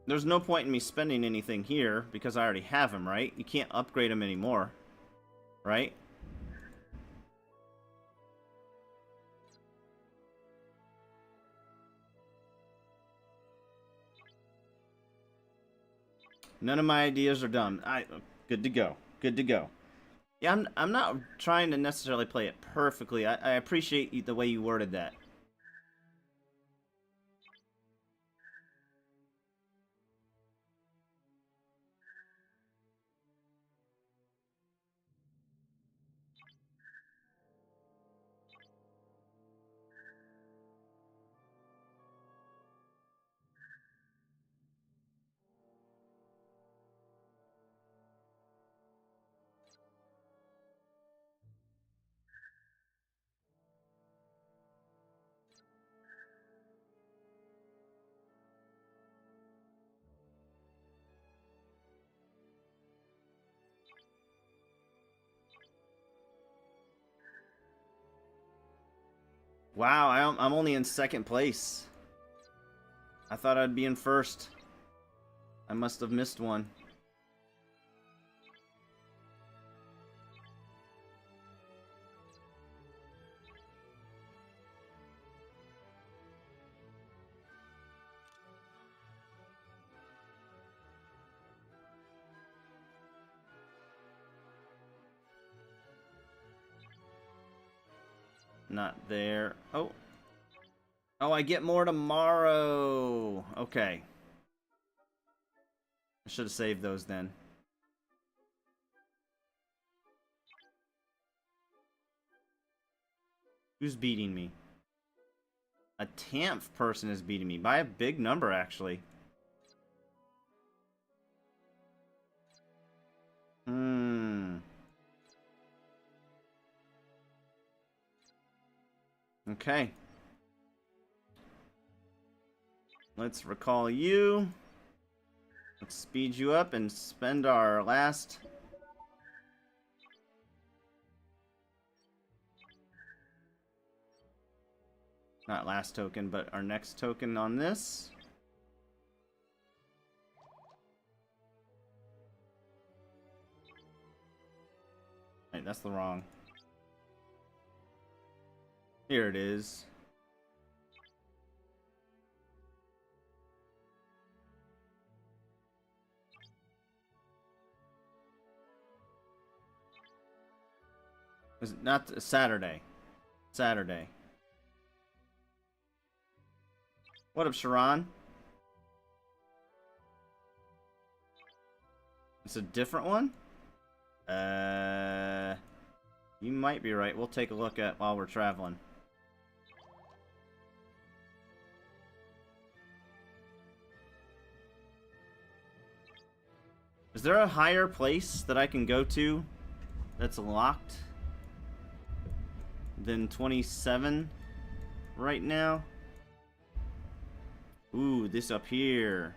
There's no point in me spending anything here because I already have him, right? You can't upgrade him anymore, right? None of my ideas are dumb. Good to go. Good to go. Yeah, I'm not trying to necessarily play it perfectly. I appreciate the way you worded that. Wow, I'm only in second place. I thought I'd be in first. I must have missed one. Not there. Oh. Oh, I get more tomorrow. Okay. I should have saved those then. Who's beating me? A Tamph person is beating me by a big number, actually. Okay. Let's recall you. Let's speed you up and spend our last... Not last token, but our next token on this. Wait, that's the wrong. Here it is. Is it not Saturday? Saturday. What up, Sharon? It's a different one? You might be right. We'll take a look at while we're traveling. Is there a higher place that I can go to that's locked than 27 right now? Ooh, this up here.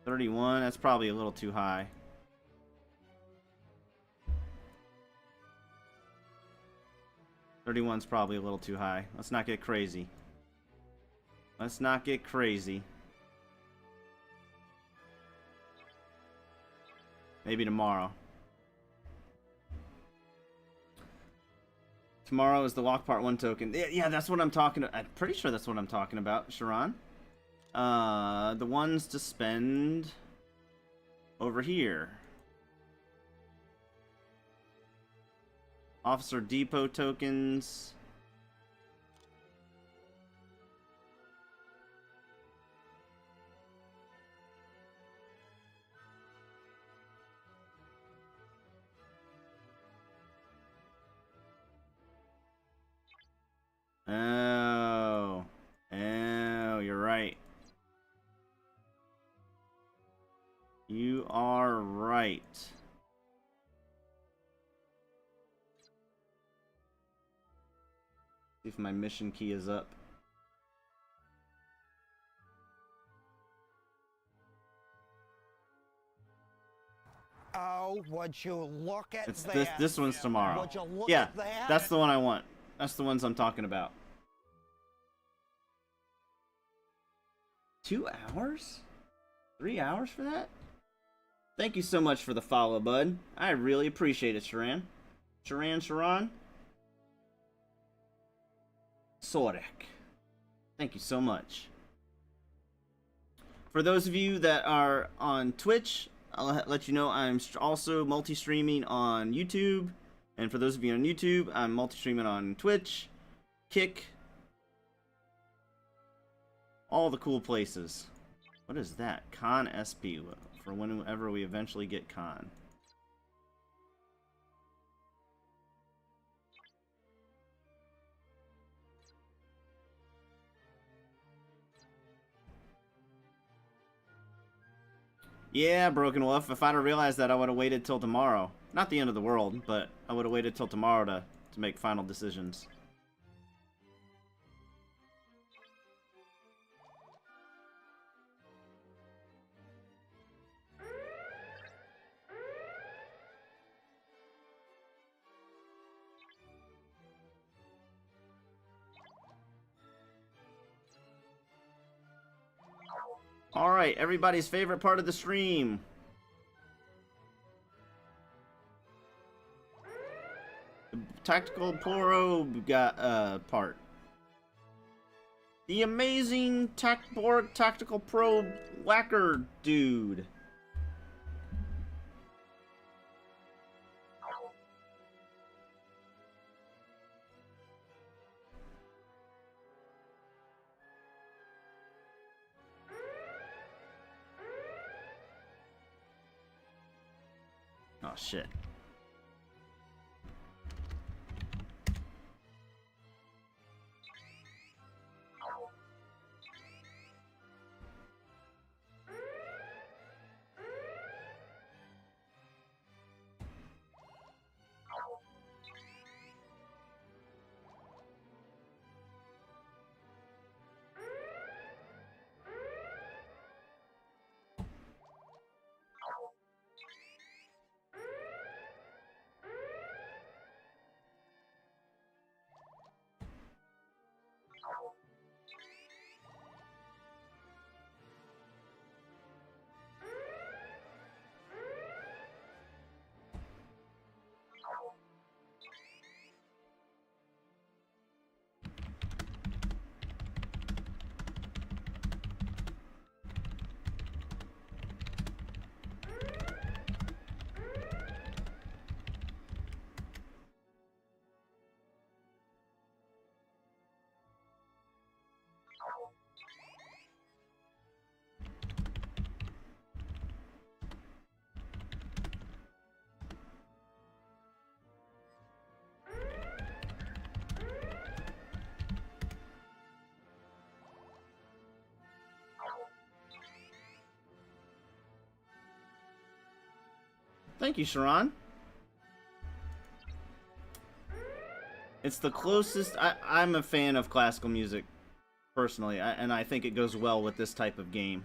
31, that's probably a little too high. $31's probably a little too high. Let's not get crazy. Let's not get crazy. Maybe tomorrow. Tomorrow is the lock part 1 token. Yeah, that's what I'm talking about. I'm pretty sure that's what I'm talking about, Sharon. The ones to spend over here. Officer Depot tokens. Oh, you're right. You are right. See if my mission key is up. Oh, would you look at It's that? this one's tomorrow. Would you look Yeah, at that? that's the one I want. That's the ones I'm talking about. 2 hours? 3 hours for that? Thank you so much for the follow, bud. I really appreciate it, Sharan. Sharan? Sorek. Thank you so much. For those of you that are on Twitch, I'll let you know I'm also multi-streaming on YouTube. And for those of you on YouTube, I'm multi-streaming on Twitch, Kick, all the cool places. What is that? Con SP, for whenever we eventually get Con. Yeah, Broken Wolf, if I'd have realized that, I would have waited till tomorrow. Not the end of the world, but I would have waited till tomorrow to make final decisions. Alright, everybody's favorite part of the stream. The tactical probe part. The amazing Borg tactical probe whacker dude. Oh shit. Thank you, Sharon. It's the closest... I'm a fan of classical music, personally, and I think it goes well with this type of game.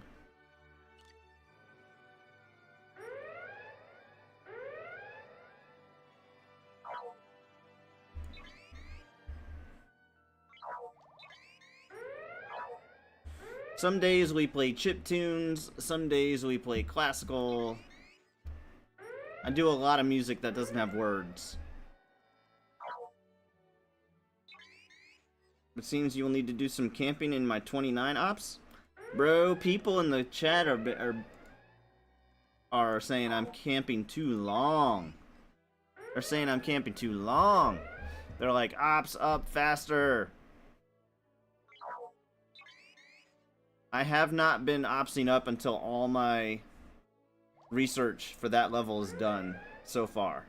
Some days we play chiptunes, some days we play classical. I do a lot of music that doesn't have words. It seems you will need to do some camping in my 29 ops. Bro, people in the chat are saying I'm camping too long. They're saying I'm camping too long. They're like, ops up faster. I have not been opsing up until all my research for that level is done so far.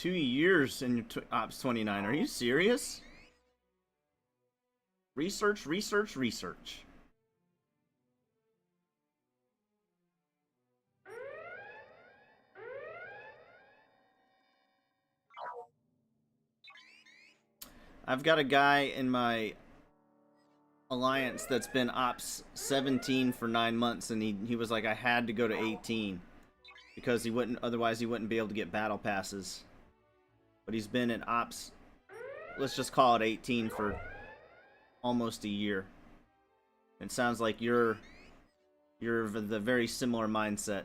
2 years in your Ops 29. Are you serious? Research, research, research. I've got a guy in my alliance that's been Ops 17 for 9 months, and he was like, I had to go to 18 because otherwise he wouldn't be able to get battle passes. But he's been in Ops, let's just call it 18 for almost a year. It sounds like you're the very similar mindset.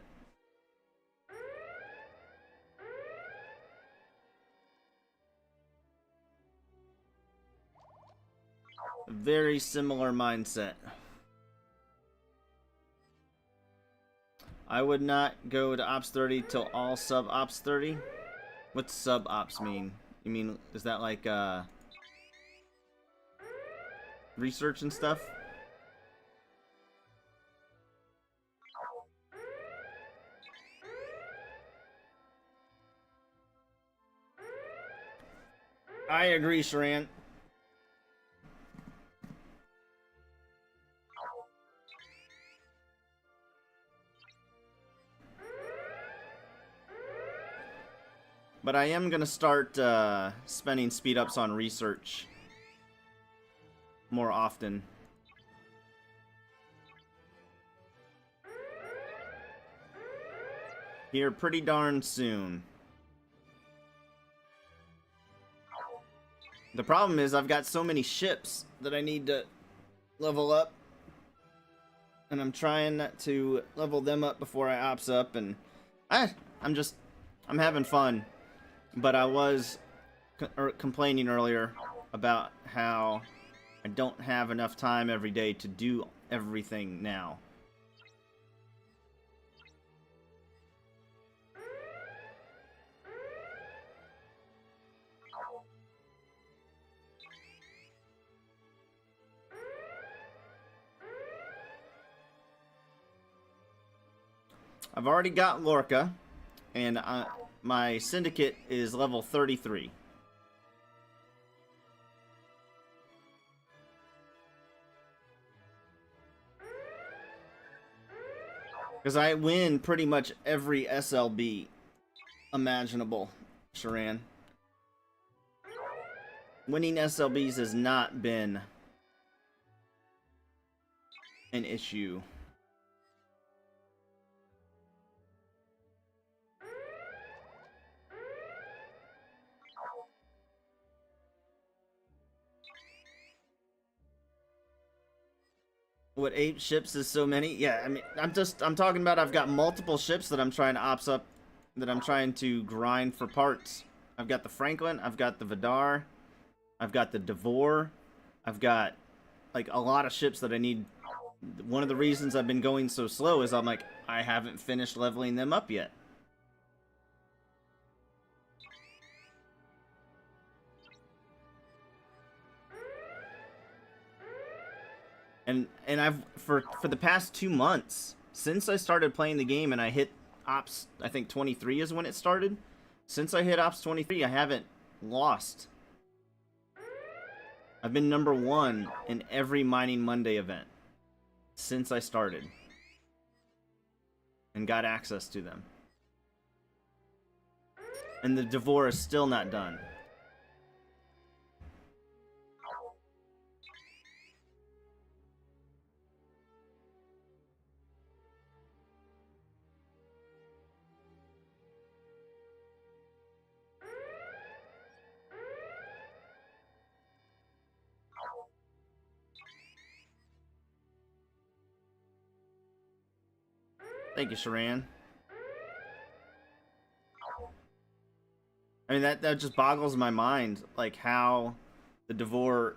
Very similar mindset. I would not go to Ops 30 till all sub Ops 30. What's sub Ops mean? You mean, is that like research and stuff? I agree, Sharan. But I am going to start spending speed ups on research more often. Here pretty darn soon. The problem is I've got so many ships that I need to level up. And I'm trying to level them up before I ops up, and I'm having fun. But I was complaining earlier about how I don't have enough time every day to do everything now. I've already got Lorca, and my syndicate is level 33. Because I win pretty much every SLB imaginable, Sharan. Winning SLBs has not been an issue. What, 8 ships is so many? Yeah, I mean, I'm talking about I've got multiple ships that I'm trying to ops up, that I'm trying to grind for parts. I've got the Franklin, I've got the Vidar, I've got the Devore, I've got, like, a lot of ships that I need. One of the reasons I've been going so slow is I'm like, I haven't finished leveling them up yet. And I've for the past 2 months since I started playing the game, and I hit Ops, I think 23 is when it started. Since I hit Ops 23, I haven't lost. I've been number 1 in every Mining Monday event since I started and got access to them. And the Devore is still not done. Thank you, Sharan. I mean, that just boggles my mind, like how the Devore,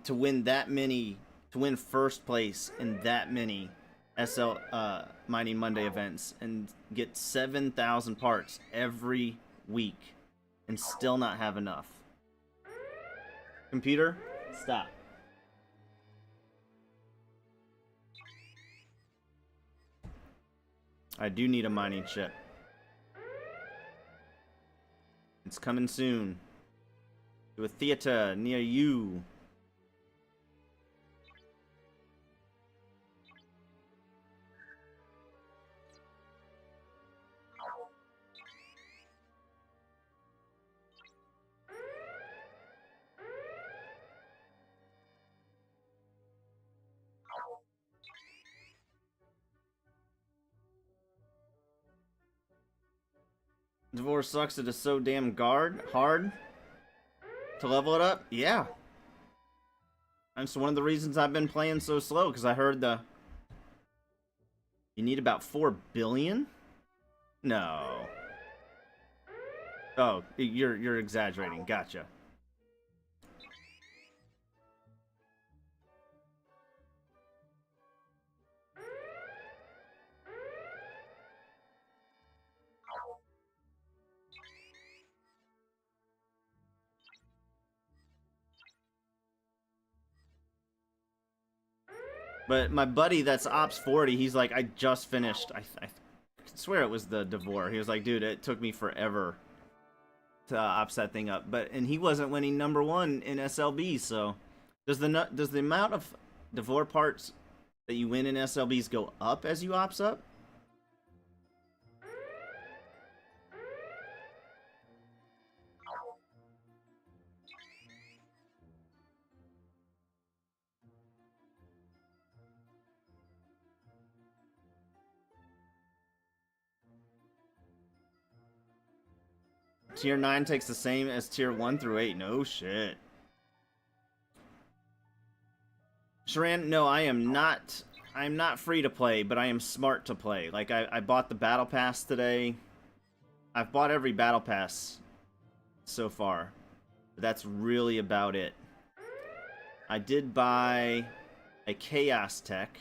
to win that many, to win first place in that many SL Mining Monday events and get 7,000 parts every week and still not have enough. Computer, stop. I do need a mining ship. It's coming soon. To a theater near you. Divorce sucks. It is so damn hard to level it up. Yeah. That's one of the reasons I've been playing so slow, because I heard you need about 4 billion? No. Oh, you're exaggerating. Gotcha. But my buddy that's Ops 40, he's like, I just finished. I swear it was the Devore. He was like, dude, it took me forever to ops that thing up. And he wasn't winning #1 in SLB. So does the amount of Devore parts that you win in SLBs go up as you ops up? Tier 9 takes the same as Tier 1 through 8. No shit. Sharan, no, I am not. I'm not free to play, but I am smart to play. Like, I bought the Battle Pass today. I've bought every Battle Pass so far. But that's really about it. I did buy a Chaos Tech,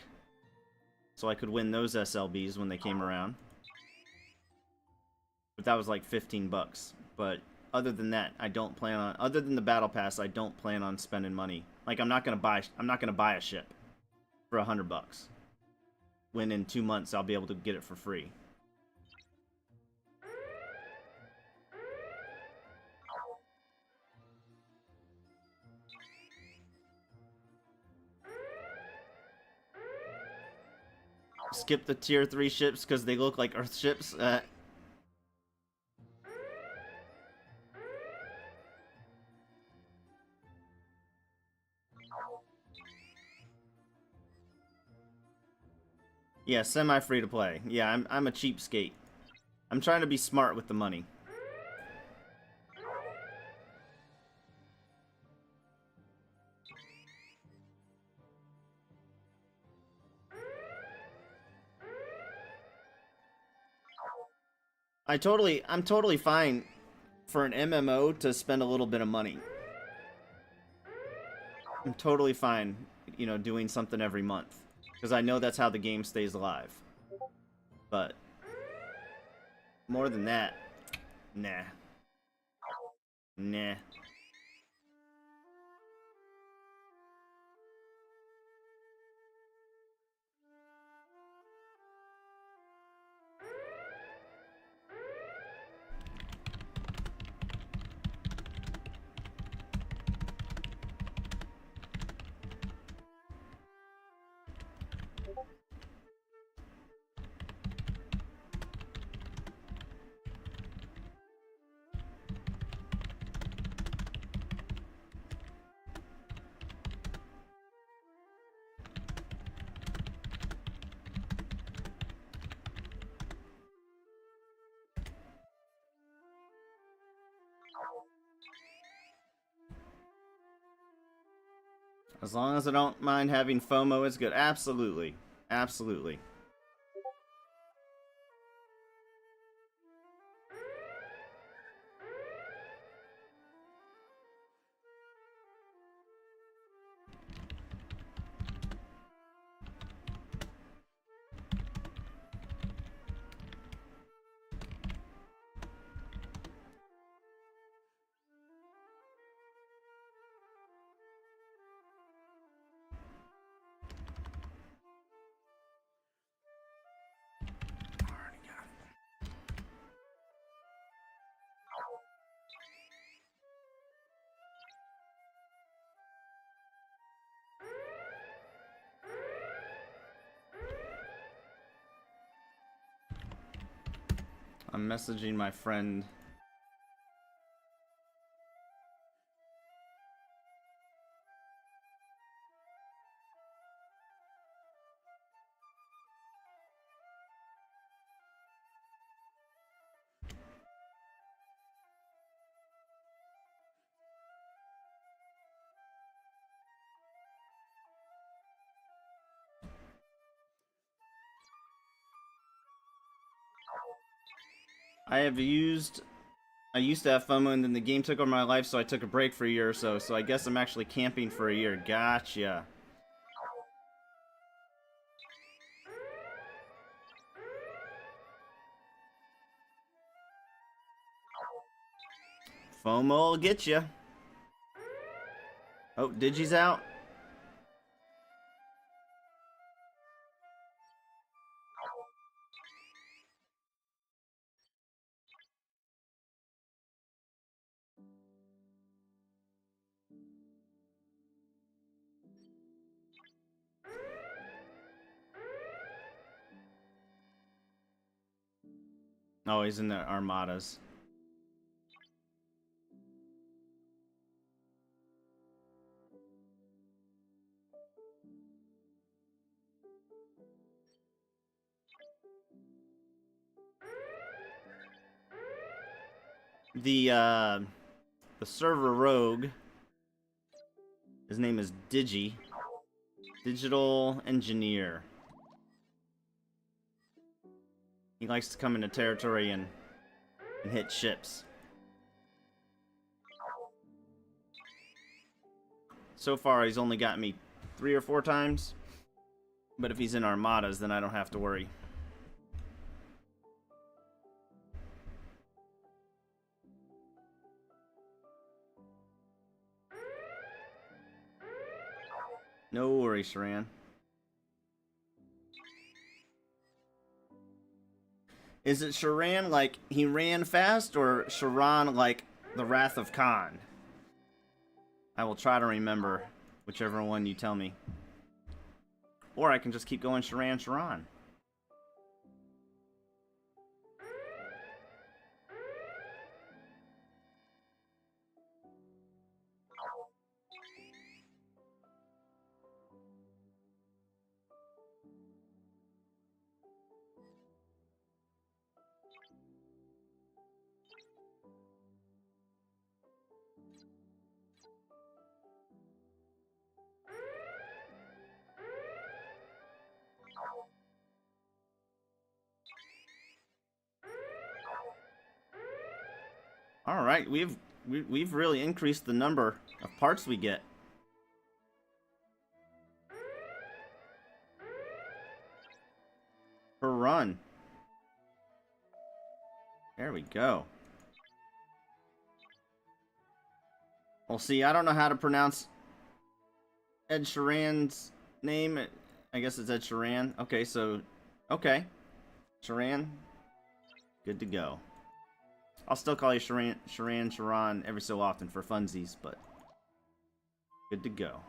so I could win those SLBs when they came around. But that was like 15 bucks. But other than that, I don't plan on, other than the Battle Pass, I don't plan on spending money. Like, I'm not gonna buy a ship for 100 bucks. When in 2 months I'll be able to get it for free. Skip the tier 3 ships because they look like Earth ships. Yeah, semi-free to play. Yeah, I'm a cheapskate. I'm trying to be smart with the money. I'm totally fine for an MMO to spend a little bit of money. I'm totally fine, you know, doing something every month. Because I know that's how the game stays alive. But more than that, nah. Nah. As long as I don't mind having FOMO, it's good. Absolutely. Absolutely. I'm messaging my friend. I used to have FOMO and then the game took over my life, so I took a break for a year or so. So I guess I'm actually camping for a year. Gotcha. FOMO will get you. Oh, Digi's out. Oh, he's in the Armadas. The server rogue, his name is Digi. Digital engineer. He likes to come into territory and hit ships. So far, he's only got me 3 or 4 times. But if he's in Armadas, then I don't have to worry. No worries, Sharan. Is it Sharan like he ran fast, or Sharan like the Wrath of Khan? I will try to remember whichever one you tell me. Or I can just keep going Sharan. All right, we've really increased the number of parts we get. Per run. There we go. Well, see, I don't know how to pronounce Ed Sheeran's name. I guess it's Ed Sheeran. Okay, so, okay. Sheeran, good to go. I'll still call you Sharan every so often for funsies, but good to go.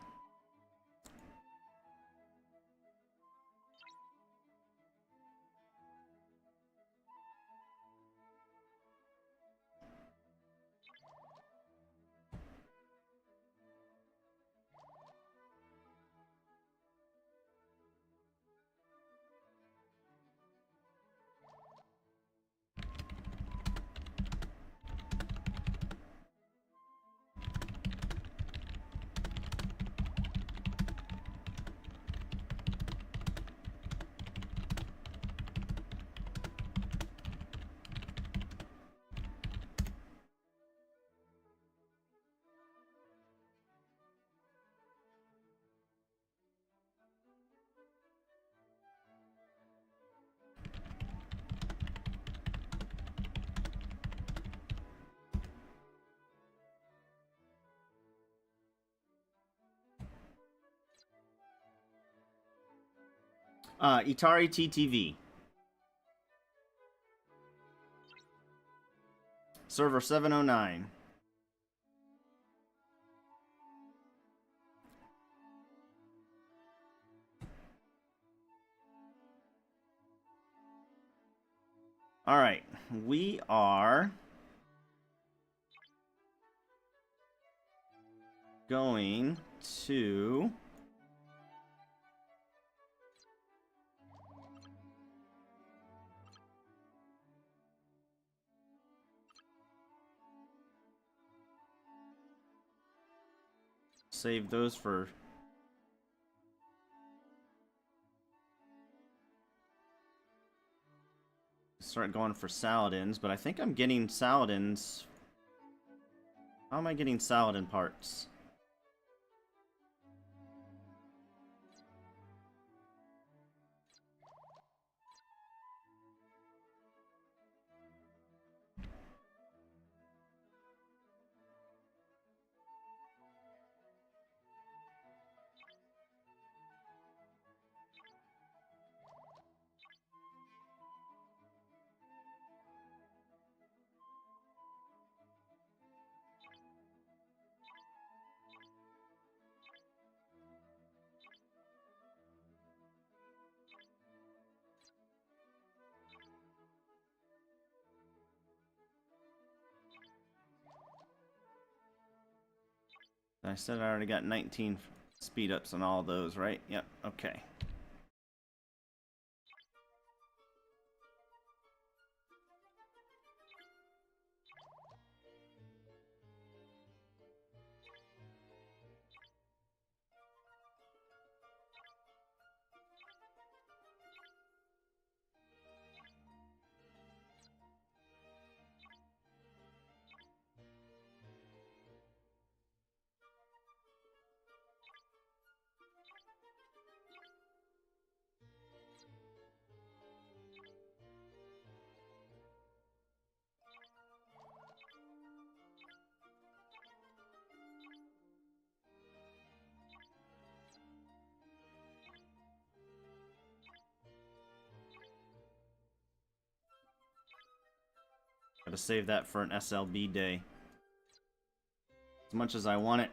Itari TTV. Server 709. Alright, we are going to save those for start going for Saladins, but I think I'm getting Saladins. How am I getting Saladin parts? I said I already got 19 speed ups on all those, right? Yep, okay. Gotta save that for an SLB day. As much as I want it.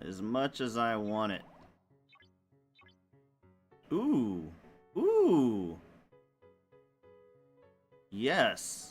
As much as I want it. Ooh. Ooh. Yes.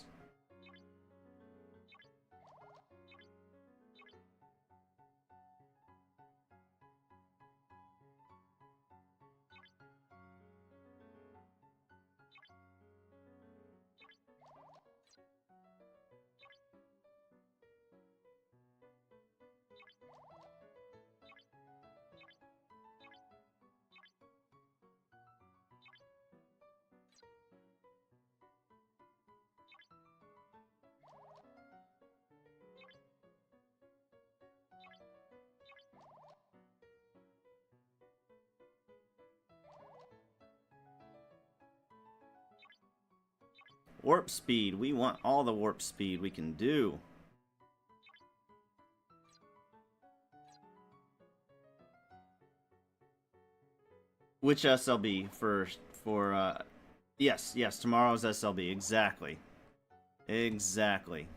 Warp speed. We want all the warp speed we can do. Which SLB for yes, tomorrow's SLB. Exactly. Exactly.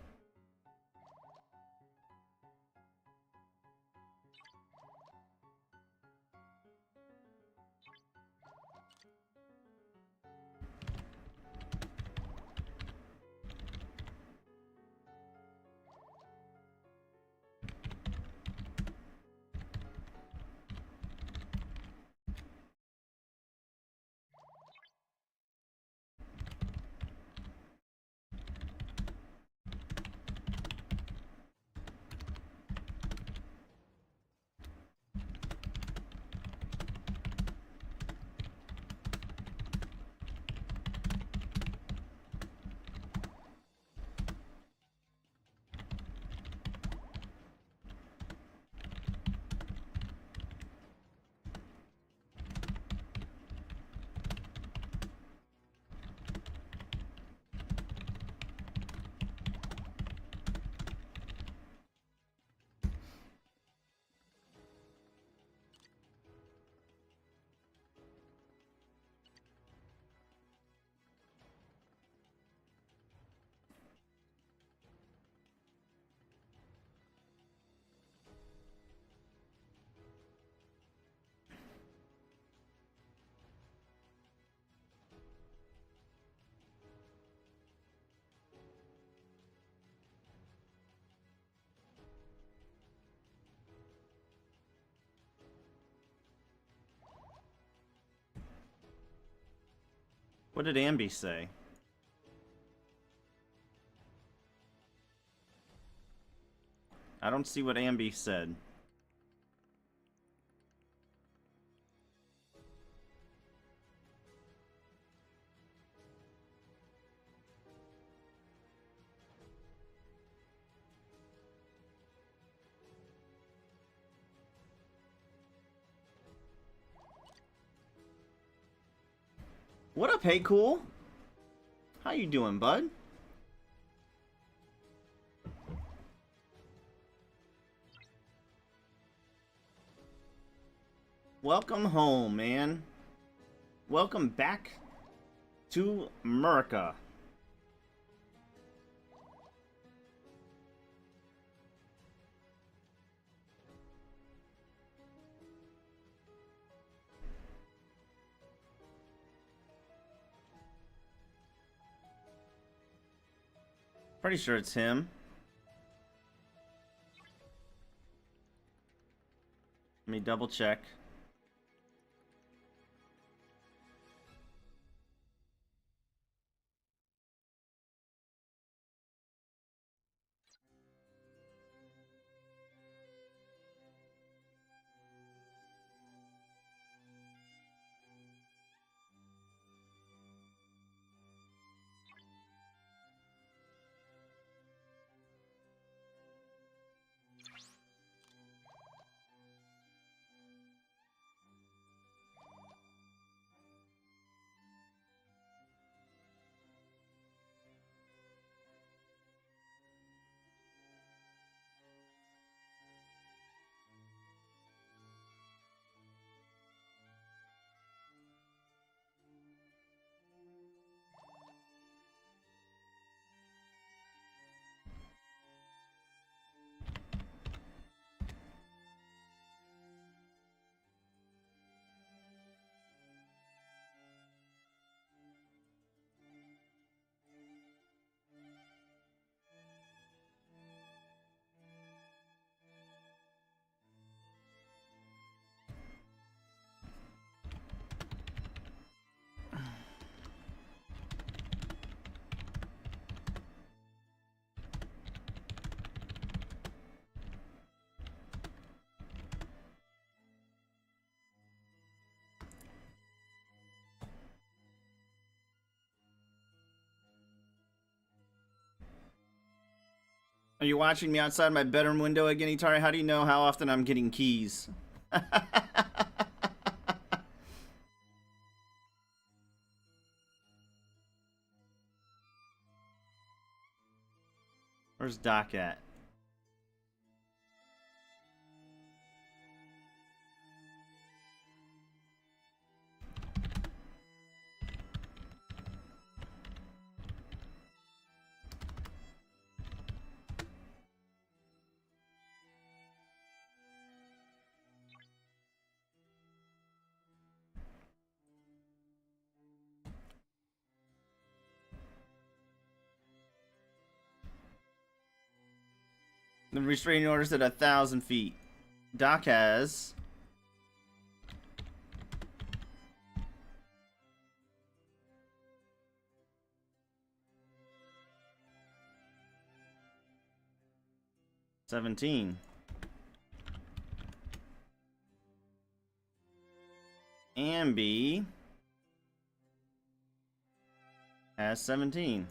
What did Ambi say? I don't see what Ambi said. What up, hey cool? How you doing, bud? Welcome home, man. Welcome back to America. Pretty sure it's him. Let me double check. Are you watching me outside my bedroom window again, Itari? How do you know how often I'm getting keys? Where's Doc at? The restraining order's at 1,000 feet. Doc has... $17. Ambi has 17.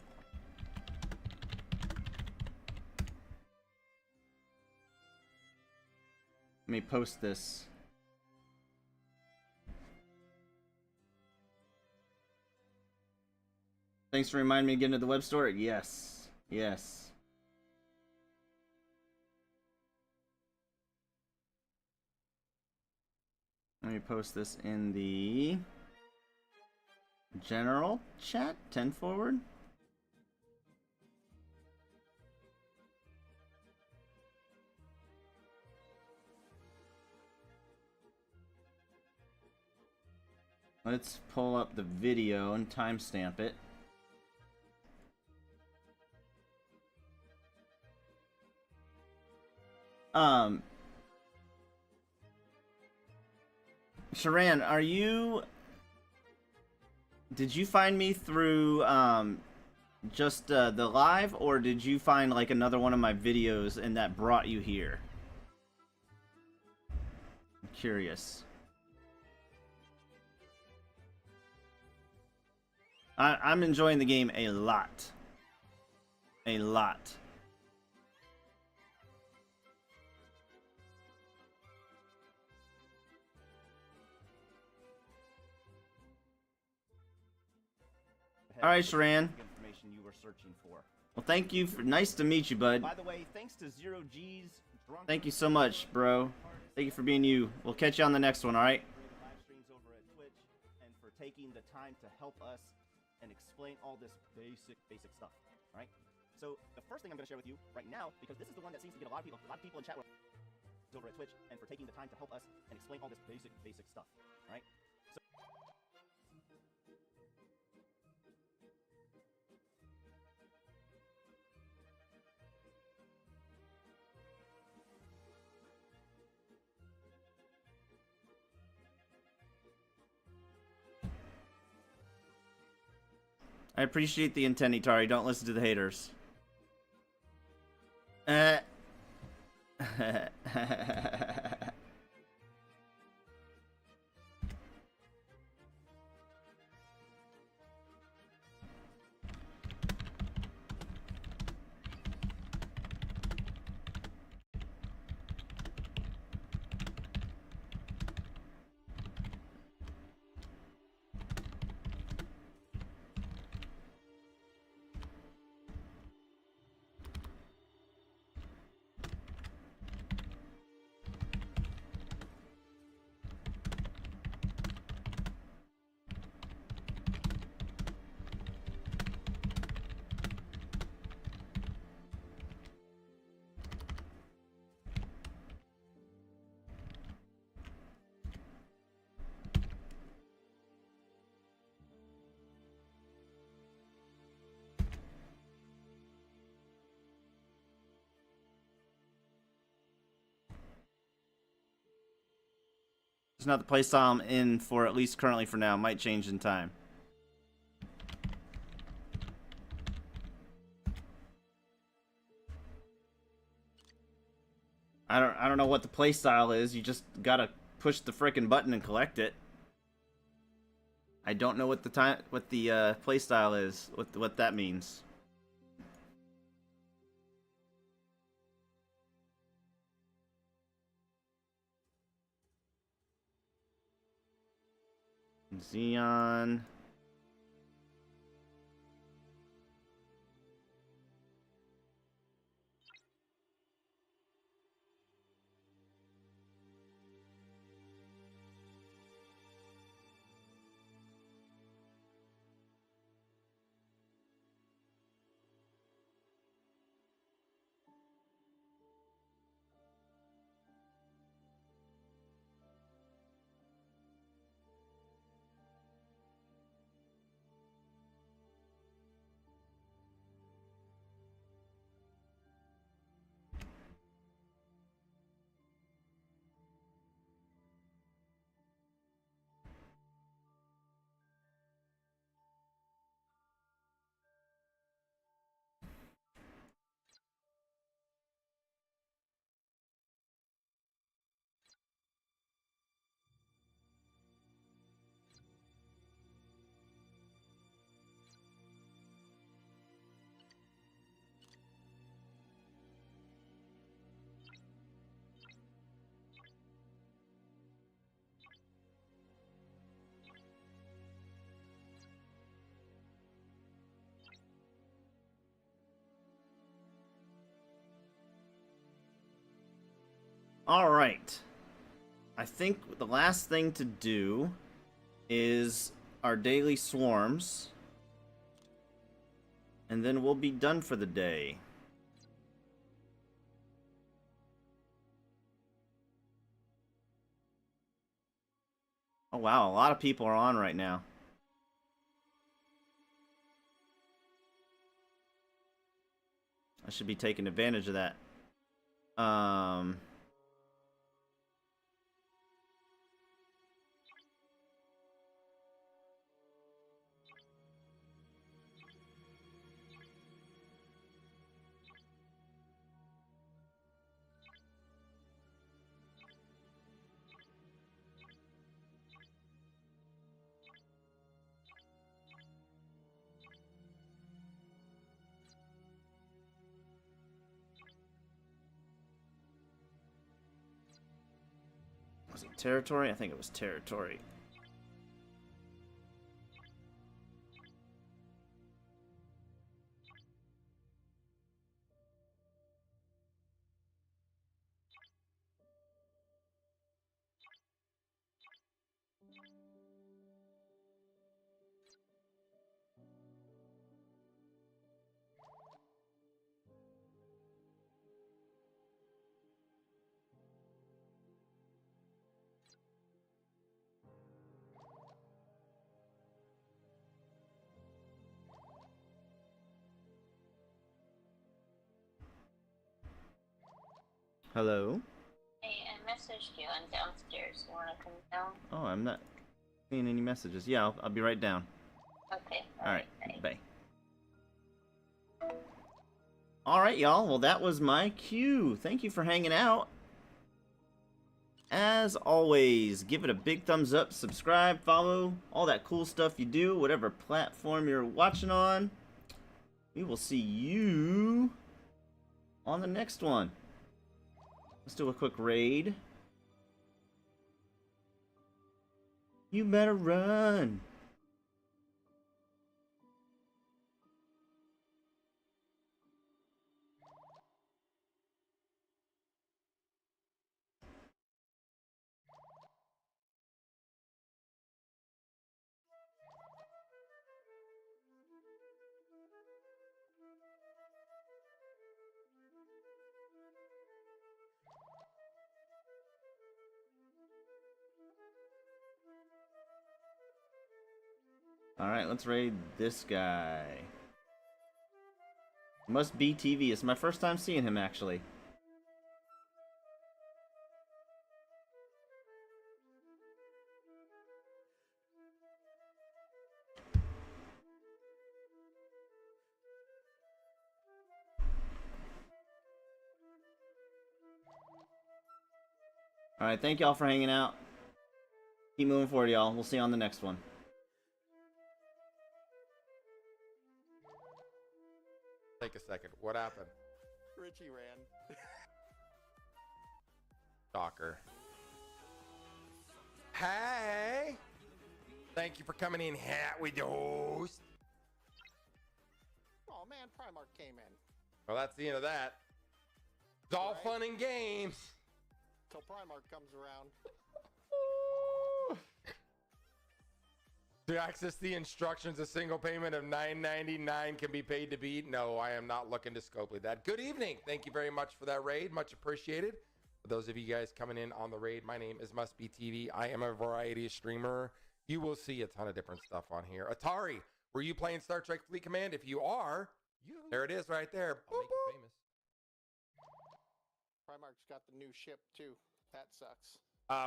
Let me post this. Thanks for reminding me to get into the web store. Yes. Yes. Let me post this in the general chat. 10 forward. Let's pull up the video and timestamp it. Sharan, are you Did you find me through just the live, or did you find like another one of my videos and that brought you here? I'm curious. I'm enjoying the game a lot. A lot. All right, Sharan. Information you were searching for. Well, thank you. Nice to meet you, bud. By the way, thanks to Zero G's drunk. Thank you so much, bro. Thank you for being you. We'll catch you on the next one, all right? Live streams over at Twitch, and for taking the time to help us and explain all this basic stuff. All right. So the first thing I'm going to share with you right now, because this is the one that seems to get a lot of people in chat over at Twitch, and for taking the time to help us and explain all this basic stuff. All right. So I appreciate the intent, Itari. Don't listen to the haters. It's not the playstyle I'm in for, at least currently for now. Might change in time. I don't know what the playstyle is. You just gotta push the frickin' button and collect it. I don't know what the playstyle is. What that means. Xeon. Alright. I think the last thing to do is our daily swarms. And then we'll be done for the day. Oh wow, a lot of people are on right now. I should be taking advantage of that. Was it territory? I think it was territory. Hello? Hey, I messaged you. I'm downstairs. You wanna come down? Oh, I'm not seeing any messages. Yeah, I'll be right down. Okay. Alright, Bye. bye. Alright, y'all. Well, that was my cue. Thank you for hanging out. As always, give it a big thumbs up, subscribe, follow, all that cool stuff you do, whatever platform you're watching on. We will see you on the next one. Let's do a quick raid. You better run. Alright, let's raid this guy. Must be TV. It's my first time seeing him, actually. Alright, thank y'all for hanging out. Keep moving forward, y'all. We'll see you on the next one. Take a second. What happened? Richie ran. Stalker. Hey! Thank you for coming in, Hat with the host. Oh man, Primark came in. Well, that's the end of that. It's all fun and games. Till Primark comes around. To access the instructions, a single payment of $9.99 can be paid to beat. No, I am not looking to Scopely that. Good evening. Thank you very much for that raid. Much appreciated. For those of you guys coming in on the raid, my name is Must Be TV. I am a variety streamer. You will see a ton of different stuff on here. Atari, were you playing Star Trek Fleet Command? If you are, there it is right there. Boop, boop. Famous. Primark's got the new ship too. That sucks.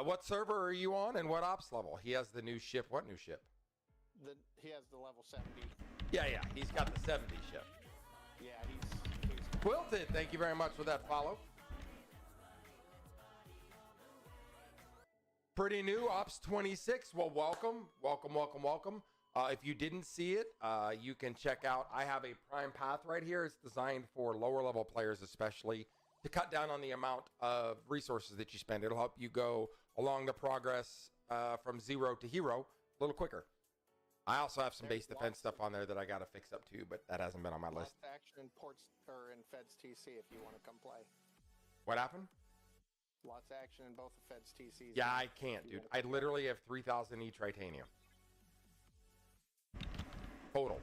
What server are you on and what ops level? He has the new ship. What new ship? He has the level 70. Yeah, he's got the 70 ship. Yeah, he's Quilted, thank you very much for that follow. Pretty new, Ops 26. Well, welcome. If you didn't see it, you can check out, I have a Prime Path right here. It's designed for lower level players especially, to cut down on the amount of resources that you spend. It'll help you go along the progress from zero to hero a little quicker. I also have some base defense stuff on there that I got to fix up too, but that hasn't been on my list. Lots of action in ports or in Feds TC if you want to come play. What happened? Lots of action in both the Feds TCs. Yeah, I can't, dude. I literally have 3,000 each titanium. Total.